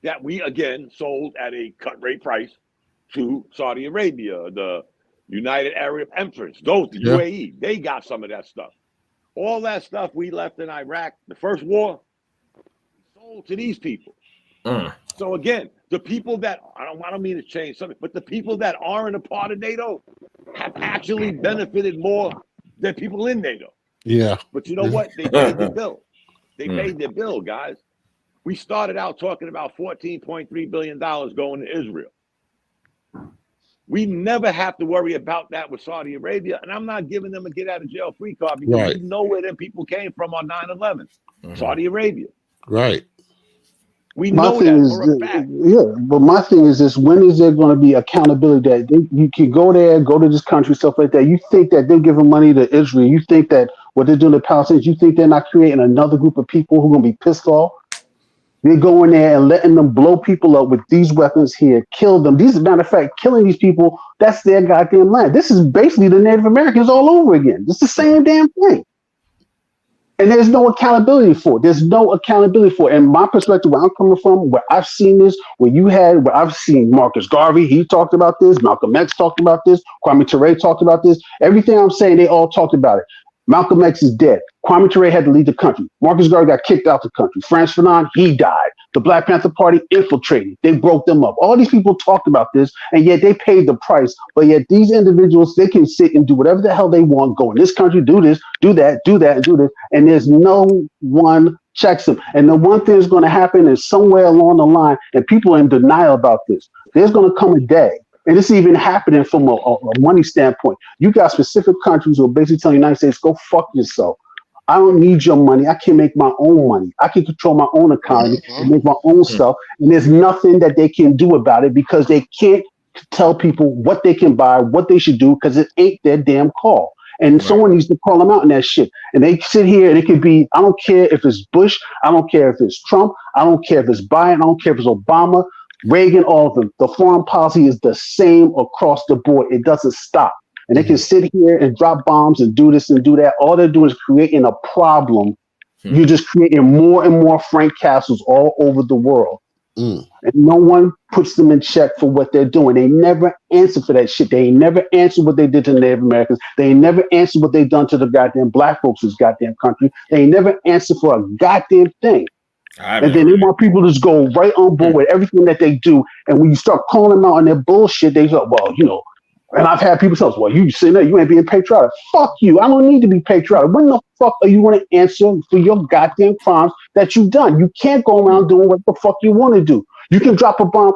that we, again, sold at a cut rate price to Saudi Arabia, the United Arab Emirates, the UAE. They got some of that stuff. All that stuff we left in Iraq, the first war, sold to these people. So again, the people that, I don't mean to change something, but the people that aren't a part of NATO have actually benefited more than people in NATO. Yeah. But you know what? They paid the bill. They paid their bill, guys. We started out talking about $14.3 billion going to Israel. We never have to worry about that with Saudi Arabia. And I'm not giving them a get out of jail free card because we know where them people came from on 9/11. Saudi Arabia. Right. We know that for a fact. Yeah, but my thing is this: when is there going to be accountability that you can go there, go to this country, stuff like that? You think that they're giving money to Israel? You think that what they're doing to Palestinians? You think they're not creating another group of people who are going to be pissed off? They're going there and letting them blow people up with these weapons here, kill them. These, as a matter of fact, killing these people, that's their goddamn land. This is basically the Native Americans all over again. It's the same damn thing. And there's no accountability for it. There's no accountability for it. And my perspective, where I'm coming from, where I've seen this, where I've seen Marcus Garvey, he talked about this. Malcolm X talked about this. Kwame Ture talked about this. Everything I'm saying, they all talked about it. Malcolm X is dead. Kwame Ture had to leave the country. Marcus Garvey got kicked out the country. Frantz Fanon, he died. The Black Panther Party infiltrated. They broke them up. All these people talked about this, and yet they paid the price. But yet these individuals, they can sit and do whatever the hell they want, go in this country, do this, do that, do that, and do this. And there's no one checks them. And the one thing that's going to happen is somewhere along the line, and people are in denial about this. There's going to come a day, and this is even happening from a money standpoint. You got specific countries who are basically telling the United States, go fuck yourself. I don't need your money. I can make my own money. I can control my own economy and make my own stuff. And there's nothing that they can do about it because they can't to tell people what they can buy, what they should do, because it ain't their damn call. And someone needs to call them out in that shit. And they sit here and it could be, I don't care if it's Bush, I don't care if it's Trump, I don't care if it's Biden, I don't care if it's Obama, Reagan, all of them. The foreign policy is the same across the board. It doesn't stop. And they can sit here and drop bombs and do this and do that. All they're doing is creating a problem. You're just creating more and more Frank Castles all over the world. And no one puts them in check for what they're doing. They never answer for that shit. They never answer what they did to Native Americans. They never answer what they've done to the goddamn black folks in this goddamn country. They never answer for a goddamn thing. And then they want people to just go right on board with everything that they do. And when you start calling them out on their bullshit, they go, well, you know, and I've had people tell us, well, you sitting there, you ain't being patriotic. Fuck you. I don't need to be patriotic. When the fuck are you going to answer for your goddamn crimes that you've done? You can't go around doing what the fuck you want to do. You can drop a bomb.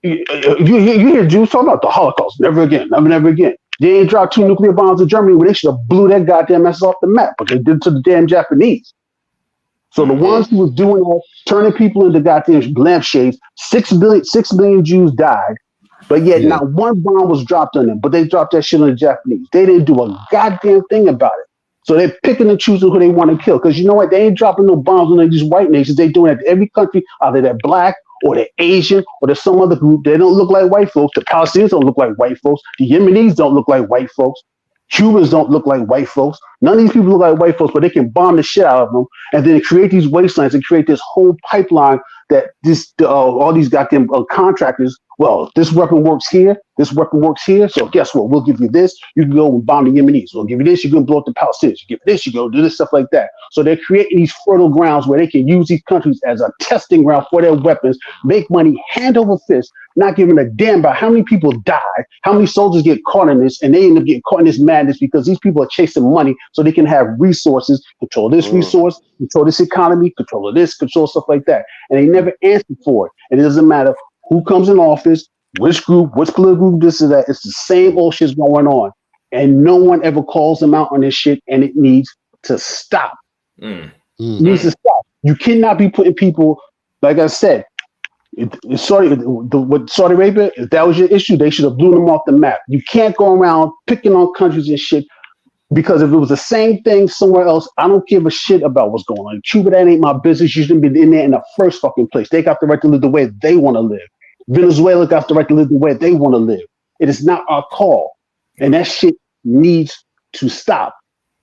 You hear Jews talking about the Holocaust. Never again. Never again. They ain't dropped 2 nuclear bombs in Germany when they should have blew that goddamn ass off the map, but they did to the damn Japanese. So the ones who was doing that, turning people into goddamn lampshades, 6 million Jews died. But yet not one bomb was dropped on them, but they dropped that shit on the Japanese. They didn't do a goddamn thing about it. So they're picking and choosing who they want to kill. Because you know what? They ain't dropping no bombs on these white nations. They doing it to every country, either they're black or they're Asian or there's some other group. They don't look like white folks. The Palestinians don't look like white folks. The Yemenis don't look like white folks. Cubans don't look like white folks. None of these people look like white folks, but they can bomb the shit out of them and then create these wastelands and create this whole pipeline that all these goddamn contractors. Well, this weapon works here. This weapon works here. So guess what? We'll give you this. You can go and bomb the Yemenis. We'll give you this. You can blow up the Palestinians. You give this. You go do this stuff like that. So they're creating these fertile grounds where they can use these countries as a testing ground for their weapons, make money hand over fist, not giving a damn about how many people die, how many soldiers get caught in this, and they end up getting caught in this madness because these people are chasing money so they can have resources, control this resource, control this economy, control of this, control stuff like that. And they never answer for it. And it doesn't matter who comes in office, which group, which political group, this or that. It's the same old shit's going on. And no one ever calls them out on this shit, and it needs to stop. It needs to stop. You cannot be putting people, like I said, with Saudi Arabia, if that was your issue, they should have blew them off the map. You can't go around picking on countries and shit, because if it was the same thing somewhere else, I don't give a shit about what's going on. In Cuba, that ain't my business. You shouldn't be in there in the first fucking place. They got the right to live the way they want to live. Venezuela got the right to live the way they want to live. It is not our call. And that shit needs to stop,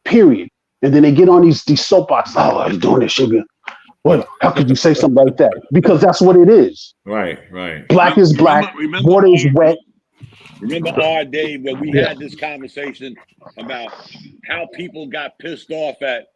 period. And then they get on these soapboxes. Oh, I'm doing this shit. What? How could you say something like that? Because that's what it is. Right. Black is black. Water is wet. Remember our day when we had this conversation about how people got pissed off at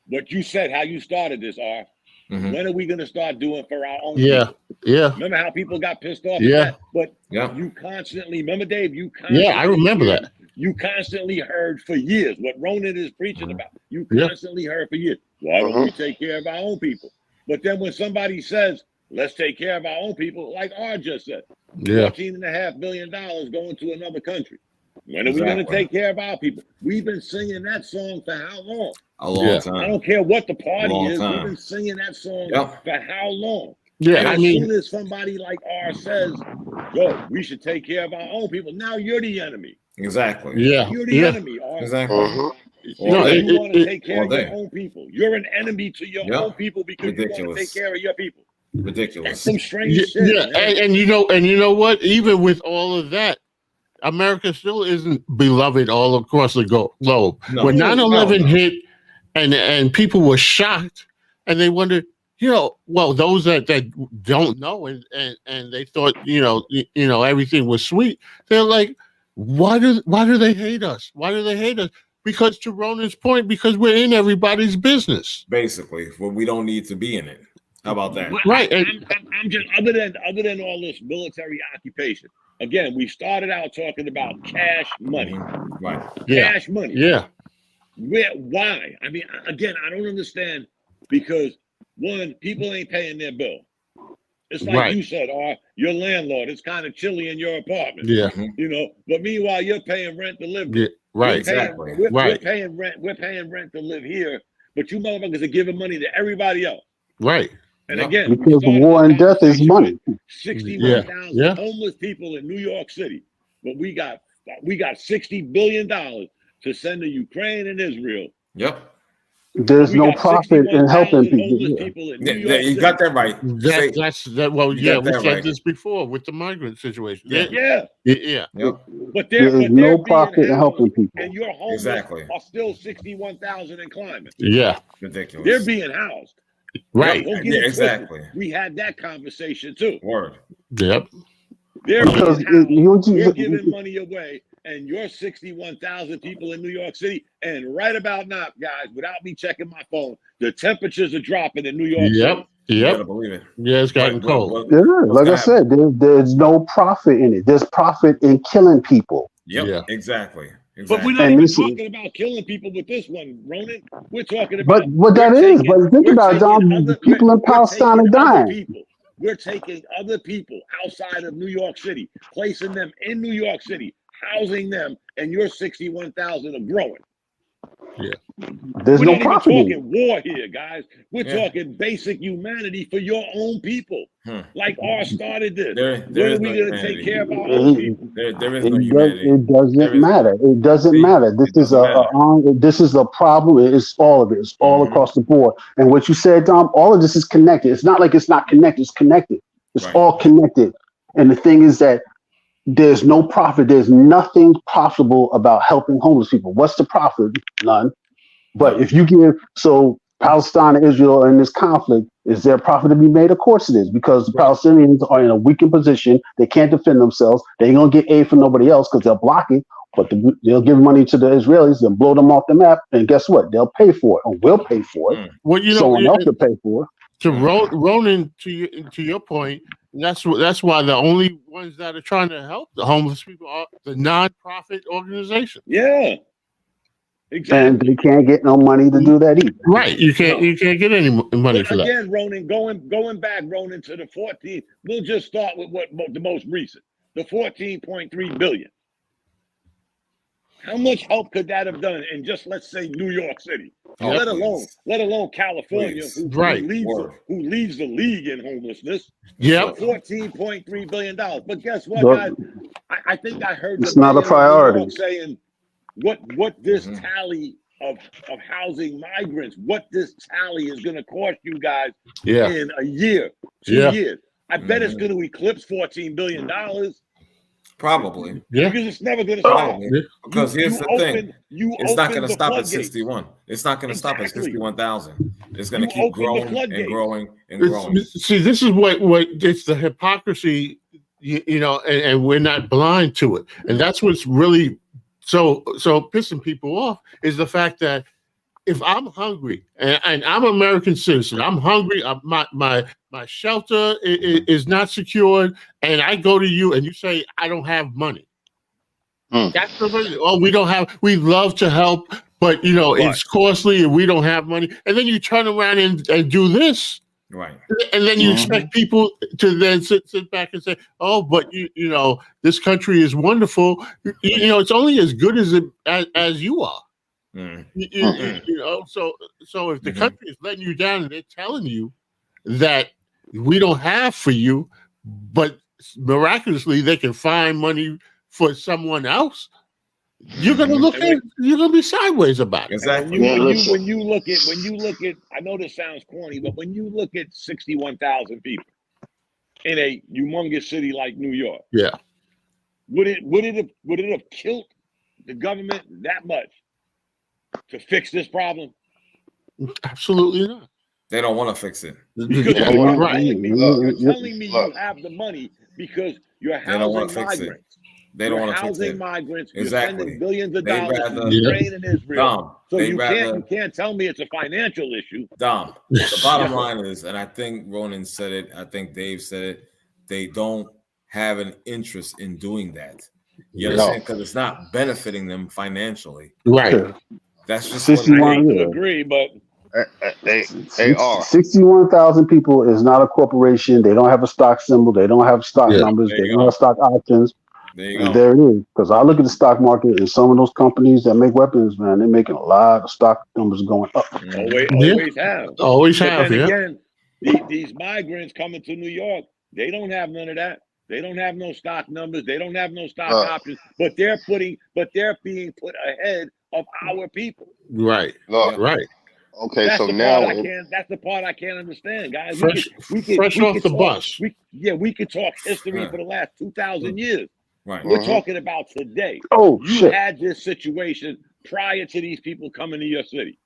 what you said, how you started this, R. When are we going to start doing for our own people? Remember how people got pissed off at that? But you constantly, remember, Dave, I remember that. You constantly heard for years what Ronan is preaching about. You constantly heard for years. Why don't we take care of our own people? But then when somebody says, let's take care of our own people, like R just said, $14.5 billion going to another country. When are we going to take care of our people? We've been singing that song for how long? A long time. I don't care what the party is. Time. We've been singing that song for how long? Yeah, and as soon as somebody like R says, yo, we should take care of our own people, now you're the enemy. Exactly. Yeah. You're the enemy, R. Exactly. You want to take care of your own people. You're an enemy to your own people because you want to take care of your people. Ridiculous. That's some strange shit. Yeah, and you know what? Even with all of that, America still isn't beloved all across the globe. No. When 9/11 hit, and people were shocked, and they wondered, those that don't know and they thought, everything was sweet. They're like, why do they hate us? Why do they hate us? Because to Ronan's point, because we're in everybody's business. Basically, we don't need to be in it. How about that? Right. I'm just other than all this military occupation. Again, we started out talking about cash money. Right. Cash money. Yeah. Why? I mean, again, I don't understand because one, people ain't paying their bill. It's like you said, your landlord, it's kind of chilly in your apartment. Yeah. But meanwhile, you're paying rent to live there. Yeah. Right. Exactly. We're paying rent. We're paying rent to live here, but you motherfuckers are giving money to everybody else. Right. And again, we because started war this and death is conversation money. with 61,000 homeless people in New York City, but we got $60 billion to send to Ukraine and Israel. Yep. There's no profit in helping people. Homeless people in New York You City. got that right. Well, we said right. this before with the migrant situation. Yeah. Yep. But there's no profit in helping people. And your homeless are still 61,000 and climbing. Yeah. Ridiculous. They're being housed. Right. Don't get it exactly. twisted. We had that conversation too. Word. Yep. They're being housed. We're giving money away, and you're 61,000 people in New York City. And right about now, guys, without me checking my phone, the temperatures are dropping in New York City. You gotta believe it. Yeah, it's getting cold. Yeah, like I said, there's no profit in it. There's profit in killing people. Yep. Yeah. Exactly. But we're not even talking about killing people with this one, Ronan. We're talking about what that is. But think about it, John. People in Palestine are dying. We're taking other people outside of New York City, placing them in New York City, housing them, and your 61,000 are growing. Yeah. There's no profit. We're not even talking war here, guys. We're talking basic humanity for your own people. Like R started this. When are we going to take care of our own people? There is no humanity. It doesn't matter. It doesn't matter. This is a problem. It's all of it. It's all across the board. And what you said, Dom, all of this is connected. It's not like it's not connected. It's connected. It's all connected. And the thing is that there's no profit. There's nothing profitable about helping homeless people. What's the profit? None. But if you give, so Palestine and Israel in this conflict, is there profit to be made? Of course it is, because the Palestinians are in a weakened position. They can't defend themselves. They ain't going to get aid from nobody else because they'll block it. But they'll give money to the Israelis and blow them off the map. And guess what? They'll pay for it, or will pay for it. Well, someone else will pay for it. To Ronan, to your point, that's why the only ones that are trying to help the homeless people are the non-profit organizations. Yeah, exactly. And they can't get no money to do that either. Right, you can't get any money for that. Again, Ronan, going back, Ronan, to the 14. We'll just start with what the most recent, the 14.3 billion. How much help could that have done in just, let's say, New York City? Let alone California, who leads the league in homelessness. Yep. $14.3 billion. But guess what, guys? I think I heard it's not a priority saying what this tally of housing migrants, what this tally is going to cost you guys in a year, 2 years. I bet it's going to eclipse $14 billion. Probably. Yeah. Because it's never going to stop. Because here's the thing. It's not going to stop at 61. It's not going to stop at 61,000. It's going to keep growing and growing and growing. See, this is what it's the hypocrisy, and we're not blind to it. And that's what's really so pissing people off is the fact that if I'm hungry and I'm an American citizen, I'm hungry, my shelter is not secured, and I go to you and you say I don't have money. That's the reason. Oh, we love to help, but it's costly and we don't have money. And then you turn around and do this. Right. And then you expect people to then sit back and say, "Oh, but this country is wonderful." It's only as good as you are. So if the country is letting you down and they're telling you that we don't have for you, but miraculously they can find money for someone else, you're gonna you're gonna be sideways about it. Exactly. When you look at, I know this sounds corny, but when you look at 61,000 people in a humongous city like New York, would it have killed the government that much to fix this problem? Absolutely not. They don't want to fix it. Because you're telling me you have the money because you're housing migrants. They don't want to fix it. Migrants. Exactly. You're sending billions of dollars to Ukraine and Israel. So you can't tell me it's a financial issue. Dom, the bottom line is, and I think Ronan said it, I think Dave said it, they don't have an interest in doing that. You understand? Because it's not benefiting them financially. Right. That's just 61. I agree, but they are 61,000 people is not a corporation. They don't have a stock symbol. They don't have stock numbers. They don't have stock options. There it is. Because I look at the stock market and some of those companies that make weapons, man, they're making a lot of stock numbers going up. Always have. Always have. Again, These migrants coming to New York, they don't have none of that. They don't have no stock numbers. They don't have no stock options. But they're being put ahead of our people. Right. Look, right. Okay, that's so the now part that's the part I can't understand, guys. Fresh off the bus. We could talk history for the last 2,000 years. Right. We're talking about today. Oh, you had this situation prior to these people coming to your city.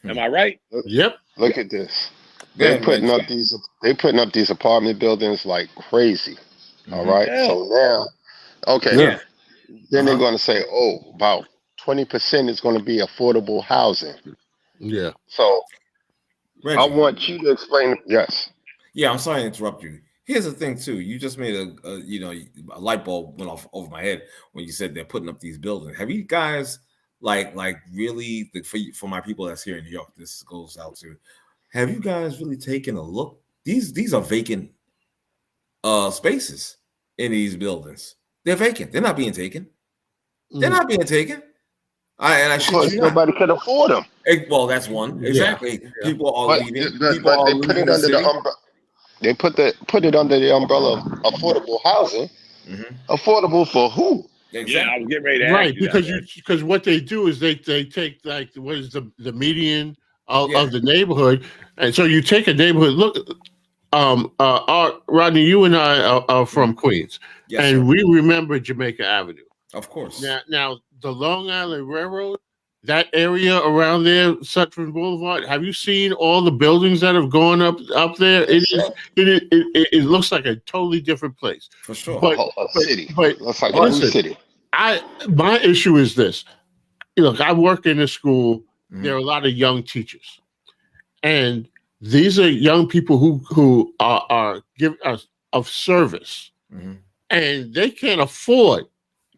Am I right? Yep. Look at this. They're putting up these apartment buildings like crazy. All right. Yeah. So now, okay. Then they're going to say, oh, about 20% is going to be affordable housing. Yeah. So Reggie, I want you to explain. Yes. Yeah, I'm sorry to interrupt you. Here's the thing, too. You just made a light bulb went off over my head when you said they're putting up these buildings. Have you guys like really for my people that's here in New York? This goes out to. Have you guys really taken a look? These are vacant spaces in these buildings. They're vacant. They're not being taken. They're not being taken. I because nobody can afford them. Well, that's one. Exactly. Yeah. People are leaving. People are they put it under the umbrella. They put it under the umbrella of affordable housing. Affordable for who? Exactly. Yeah, I was getting ready to ask you because what they do is they take like what is the median of the neighborhood, and so you take a neighborhood. Look, Rodney, you and I are from Queens, and we remember Jamaica Avenue, of course. Now the Long Island Railroad, that area around there, Sutphin Boulevard. Have you seen all the buildings that have gone up there? It looks like a totally different place. For sure. But, a city. But looks like a city. My issue is this. Look, I work in a school. There are a lot of young teachers, and these are young people who are give us of service, and they can't afford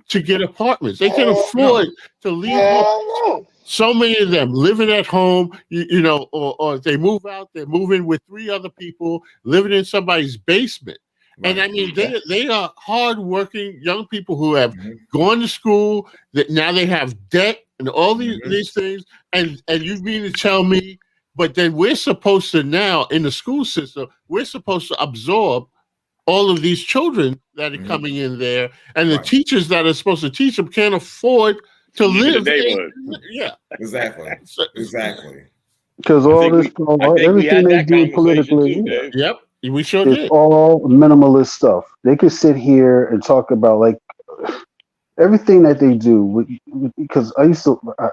to get apartments. They can't afford to leave home. So many of them living at home, or if they move out, they're moving with 3 other people, living in somebody's basement. Right. And I mean, they are hardworking young people who have gone to school, that now they have debt and all these things. And you mean to tell me, but then we're supposed to now, in the school system, we're supposed to absorb all of these children that are coming in there, and the teachers that are supposed to teach them can't afford to live in the neighborhood. Exactly. Exactly. Because everything they do politically, we sure it's did. all minimalist stuff. They could sit here and talk about like everything that they do. Because I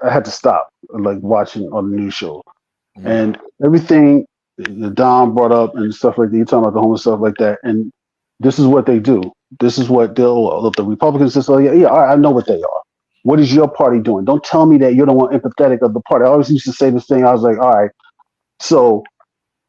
had to stop like watching on the news show, and everything the Don brought up and stuff like that. You're talking about the homeless stuff like that, and this is what they do. This is what the Republicans just say, all right, I know what they are. What is your party doing? Don't tell me that you're the one empathetic of the party. I always used to say this thing. I was like, all right, so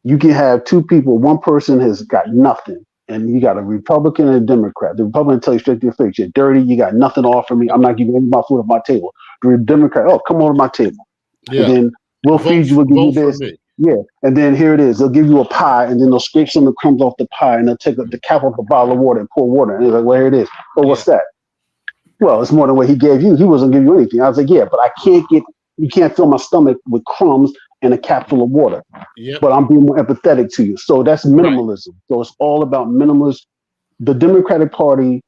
you can have 2 people. One person has got nothing, and you got a Republican and a Democrat. The Republican tell you straight to your face, you're dirty. You got nothing to offer me. I'm not giving you any of my food off my table. The Democrat, come over to my table. Yeah. And then we'll feed you. We'll give you this. Yeah, and then here it is. They'll give you a pie, and then they'll scrape some of the crumbs off the pie, and they'll take the cap off a bottle of water and pour water. And they're like, well, here it is. Oh, what's that? Well, it's more than what he gave you. He wasn't giving you anything. I was like, yeah, but you can't fill my stomach with crumbs and a cap full of water. Yep. But I'm being more empathetic to you. So that's minimalism. Right. So it's all about minimalism. The Democratic Party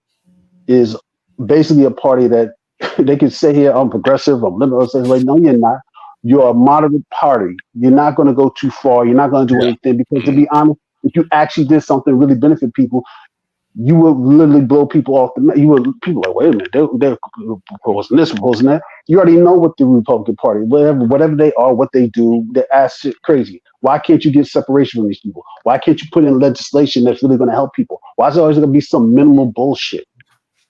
is basically a party that they can say here, I'm progressive, I'm liberal. Say, like, no, you're not. You're a moderate party. You're not going to go too far. You're not going to do anything because, to be honest, if you actually did something really benefit people, you would literally blow people off the map. People are like, wait a minute, they're proposing this, proposing that. You already know what the Republican Party, whatever they are, what they do, they're ass shit crazy. Why can't you get separation from these people? Why can't you put in legislation that's really going to help people? Why is it always going to be some minimal bullshit?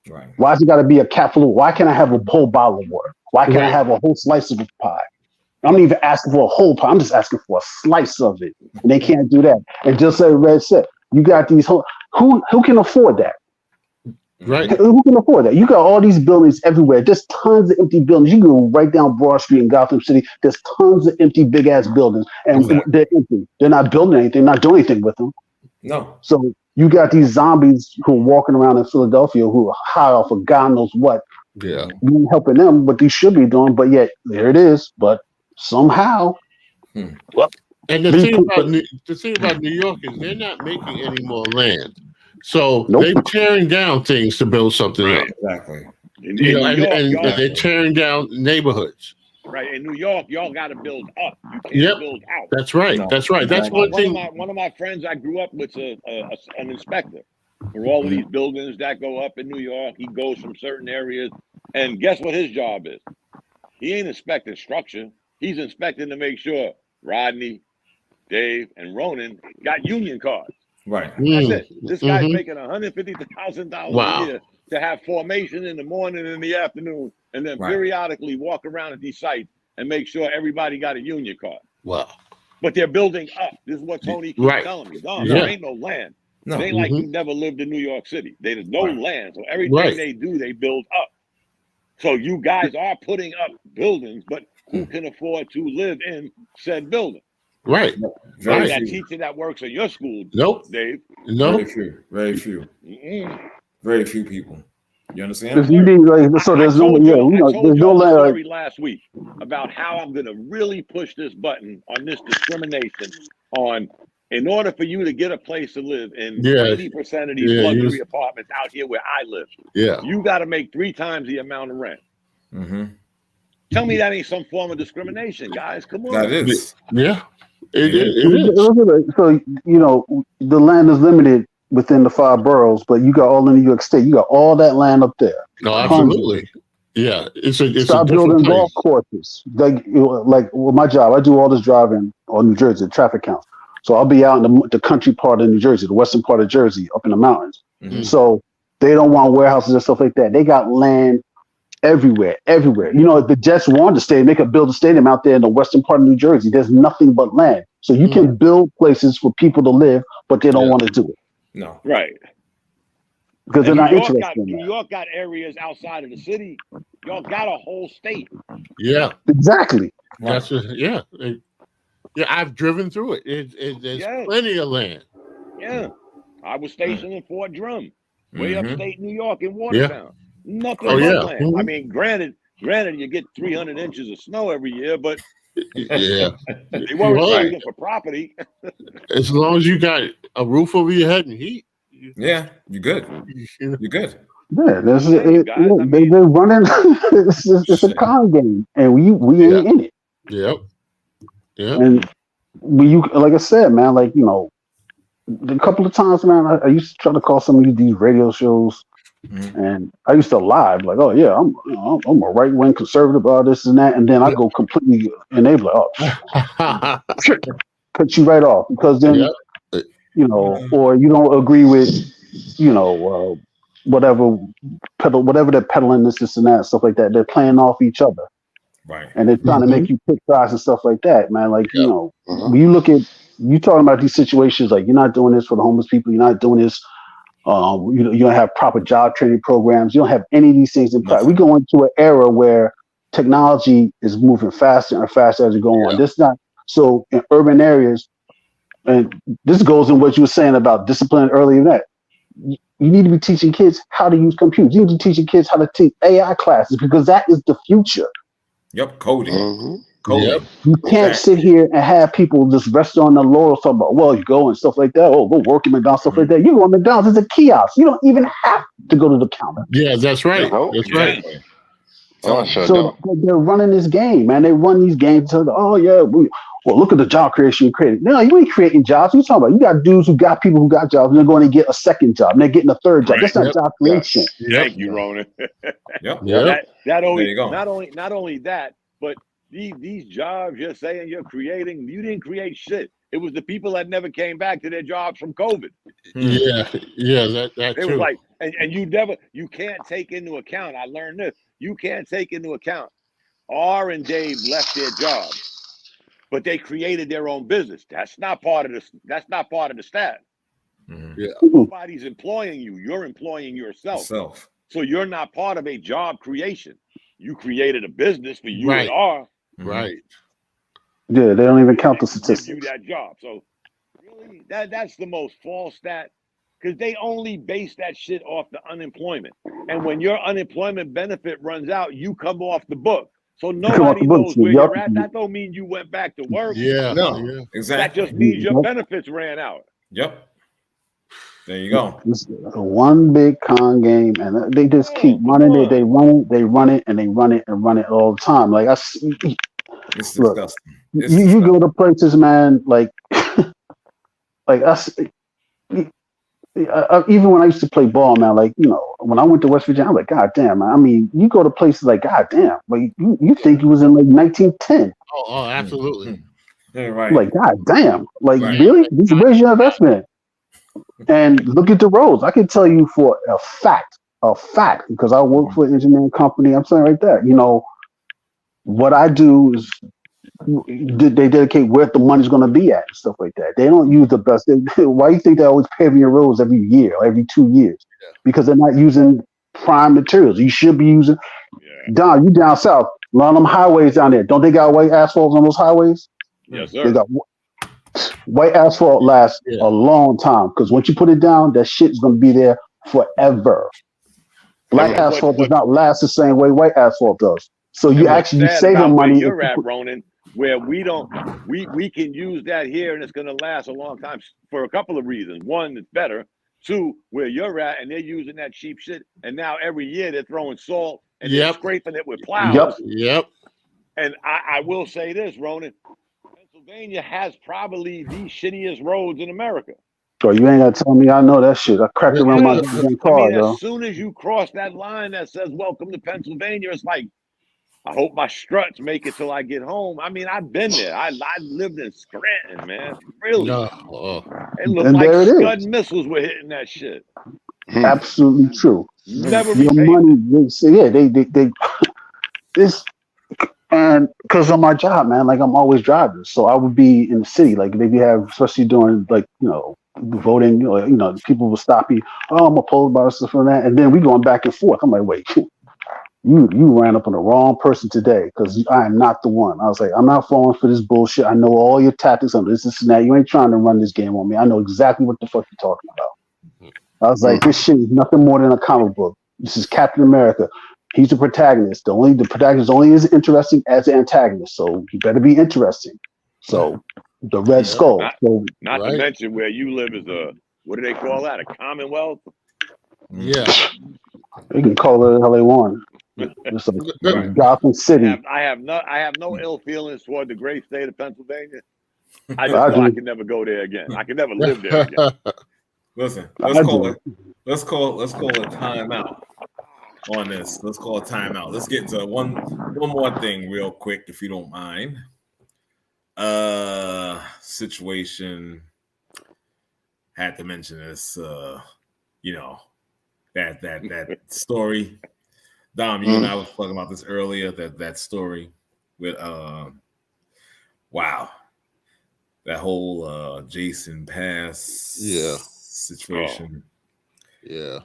Right. Why is it got to be a cap full of? Why can't I have a whole bottle of water? Why can't I have a whole slice of a pie? I'm not even asking for a whole pie. I'm just asking for a slice of it. And they can't do that. And just like Red said, you got these who can afford that? Right. Who can afford that? You got all these buildings everywhere. There's tons of empty buildings. You go right down Broad Street in Gotham City. There's tons of empty big ass buildings. And they're empty. They're not building anything, not doing anything with them. No. So you got these zombies who are walking around in Philadelphia who are high off of God knows what. Yeah. You ain't helping them, what they should be doing, but yet there it is. But somehow, well, And the thing about New York is they're not making any more land, so they're tearing down things to build something up. Exactly. In New York, and they're tearing down neighborhoods. Right. In New York, y'all got to build up. You can't build out. That's right. No, That's right. That's one thing. One of my friends I grew up with, an inspector for all of these buildings that go up in New York. He goes from certain areas, and guess what his job is? He ain't inspecting structure. He's inspecting to make sure Rodney, Dave, and Ronan got union cards. Right. That's it. This guy's making $150,000 a year to have formation in the morning and in the afternoon, and then periodically walk around at these sites and make sure everybody got a union card. Wow. But they're building up. This is what Tony keeps telling me. No, there ain't no land. No. It ain't like you never lived in New York City. There's no land. So everything they do, they build up. So you guys are putting up buildings, but who can afford to live in said building? Right. That teacher that works at your school, Dave. No. Very few. Very few people. You understand? So there's no story last week about how I'm going to really push this button on this discrimination in order for you to get a place to live in 80% of these luxury apartments out here where I live. Yeah. You got to make 3 times the amount of rent. Tell me that ain't some form of discrimination, guys. Come on. That is. Yeah. It is. So, the land is limited within the 5 boroughs, but you got all in New York State. You got all that land up there. No, absolutely. Yeah. Stop building golf courses. Like with my job, I do all this driving on New Jersey, traffic counts. So I'll be out in the country part of New Jersey, the western part of Jersey, up in the mountains. So they don't want warehouses and stuff like that. They got land everywhere. If the Jets wanted to stay, they could build a stadium out there in the western part of New Jersey. There's nothing but land. So you can build places for people to live, but they don't want to do it. No. Right. Because they're not interested in New York got areas outside of the city. Y'all got a whole state. Yeah. Exactly. That's Yeah, I've driven through it. There's plenty of land. Yeah. I was stationed in Fort Drum, way upstate New York in Watertown. Nothing but land. I mean, granted, you get 300 inches of snow every year, but they weren't saving for property. As long as you got a roof over your head and heat. You're good. You're good. Yeah, they're running. It's a con game, and we ain't in it. Yep. Yeah. And like I said, man, a couple of times, man, I used to try to call some of these radio shows. And I used to lie, like, oh yeah, I'm a right wing conservative, all this and that, and then I go completely enabler. Cut you right off because then or you don't agree with whatever they're peddling, this and that, stuff like that. They're playing off each other, right? And they're trying to make you pick sides and stuff like that, man. Like when you look at talking about these situations, like you're not doing this for the homeless people, you're not doing this. You don't have proper job training programs. You don't have any of these things in place. We go into an era where technology is moving faster and faster as we go on. This not so in urban areas, and this goes in what you were saying about discipline earlier. That you need to be teaching kids how to use computers. You need to be teaching kids how to teach AI classes because that is the future. Yep, coding. Yep. You can't sit here and have people just rest on the laurels talking about, well, you go and stuff like that. Oh, go work in McDonald's, stuff like that. You go to McDonald's, it's a kiosk. You don't even have to go to the counter. Yeah, that's right. That's right. So they're running this game, man. They run these games. Oh, yeah. Well, look at the job creation you created. No, you ain't creating jobs. What you talking about? You got dudes who got people who got jobs, and they're going to get a second job, and they're getting a third job. That's not job creation. Thank you, Ronan. Yep. Not only that, but these jobs you're saying you're creating, you didn't create shit. It was the people that never came back to their jobs from COVID. Yeah, that it too. Was like, and you can't take into account. I learned this. You can't take into account. R and Dave left their jobs, but they created their own business. That's not part of the staff. Yeah. Nobody's employing you. You're employing yourself. So you're not part of a job creation. You created a business for you and R. Right. Yeah, they don't even count the statistics. Give you that job. So really, that's the most false stat because they only base that shit off the unemployment. And when your unemployment benefit runs out, you come off the book. So nobody knows where Yup. you're at. That don't mean you went back to work. Yeah. No, Yeah. exactly. That just means your benefits ran out. Yep. There you go. It's one big con game, and they just keep running it. They run it, and they run it and run it all the time. Like It's look, disgusting. It's you disgusting. go to places, man. Like us. Even when I used to play ball, man, like, when I went to West Virginia, I'm like, God damn, man. I mean, you go to places like, God damn, like you think you was in like 1910. Oh, absolutely. Yeah, right. Like, God damn, like Right. really? Where's your investment? And look at the roads. I can tell you for a fact, because I work for an engineering company. I'm saying right there, what I do is they dedicate where the money's going to be at and stuff like that. They don't use the best. Why do you think they're always paving your roads every year or every 2 years? Yeah. Because they're not using prime materials. You should be using. Yeah. You down south. A lot of them highways down there. Don't they got white asphalt on those highways? Yes, They sir. got white asphalt lasts Yeah. a long time because once you put it down, that shit is going to be there forever. Black Yeah, asphalt does not last the same way white asphalt does. So you what's actually sad saving about where money. you're at, Ronan, where we can use that here and it's going to last a long time for a couple of reasons. One, it's better. Two, where you're at and they're using that cheap shit, and now every year they're throwing salt and they're scraping it with plows. Yep. And I will say this, Ronan, Pennsylvania has probably the shittiest roads in America. So you ain't got to tell me I know that shit. I cracked around my damn car, yo. As soon as you cross that line that says "Welcome to Pennsylvania," it's like, I hope my struts make it till I get home. I mean, I've been there. I lived in Scranton, man. Really? It looked like Scud missiles were hitting that shit. Absolutely true. Never Your money, they this, and because on my job, man, like I'm always driving, so I would be in the city, like maybe have, especially during like voting, people will stop you. Oh, I'm opposed by stuff and that, and then we going back and forth. I'm like, wait. You ran up on the wrong person today because I am not the one. I was like, I'm not falling for this bullshit. I know all your tactics on this and that. You ain't trying to run this game on me. I know exactly what the fuck you're talking about. I was like, this shit is nothing more than a comic book. This is Captain America. He's the protagonist. The protagonist only is interesting as the antagonist. So he better be interesting. So the Red Skull. Not to mention where you live is what do they call that? A Commonwealth? Yeah. They can call it how they want. It's like Gotham City. I have no ill feelings toward the great state of Pennsylvania. I just know I can never go there again. I can never live there again. Listen, let's call it a timeout on this. Let's call it timeout. Let's get into one more thing real quick, if you don't mind. Situation. Had to mention this. That story. Dom, you and I was talking about this earlier. That story with that whole Jason Pass situation. Yeah.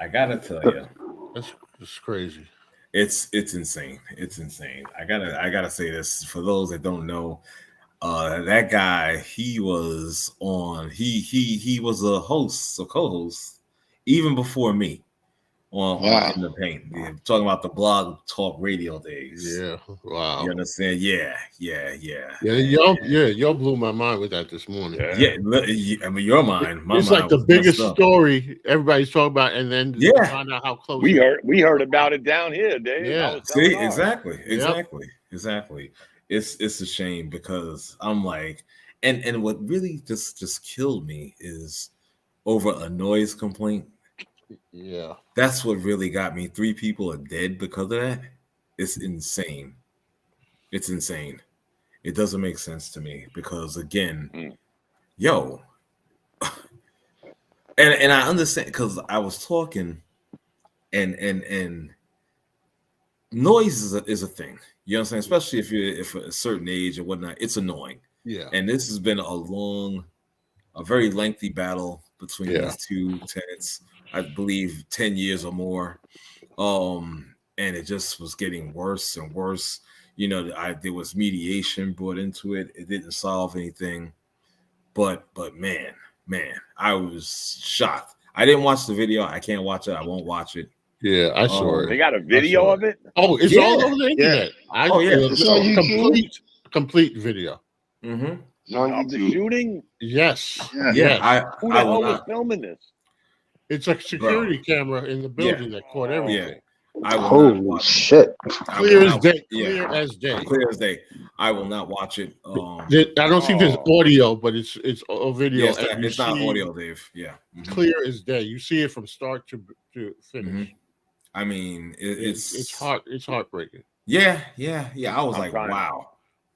I gotta tell you, that's crazy. It's insane. It's insane. I gotta say this for those that don't know. That guy, he was he was a co-host even before me. On In the Paint. Yeah, talking about the blog talk radio days. Yeah. Wow. You understand? Yeah. Y'all blew my mind with that this morning. Yeah. I mean, your mind. My it's mind like the biggest story everybody's talking about, and then find out how close we heard about it down here, Dave. Yeah. See, exactly. It's a shame because I'm like, and what really just killed me is over a noise complaint. Yeah, that's what really got me. 3 people are dead because of that. It's insane. It doesn't make sense to me because again, and I understand because I was talking, and noise is a thing. You know what I'm saying? Especially if a certain age or whatnot, it's annoying. Yeah. And this has been a very lengthy battle between these two tenants. I believe 10 years or more. And it just was getting worse and worse. There was mediation brought into it. It didn't solve anything. But man, I was shocked. I didn't watch the video. I can't watch it. I won't watch it. Yeah, I saw it. They got a video of it? Oh, it's all over the internet. It's on YouTube. Complete video. Mm-hmm. It's on Of the YouTube. shooting? Yes. Yeah. Yes. Who the hell was filming this? It's a security camera in the building that caught everything. I will Holy not watch shit. Clear as day. Yeah. Clear as day. Clear as day. I will not watch it. I don't think there's audio, but it's a video. Yeah, it's not audio, Dave. Yeah. Mm-hmm. Clear as day. You see it from start to finish. Mm-hmm. I mean, it's heartbreaking. Yeah. I was wow.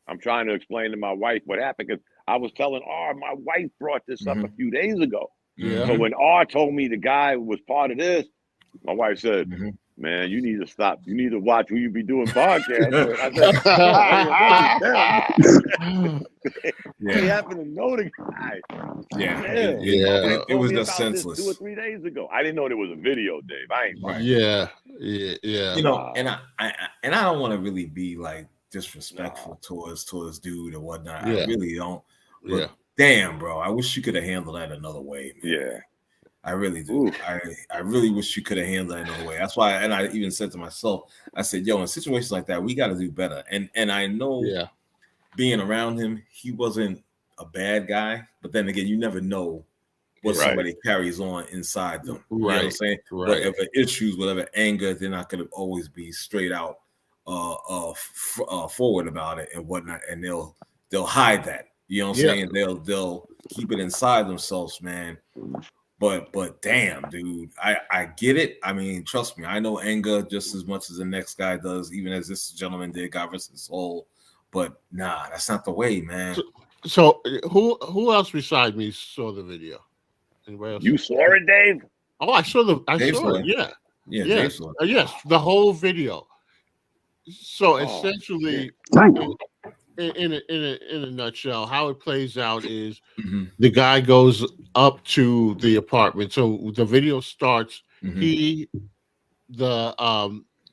I'm trying to explain to my wife what happened because I was telling R, my wife brought this up a few days ago. Yeah. So when R told me the guy was part of this, my wife said, "Man, you need to stop. You need to watch who you be doing podcasts." I said, They happen to know the guy. It was just senseless. 2 or 3 days ago. I didn't know there was a video, Dave. I ain't right. Yeah. You know, and I don't want to really be like disrespectful towards dude or whatnot. Yeah. I really don't. But damn, bro, I wish you could have handled that another way, man. Yeah. I really do. I really wish you could have handled that another way. That's why, and I even said to myself, I said, yo, in situations like that, we got to do better. And I know being around him, he wasn't a bad guy, but then again, you never know what somebody carries on inside them. You know what I'm saying? Whatever issues, whatever anger, they're not going to always be straight out forward about it and whatnot, and they'll hide that. You know what I'm saying? They'll keep it inside themselves, man. But damn, dude, I get it. I mean, trust me, I know anger just as much as the next guy does, even as this gentleman did, God rest his soul. But nah, that's not the way, man. So who else beside me saw the video? Anybody else? You saw it, Dave? Oh, I saw it. Yeah. Dave saw it. Yes, the whole video. So essentially, in a nutshell, how it plays out is the guy goes up to the apartment. So the video starts. The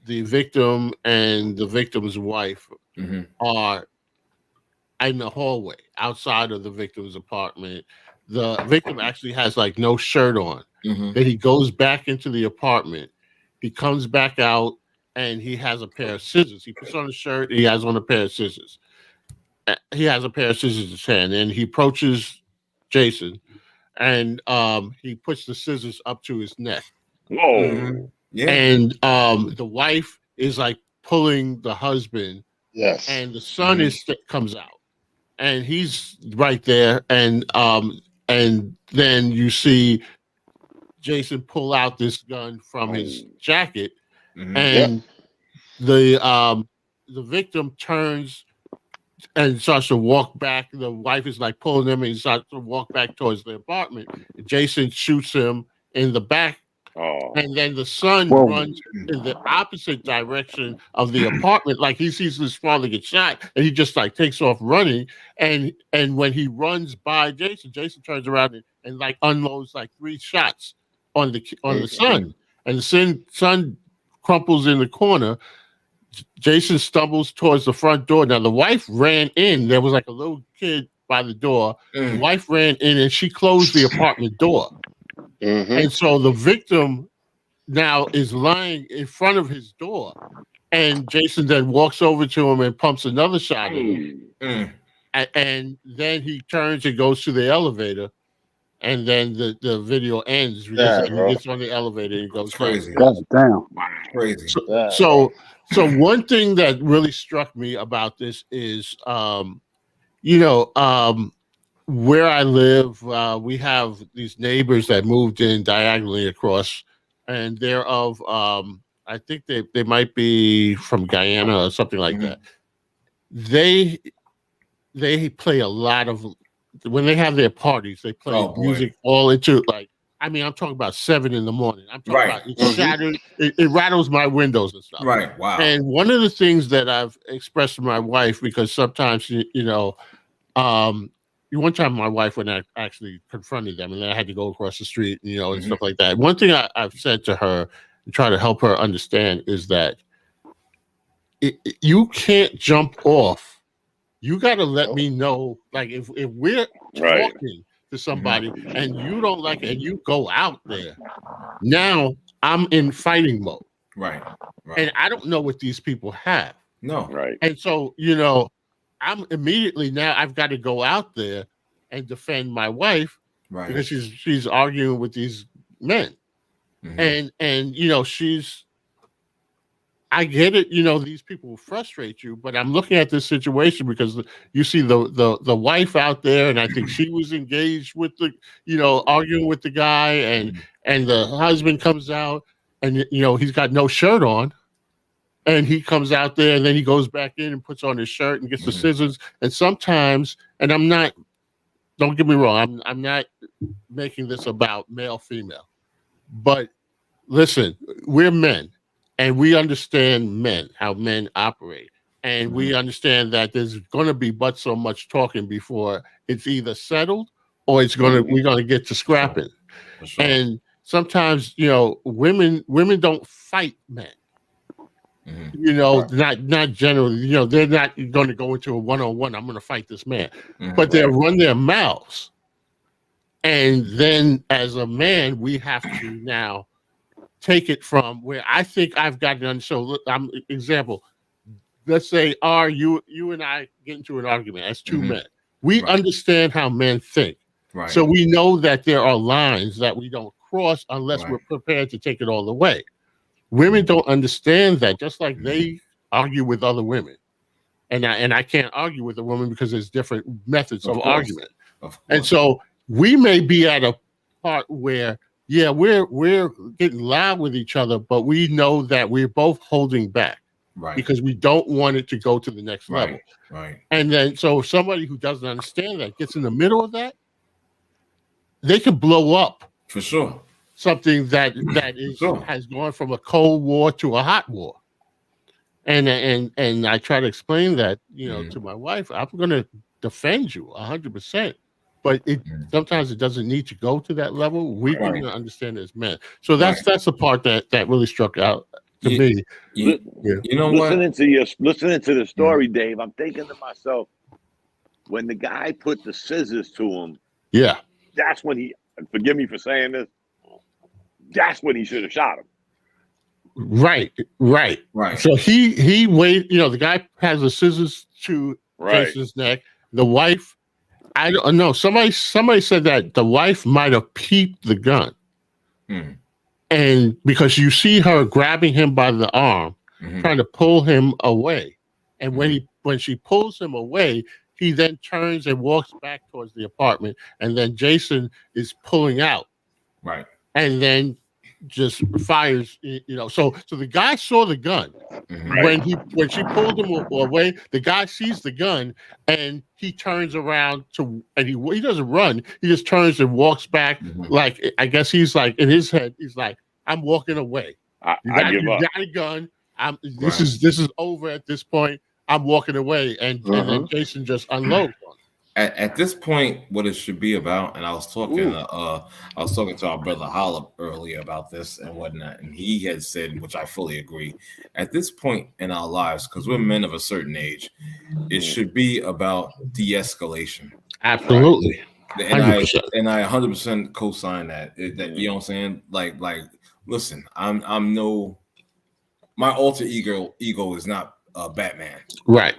victim and the victim's wife are in the hallway outside of the victim's apartment. The victim actually has like no shirt on. Then he goes back into the apartment. He comes back out and he has a pair of scissors. He puts on a shirt. He has on a pair of scissors. He has a pair of scissors in his hand, and he approaches Jason, and he puts the scissors up to his neck. Whoa! And the wife is like pulling the husband. Yes. And the son comes out, and he's right there, and then you see Jason pull out this gun from his jacket, and the victim turns and starts to walk back. The wife is like pulling him, and he starts to walk back towards the apartment. Jason shoots him in the back. And then the son runs in the opposite direction of the apartment, like he sees his father get shot, and he just like takes off running. And when he runs by Jason turns around and like unloads like 3 shots on the son, and the son crumples in the corner. Jason stumbles towards the front door. Now the wife ran in. There was like a little kid by the door. The wife ran in and she closed the apartment door. And so the victim now is lying in front of his door, and Jason then walks over to him and pumps another shot at him. And then he turns and goes to the elevator, and then the video ends because he gets on the elevator and goes crazy. God damn, crazy. So one thing that really struck me about this is, where I live, we have these neighbors that moved in diagonally across, and they're of, I think they might be from Guyana or something like that. They play a lot of, when they have their parties, they play music all into like, I mean, I'm talking about 7 a.m. I'm talking about it's shattered, it rattles my windows and stuff. Right. Wow. And one of the things that I've expressed to my wife, because sometimes one time my wife went and actually confronted them, and then I had to go across the street, and stuff like that. One thing I've said to her and try to help her understand is that you can't jump off. You got to let me know, like if we're talking, to somebody and you don't like it and you go out there, now I'm in fighting mode. Right. And I don't know what these people have. No. Right. And so, I'm immediately now I've got to go out there and defend my wife because she's arguing with these men. And I get it, these people frustrate you, but I'm looking at this situation because you see the wife out there, and I think she was engaged with the, arguing with the guy, and the husband comes out and he's got no shirt on, and he comes out there and then he goes back in and puts on his shirt and gets the scissors. And sometimes, and don't get me wrong, I'm not making this about male, female, but listen, we're men. And we understand men, how men operate. And we understand that there's going to be but so much talking before it's either settled or we're going to get to scrapping. Sure. And sometimes, women don't fight men. Not generally, they're not going to go into a one-on-one, I'm going to fight this man. But they'll run their mouths. And then as a man, we have to now take it from where I think I've gotten. So example, let's say you and I get into an argument as two men. We understand how men think. Right. So we know that there are lines that we don't cross unless we're prepared to take it all the way. Women don't understand that, just like they argue with other women. And I can't argue with a woman because there's different methods of argument. And so we may be at a part where we're getting loud with each other, but we know that we're both holding back, because we don't want it to go to the next level. Right. And then, so somebody who doesn't understand that gets in the middle of that, they can blow up for sure. Something that has gone from a cold war to a hot war. And I try to explain that, to my wife. I'm going to defend you 100%. But sometimes it doesn't need to go to that level. We can understand as men. So that's the part that really struck out to me. You know what? Listening to the story, Dave, I'm thinking to myself, when the guy put the scissors to him, that's when he, forgive me for saying this, that's when he should have shot him. Right. So he waited, the guy has the scissors to Jason's neck. The wife, I don't know. Somebody said that the wife might have peeped the gun, and because you see her grabbing him by the arm, trying to pull him away, and when she pulls him away, he then turns and walks back towards the apartment, and then Jason is pulling out, and then just fires. So the guy saw the gun. When she pulled him away, the guy sees the gun and he turns around and he doesn't run. He just turns and walks back. Like, I guess he's like, in his head, he's like, I'm walking away. You got a gun. This is over at this point. I'm walking away. And then Jason just unloads on him. At this point, what it should be about, and I was talking to our brother Hollop earlier about this and whatnot, and he had said, which I fully agree, at this point in our lives, because we're men of a certain age, it should be about de-escalation. Absolutely. Right? And I 100% co-sign that. You know what I'm saying? Like, listen, I'm no, my alter ego is not Batman. Right.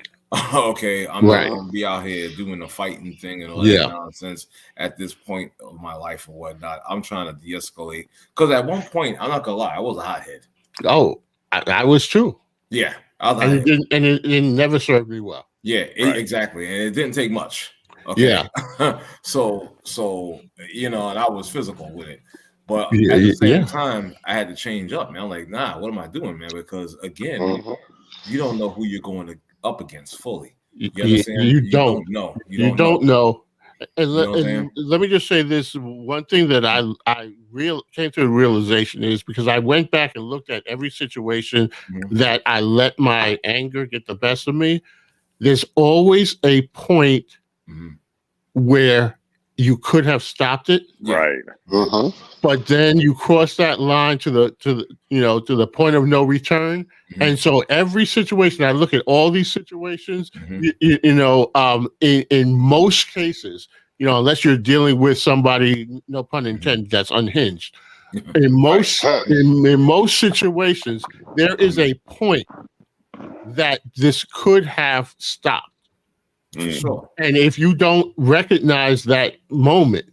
Okay, I'm not gonna be out here doing the fighting thing and all that nonsense at this point of my life or whatnot. I'm trying to de-escalate because at one point, I'm not gonna lie, I was a hothead. Oh, I was too. Yeah, I was and it never served me well. Yeah, exactly, and it didn't take much. Okay? Yeah. so and I was physical with it, but at the same time, I had to change up, man. I'm like, nah, what am I doing, man? Because again, you don't know who you're going to up against fully. You understand? You don't know. You don't know. And let me just say this: one thing that I came to a realization is because I went back and looked at every situation that I let my anger get the best of me. There's always a point where you could have stopped it, right? But then you cross that line to the point of no return. And so every situation, I look at all these situations, in most cases, unless you're dealing with somebody, no pun intended, that's unhinged. In most situations, there is a point that this could have stopped. Sure. And if you don't recognize that moment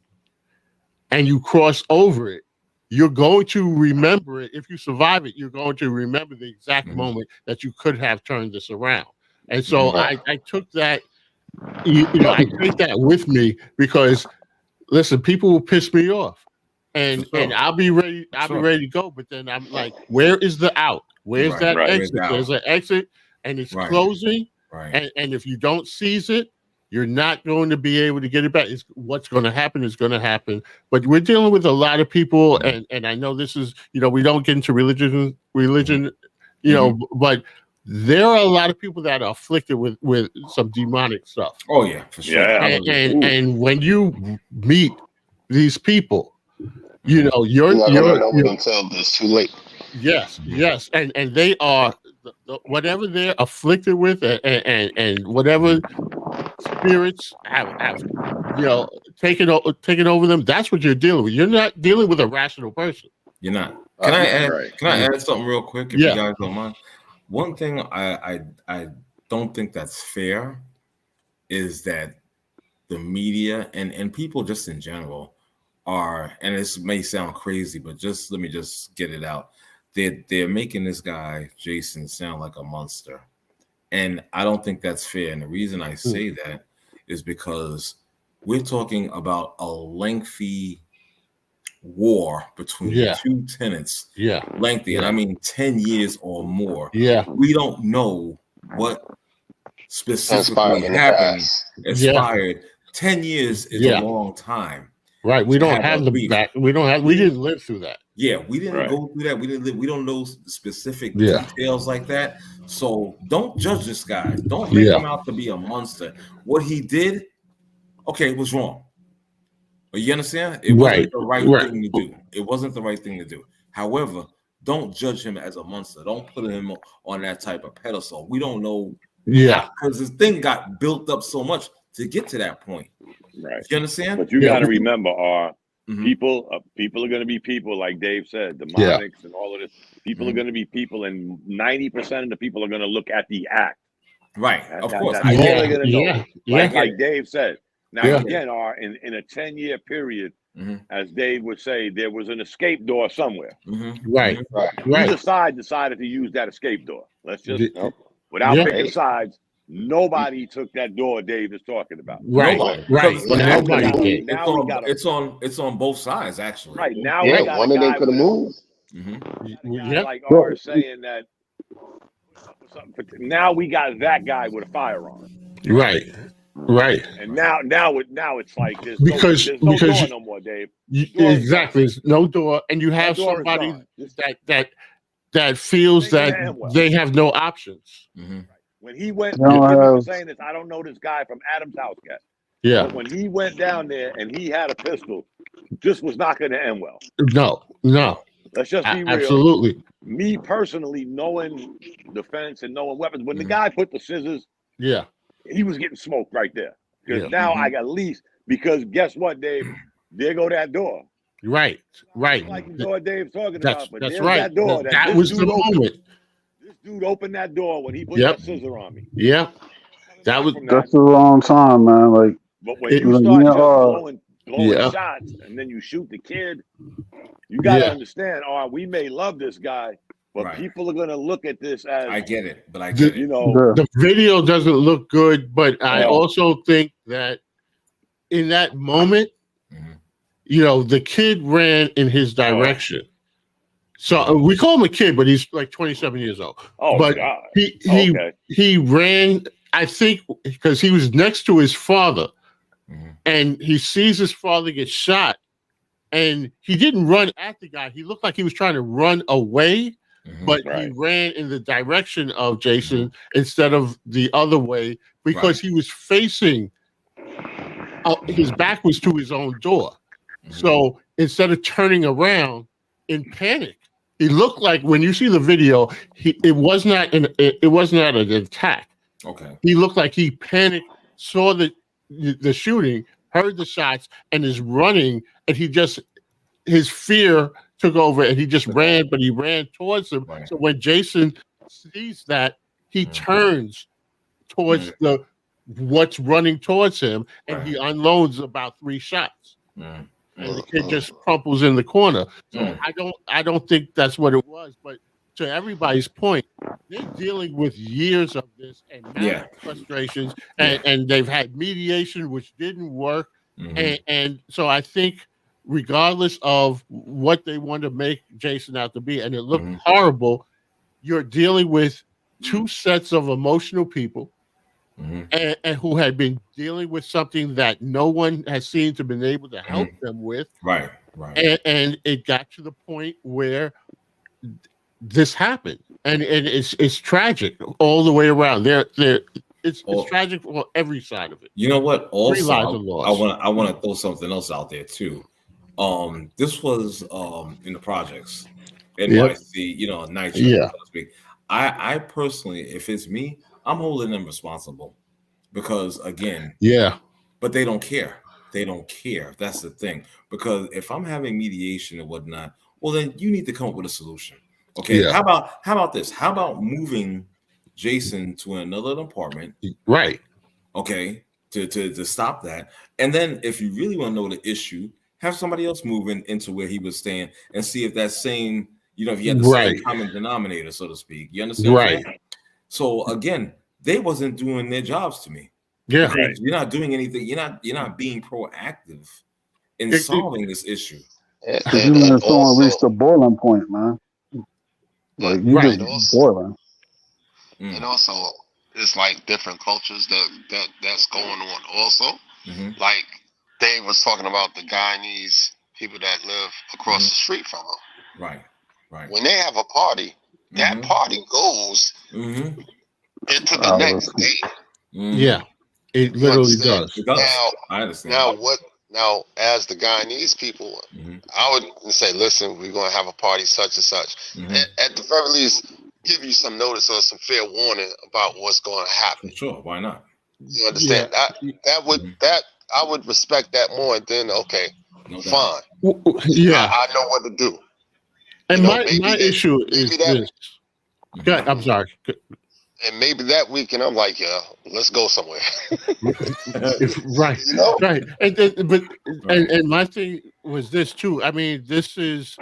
and you cross over it, you're going to remember it. If you survive it, you're going to remember the exact moment that you could have turned this around. And so I took that, I take that with me because, listen, people will piss me off. And I'll be ready. I'll be ready to go. But then I'm like, where is the out? Where's that exit? There's an exit, and it's closing. Right. And if you don't seize it, you're not going to be able to get it back. What's going to happen is going to happen. But we're dealing with a lot of people, and I know this is, we don't get into religion, but there are a lot of people that are afflicted with some demonic stuff. Oh yeah, for sure. Yeah. And when you meet these people, you're until it's too late. Yes, and they are whatever they're afflicted with, and whatever spirits have taken over them. That's what you're dealing with. You're not dealing with a rational person. You're not. Can I add something real quick, if you guys don't mind? One thing I don't think that's fair is that the media and people just in general are, and this may sound crazy, but let me get it out. They're making this guy Jason sound like a monster, and I don't think that's fair. And the reason I say that is because we're talking about a lengthy war between two tenants. Lengthy, and I mean 10 years or more. We don't know what specifically happened. Expired. 10 years is a long time. Right. We don't have we didn't live through that. Yeah, we didn't go through that. We don't know specific details like that. So don't judge this guy. Don't make him out to be a monster. What he did, it was wrong. But you understand? It wasn't the right thing to do. It wasn't the right thing to do. However, don't judge him as a monster. Don't put him on that type of pedestal. We don't know. Because this thing got built up so much to get to that point. Right. You understand? But you got to remember, people are going to be people, like Dave said, demonics and all of this. People are going to be people, and 90% of the people are going to look at the act. Right. Of course. That's all they're going to know. Like Dave said. Now, again, in a 10-year period, as Dave would say, there was an escape door somewhere. Right. Either side decided to use that escape door. Let's just, without picking sides, nobody took that door Dave is talking about. Right. Nobody did. It's on both sides, actually. Right. Now we got one of them could have moved. Like R saying that. Now we got that guy with a firearm. Right. And now it's like there's no door no more, Dave. Exactly. There's no door, and you have somebody that feels that they have no options. When he went, was saying this, I don't know this guy from Adam's house yet. Yeah. But when he went down there and he had a pistol, this was not going to end well. No. Let's just be real. Absolutely. Me personally, knowing defense and knowing weapons, when the guy put the scissors, he was getting smoked right there. Because now I got least, because guess what, Dave? There go that door. Right. Like the door Dave's talking about, but that's there's right. that door. That was the moment. This dude opened that door when he put that scissor on me. That's the wrong time, man. Like, but when you start blowing shots and then you shoot the kid, you got to understand. We may love this guy, but people are going to look at this as I get it, but I get it. The video doesn't look good, but I also think that in that moment, the kid ran in his direction. So we call him a kid, but he's like 27 years old. But God. He ran, I think, because he was next to his father, and he sees his father get shot, and he didn't run at the guy. He looked like he was trying to run away, but he ran in the direction of Jason instead of the other way because he was facing. His back was to his own door, so instead of turning around in panic. He looked like, when you see the video, it was not an attack. Okay. He looked like he panicked, saw the shooting, heard the shots and is running, and his fear took over and he just ran, but he ran towards him. Right. So when Jason sees that, he turns towards what's running towards him, and he unloads about 3 shots. And the kid just crumples in the corner. So I don't think that's what it was. But to everybody's point, they're dealing with years of this and massive frustrations, and they've had mediation which didn't work. And so I think regardless of what they want to make Jason out to be, and it looked horrible, you're dealing with 2 sets of emotional people and who had been dealing with something that no one has seemed to been able to help them with. Right. And it got to the point where this happened. And it's tragic all the way around. It's tragic for every side of it. You know what? Also, 3 lives are lost. I want to throw something else out there too. This was in the projects, NYC, night shift, so to speak. I personally, if it's me, I'm holding them responsible because again, but they don't care. They don't care. That's the thing. Because if I'm having mediation and whatnot, well, then you need to come up with a solution. Okay. How about this? How about moving Jason to another apartment? Right. Okay. To stop that. And then if you really want to know the issue, have somebody else move into where he was staying and see if that same, if you had the same common denominator, so to speak. You understand? Right. So again, they wasn't doing their jobs to me. Yeah. You're not doing anything. You're not being proactive in solving this issue. Because you let someone reach the boiling point, man. Like you just boiling. And also, it's like different cultures that's going on. Also, like Dave was talking about the Guyanese people that live across the street from them. Right. When they have a party, that party goes into the next day. Yeah, it literally does. It does. I understand. Now, as the Guyanese people, I would say, listen, we're going to have a party such and such. At the very least, give you some notice or some fair warning about what's going to happen. Sure, why not? You understand? I would respect that more. And then, okay, fine. I know what to do. And my issue is this. I'm sorry. And maybe that weekend I'm like, let's go somewhere. Right. Right. And my thing was this too. I mean, this is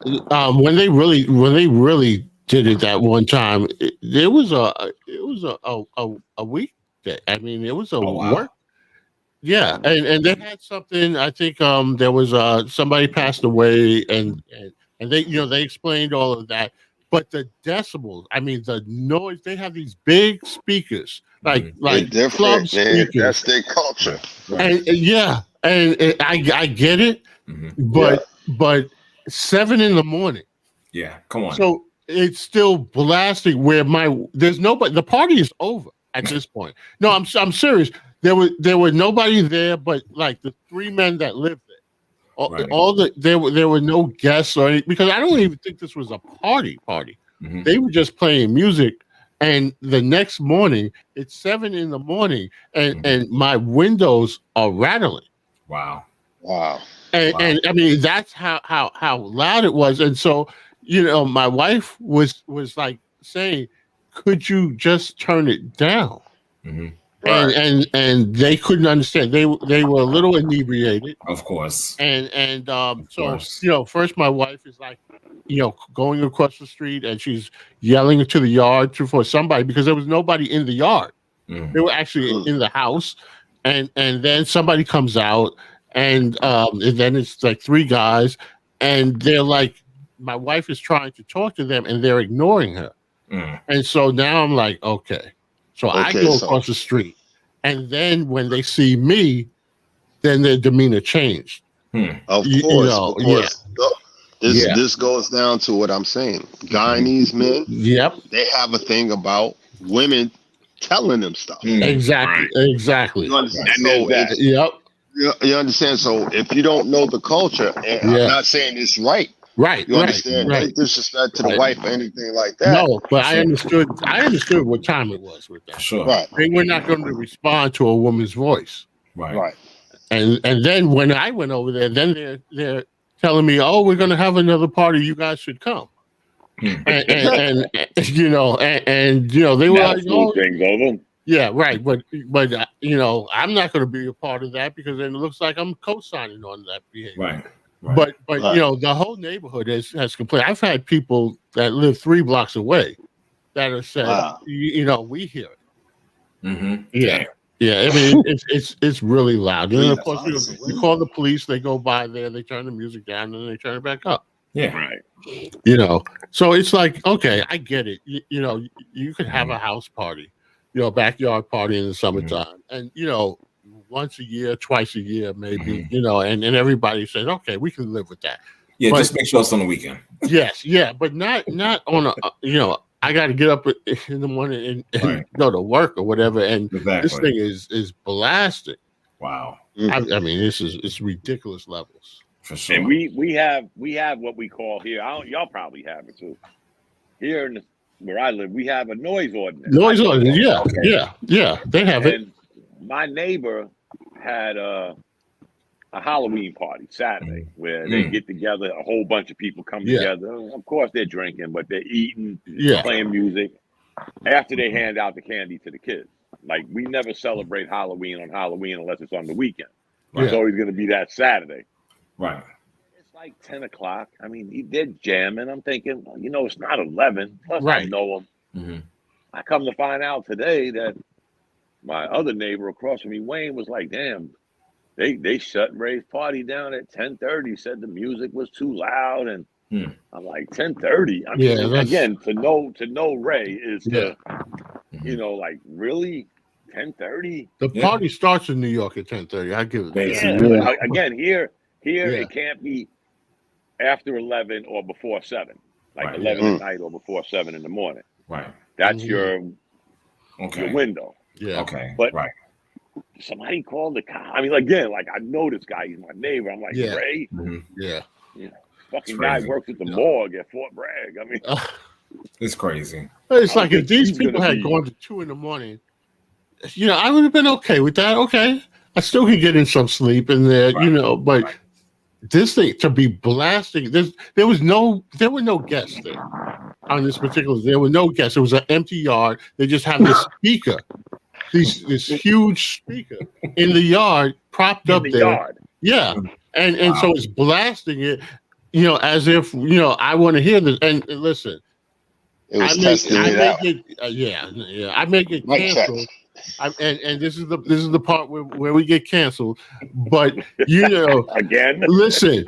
when they really did it that one time. It was a weekday. I mean, it was a work. Yeah, and they had something. I think there was somebody passed away, and they explained all of that. But the decibels, I mean, the noise, they have these big speakers, like club speakers. That's their culture. And, and I get it, but 7 a.m. Yeah, come on. So it's still blasting where there's nobody, the party is over at this point. No, I'm serious. There were nobody there but like the 3 men that lived there. There were no guests or anything, because I don't even think this was a party. They were just playing music, and the next morning it's 7 a.m. and my windows are rattling. Wow. And I mean that's how loud it was. And so my wife was like saying, could you just turn it down? Right. And they couldn't understand. They were a little inebriated, of course. And so first my wife is like, going across the street, and she's yelling into the yard for somebody, because there was nobody in the yard. They were actually in the house, and then somebody comes out, and then it's like 3 guys, and they're like, my wife is trying to talk to them, and they're ignoring her. And so now I'm like, okay. So I go across the street, and then when they see me, then their demeanor changed. Of course. This goes down to what I'm saying. Guyanese men, they have a thing about women telling them stuff. Exactly. You understand? You understand? So if you don't know the culture, and I'm not saying it's right. Right. You understand? No disrespect to the wife or anything like that. No, but I understood what time it was with that. Sure. Right. They were not going to respond to a woman's voice. Right. And then when I went over there, then they're telling me, "Oh, we're going to have another party. You guys should come." And you know, and you know, they were like, "Oh, things over." Yeah, right. But you know, I'm not going to be a part of that because then it looks like I'm co-signing on that behavior. Right. But you know, the whole neighborhood has complained. I've had people that live 3 blocks away that have said, you know, we hear it. Mm-hmm. Yeah. Yeah, I mean, it's really loud. And then, of course, you call the police. They go by there, they turn the music down, and then they turn it back up. Yeah, right. You know, so it's like, okay, I get it. You know, you could have a house party, you know, backyard party in the summertime, and you know, once a year, twice a year, maybe, you know, and everybody says, okay, we can live with that. Yeah, but just make sure it's on the weekend. Yes, yeah, but not on a, you know, I got to get up in the morning and go to work or whatever, and this thing is blasted. Wow. I mean, it's ridiculous levels. For sure. And we have what we call here. Y'all probably have it too. Here where I live, we have a noise ordinance. Noise ordinance, yeah. They have it. And my neighbor had a Halloween party Saturday where they get together. A whole bunch of people come together. Of course, they're drinking, but they're eating, playing music. After they hand out the candy to the kids, like we never celebrate Halloween on Halloween unless it's on the weekend. It's always going to be that Saturday. Right. It's like 10 o'clock. I mean, they're jamming. I'm thinking, well, you know, it's not 11. Plus, I know them. I come to find out today that my other neighbor across from me, Wayne, was like, damn, they shut Ray's party down at 10:30. Said the music was too loud, and I'm like 10:30. I mean, again, to know Ray is to, you know, like really 10:30. The party starts in New York at 10:30. I give it. Yeah. Again, here it can't be after 11 or before 7, like 11 at night or before 7 in the morning. Right. That's your window. Yeah. Okay. But somebody called the cop. I mean, again, like I know this guy. He's my neighbor. I'm like, Ray. Yeah. You know, fucking guy works at the morgue at Fort Bragg. I mean, it's crazy. It's like if these people had gone to 2 a.m, you know, I would have been okay with that. Okay, I still could get in some sleep in there, you know, but this thing to be blasting, there were no guests there on this particular. There were no guests. It was an empty yard. They just have this speaker, this huge speaker in the yard, propped up there. Yard. Yeah, and so it's blasting it, you know, as if, you know, I want to hear this. And listen, it was testing it out. I make it cancel. And this is the part where we get canceled. But you know, again, listen,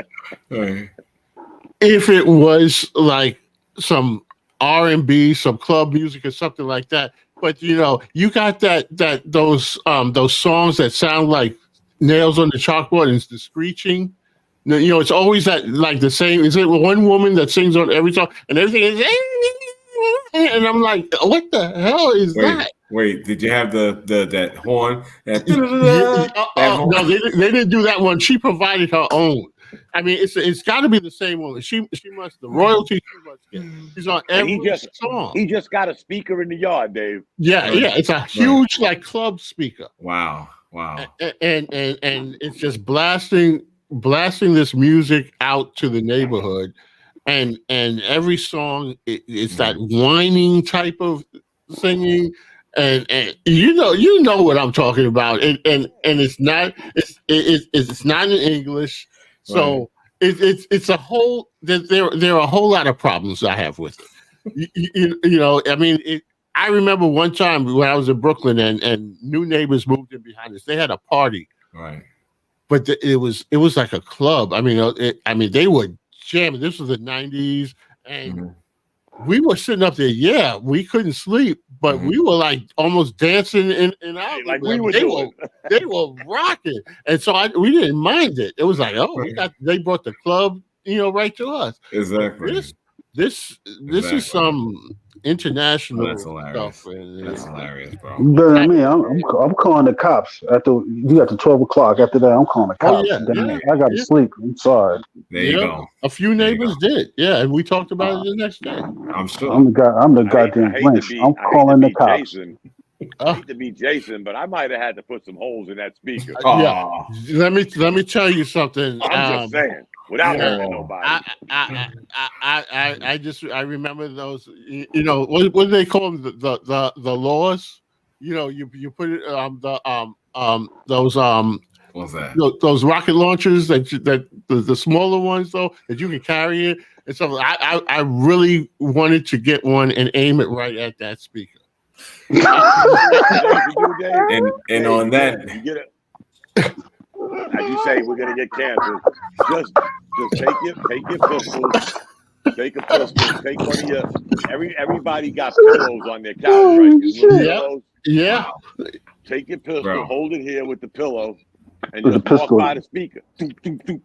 if it was like some R&B, some club music or something like that, but you know, you got those songs that sound like nails on the chalkboard and it's the screeching. You know, it's always that like the same. Is it one woman that sings on every song and everything is? And I'm like, what the hell is that? Wait, did you have that horn? No, they didn't do that one. She provided her own. I mean, it's got to be the same woman. She must the royalty. She must get. She's on every song. He just got a speaker in the yard, Dave. Yeah, it's a huge like club speaker. Wow. And it's just blasting this music out to the neighborhood. And every song it's that whining type of singing, and you know what I'm talking about, and it's not in English, so it's a whole there are a whole lot of problems I have with it. You know, I mean, I remember one time when I was in Brooklyn and new neighbors moved in behind us. They had a party, right? But it was like a club. I mean, they were jamming. This was the 90s, and we were sitting up there. Yeah, we couldn't sleep, but we were like almost dancing in our like we were doing. They were rocking, and so we didn't mind it. It was like, they brought the club, you know, right to us. Exactly. This is some international stuff. That's hilarious, bro. But I mean, I'm calling the cops after you got to 12 o'clock. After that, I'm calling the cops. I got to sleep. I'm sorry. There you go. A few neighbors did, and we talked about it the next day. I'm sure. I'm the goddamn Grinch. I'm calling the cops. I hate to be Jason, but I might have had to put some holes in that speaker. Yeah. Let me tell you something. I'm just saying, without hurting nobody. I remember those. You know what do they call them? The laws. You know, you put it those What's that? Those rocket launchers that the smaller ones though that you can carry it and so I really wanted to get one and aim it right at that speaker. And on that, you get it. As you say, we're gonna get canceled. Just take your pistol. Take a pistol. Take one of your. Everybody got pillows on their couch, right? Yeah. Take your pistol. Bro. Hold it here with the pillow, and just walk by the speaker.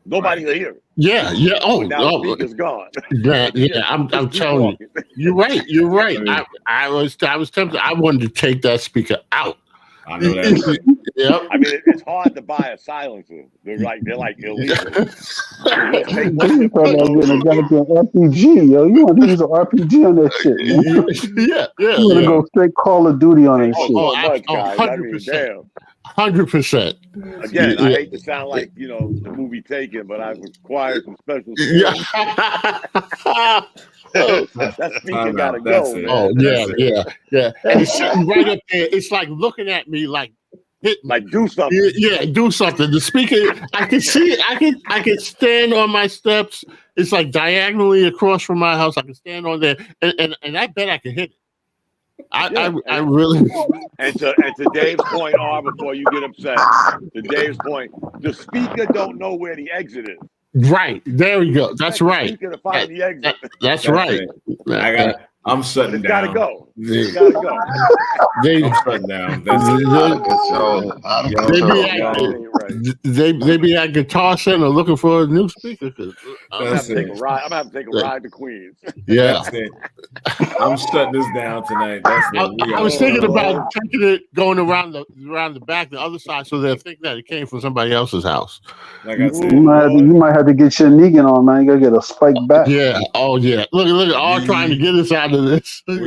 Nobody will hear it. Yeah. Oh, now the speaker's gone. Yeah. I'm telling you. You're right. I was tempted. I wanted to take that speaker out. I know that. Yep. I mean, it's hard to buy a silencer. They're like illegal. You talking about getting a goddamn RPG, yo. You want to use an RPG on that shit, man. Yeah. You want to go straight Call of Duty on that shit. So much, guys. 100%. 100%. Again, I hate to sound like, the movie Taken, but I've acquired some special skills. That speaker gotta go. Oh, yeah. And it's sitting right up there. It's like looking at me like, hit me. Like do something. Yeah, do something. The speaker, I can see it. I can stand on my steps. It's like diagonally across from my house. I can stand on there, and I bet I can hit it. I really. And to Dave's point, before you get upset, to Dave's point, the speaker don't know where the exit is. Right. There we go. That's right. Speaker to find the exit. That's right. I'm shutting down. Gotta go. It's gotta go. I'm shutting down. They be at Guitar Center looking for a new speaker. I'm gonna have to take a ride to Queens. Yeah. That's it. I'm shutting this down tonight. That's it. I was thinking about taking it, going around the back, the other side, so they'll think that it came from somebody else's house. Like I said, you might have to get your Negan on, man. You gotta get a spike back. Yeah. Oh yeah. Look, all trying to get us out of this. Done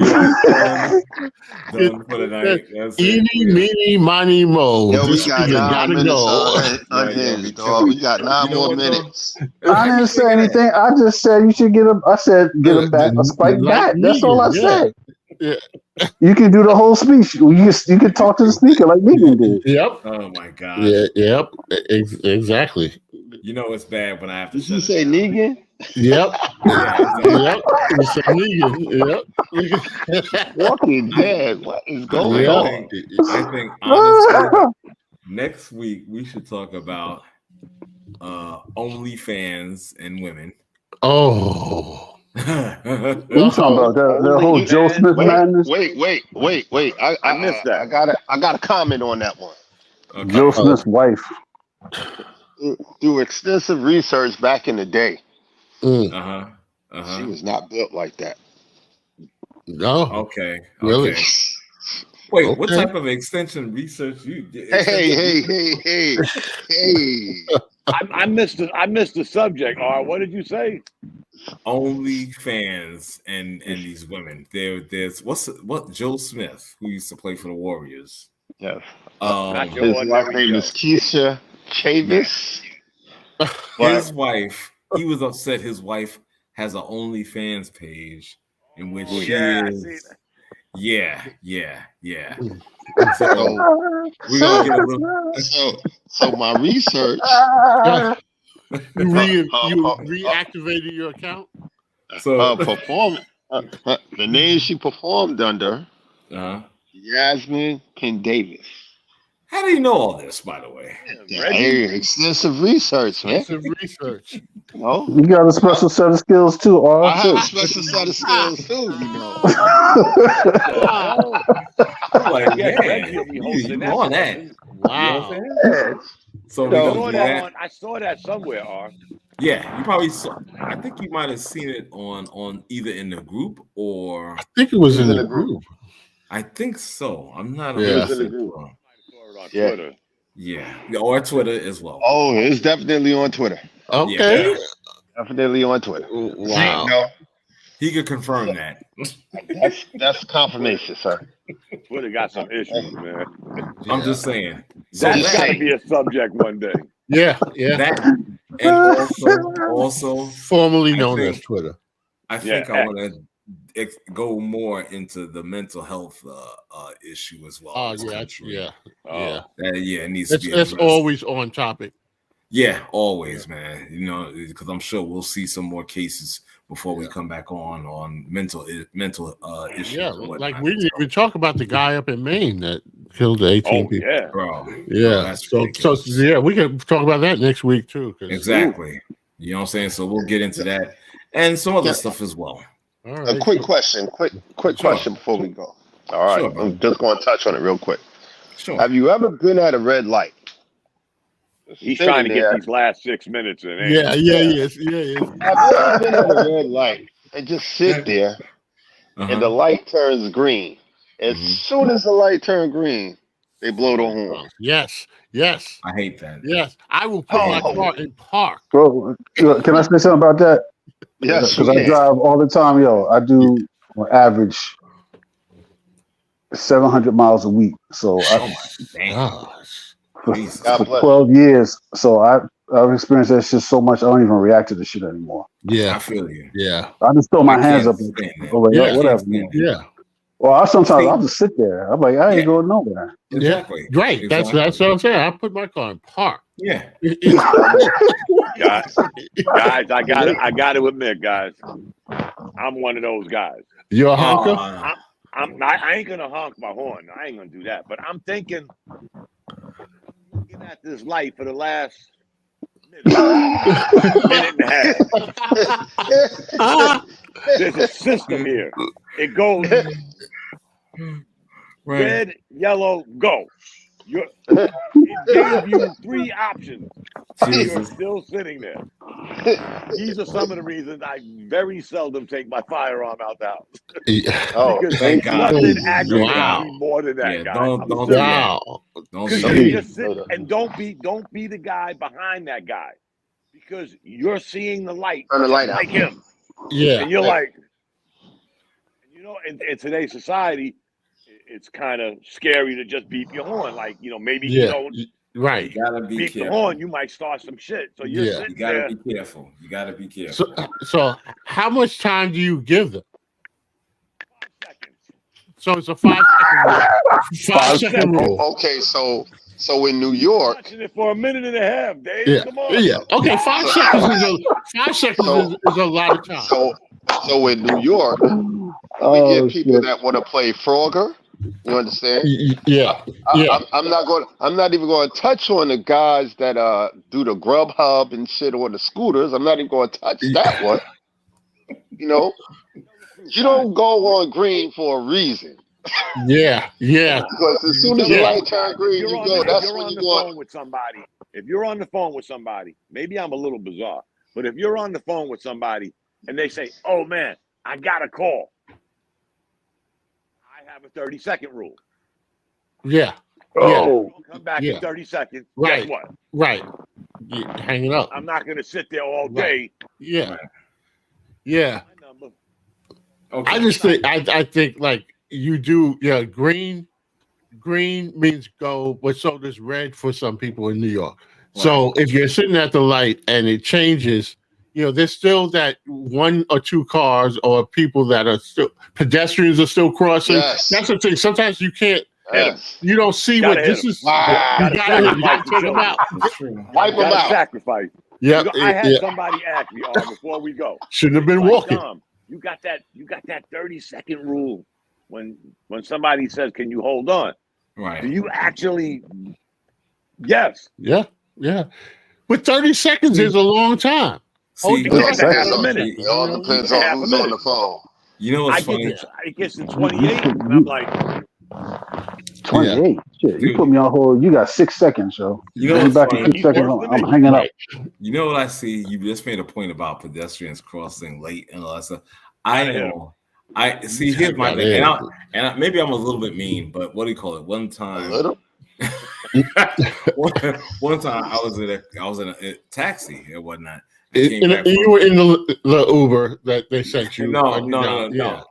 for the night. Eeny, meeny, miny, mo. Yo, we got 9 minutes unhinged, dog. We got 9 more minutes. I didn't say anything. I just said you should get a. I said get a spike back. That's all I said. Yeah. You can do the whole speech. You can talk to the speaker like Negan did. Yep. Oh my god. Yeah. Yep. Exactly. You know it's bad when I have to. Did you say Negan? Yep. Yep. It's a Negan. Yep. Walking Dead. What is going on? I think honestly, next week we should talk about OnlyFans and women. Oh. What you talking about? The whole Joe Smith madness? Wait. I missed that. I got a comment on that one. Okay. Joe Smith's wife. Through extensive research back in the day, she was not built like that. No. Okay. Really? Wait, what type of extension research you did? Hey. I missed the subject. What did you say? OnlyFans and these women. There's what Joe Smith, who used to play for the Warriors. Yes. His wife name is Keisha Chavis. His wife. He was upset. His wife has an OnlyFans page in which she is. Yeah. So we're gonna get a little. So my research. You reactivated your account. So the name she performed under, Yasmin Davis. How do you know all this, by the way? Hey, extensive research, man. No? You got a special set of skills too, I have a special set of skills too, Like, you on that? Wow. You know so I saw that somewhere, Yeah, you probably saw. I think you might have seen it on either in the group or. I think it was in the group. I think so. I'm not. Twitter. Yeah, or Twitter as well. Oh, it's definitely on Twitter. Okay. Definitely on Twitter. Wow. He could confirm that. That's confirmation, sir. Twitter got some issues, man. I'm just saying. So That's got to be a subject one day. Yeah. That, and also formerly known as Twitter. I think I want to go more into the mental health issue as well. Oh yeah. It needs to be. It's always on topic. Yeah, always, man. You know, because I'm sure we'll see some more cases before we come back on mental issues. Yeah, like we didn't even talk about the guy up in Maine that killed the 18 people. Yeah, bro. Yeah. So we can talk about that next week too. Exactly. You know what I'm saying? So we'll get into that and some other stuff as well. All right. A quick question before we go. All right, Sure, I'm just going to touch on it real quick. Sure. Have you ever been at a red light? He's trying to get these last 6 minutes in. Yeah. Have you ever been at a red light and just sit there and the light turns green? As soon as the light turns green, they blow the horn. Yes. I hate that. Yes. I will put my car in park. Bro, can I say something about that? Yes, because I drive all the time. I do on average 700 miles a week. So for 12 years. So I've experienced that shit so much. I don't even react to the shit anymore. Yeah, I feel you. Yeah, I just throw my hands up. Whatever. Yeah. Well, I'll just sit there. I'm like, I ain't going nowhere. Exactly. Yeah. Right. Exactly. That's what I'm saying. I put my car in park. Yeah. guys, I got to admit, guys, I'm one of those guys. You're a honker? I ain't gonna honk my horn. I ain't gonna do that. But I'm thinking, looking at this light for the last minute and a half. There's a system here. It goes red, yellow, go. It gave you 3 options. You're still sitting there. These are some of the reasons I very seldom take my firearm out the house. Because thank God. nothing aggravates me more than that, guy. Don't sit and don't be the guy behind that guy, because you're seeing the light, turn the light like out. him. Yeah, and you're like, in today's society, it's kind of scary to just beep your horn. Like, maybe you don't. Right. You gotta be beep careful. the horn, you might start some shit. So you're sitting there. Be careful. You gotta be careful. So how much time do you give them? 5 seconds. So it's a 5-second rule. 5-second rule. Okay, so in New York, Watching it for a minute and a half, Dave. Come on. Yeah. Okay, 5 seconds is a lot of time. So in New York, we get people that want to play Frogger. You understand? Yeah. I'm not even going to touch on the guys that do the Grubhub and shit on the scooters. I'm not even going to touch that one. You don't go on green for a reason. Yeah. Because as soon as the light turns green, you go. That's when you go. If you're on the phone with somebody, maybe I'm a little bizarre, but if you're on the phone with somebody and they say, "Oh man, I got a call," I have a 30-second rule. Yeah. Come back in 30 seconds. Right. Guess what? Right. Hang it up. I'm not going to sit there all day. Yeah. Yeah. My number. Okay. I just think I think like you do. Yeah. Green means go, but so does red for some people in New York. Right. So if you're sitting at the light and it changes, there's still that 1 or 2 cars or people that are still pedestrians are still crossing. Yes. That's the thing. Sometimes you can't. Yes. You don't see what this is. You gotta take them out. Wipe them out. Sacrifice. Yeah. I had somebody ask me before we go. Shouldn't have been walking. Tom, you got that 30-second rule when somebody says, "Can you hold on?" Right. Do you actually? Yes. Yeah. But 30 seconds is a long time. See, half a minute. It all depends on who's on the phone. You know what's funny? I guess in 28, and I'm like 28. Shit, you put me on hold. You got 6 seconds, yo. You know what's back funny? in 6 seconds. I'm hanging up. You know what I see? You just made a point about pedestrians crossing late and all that stuff. I see. Here's my thing, and maybe I'm a little bit mean, but what do you call it? One time, one time I was in a taxi and whatnot, You were in the Uber that they sent you. No.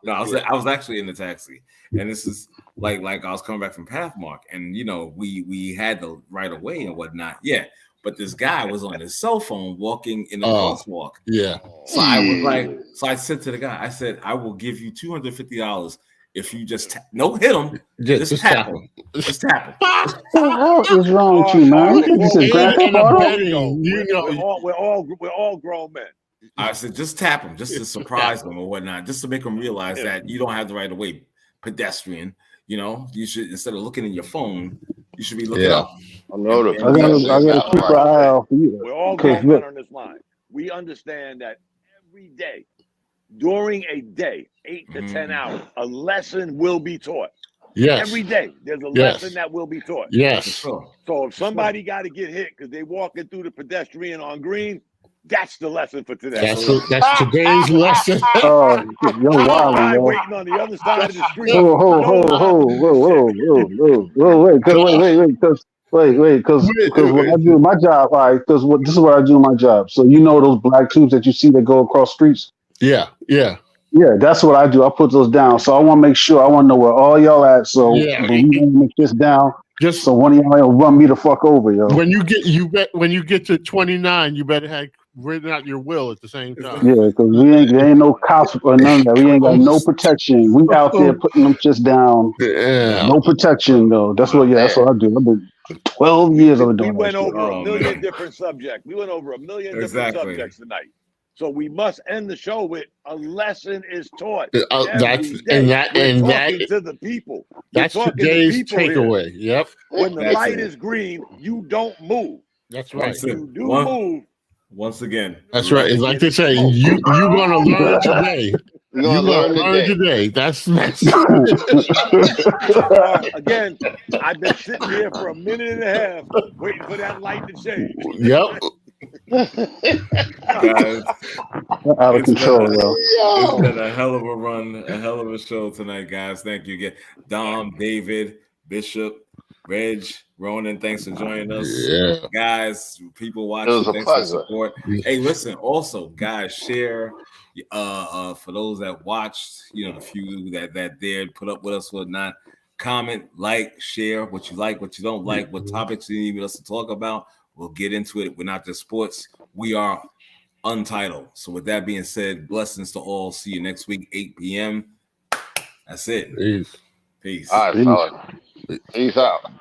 I was actually in the taxi, and this is like I was coming back from Pathmark, and we had the right of way and whatnot. Yeah, but this guy was on his cell phone walking in the crosswalk. Yeah. So I was like, I said to the guy, I said, I will give you $250 if you just hit him. Just tap him. Just tap him. What the hell is wrong with you, man? This is we're all grown men. I said, just tap him, just to surprise him or whatnot, just to make him realize that you don't have the right of way, pedestrian. You should, instead of looking in your phone, you should be looking up. I know I gotta keep an eye out for you. We're all grown men on this line. We understand that every day, during a day, 8 to 10 hours, a lesson will be taught. Yes. Every day, there's a lesson that will be taught. Yes. So if somebody got to get hit because they walking through the pedestrian on green, that's the lesson for today. That's today's lesson. Oh, you're wild, waiting on the other side of the street. Wait, because what I do in my job, this is what I do in my job. So those black tubes that you see that go across streets? Yeah. That's what I do. I put those down. So I want to make sure, I want to know where all y'all at. So when we make this down, so one of y'all run me the fuck over, yo. When you get to 29, you better have written out your will at the same time. Yeah, because there ain't no cops or none of that. We ain't got no protection. We out there putting them shits down. Yeah. No protection though. That's what I do. I've been 12 years I've been doing. We went over a million different subjects. We went over a million different subjects tonight. So we must end the show with a lesson is taught. That's to the people. That's today's takeaway. Yep. When the light is green, you don't move. That's right. You do move. Once again. That's right. It's like they say, you're gonna learn today. You're gonna learn today. That's again, I've been sitting here for a minute and a half waiting for that light to change. Yep. Guys, out of control, though. It's been a hell of a run, a hell of a show tonight, guys. Thank you again. Dom, David, Bishop, Reg, Ronan, thanks for joining us. Yeah. Guys, people watching, thanks for the support. Hey, listen, also, guys, share for those that watched, the few that dared put up with us, whatnot. Comment, like, share what you like, what you don't like, what topics you need us to talk about. We'll get into it. We're not just sports. We are Untitled. So with that being said, blessings to all. See you next week, 8 p.m. That's it. Peace. Peace. All right, fellas. Peace out.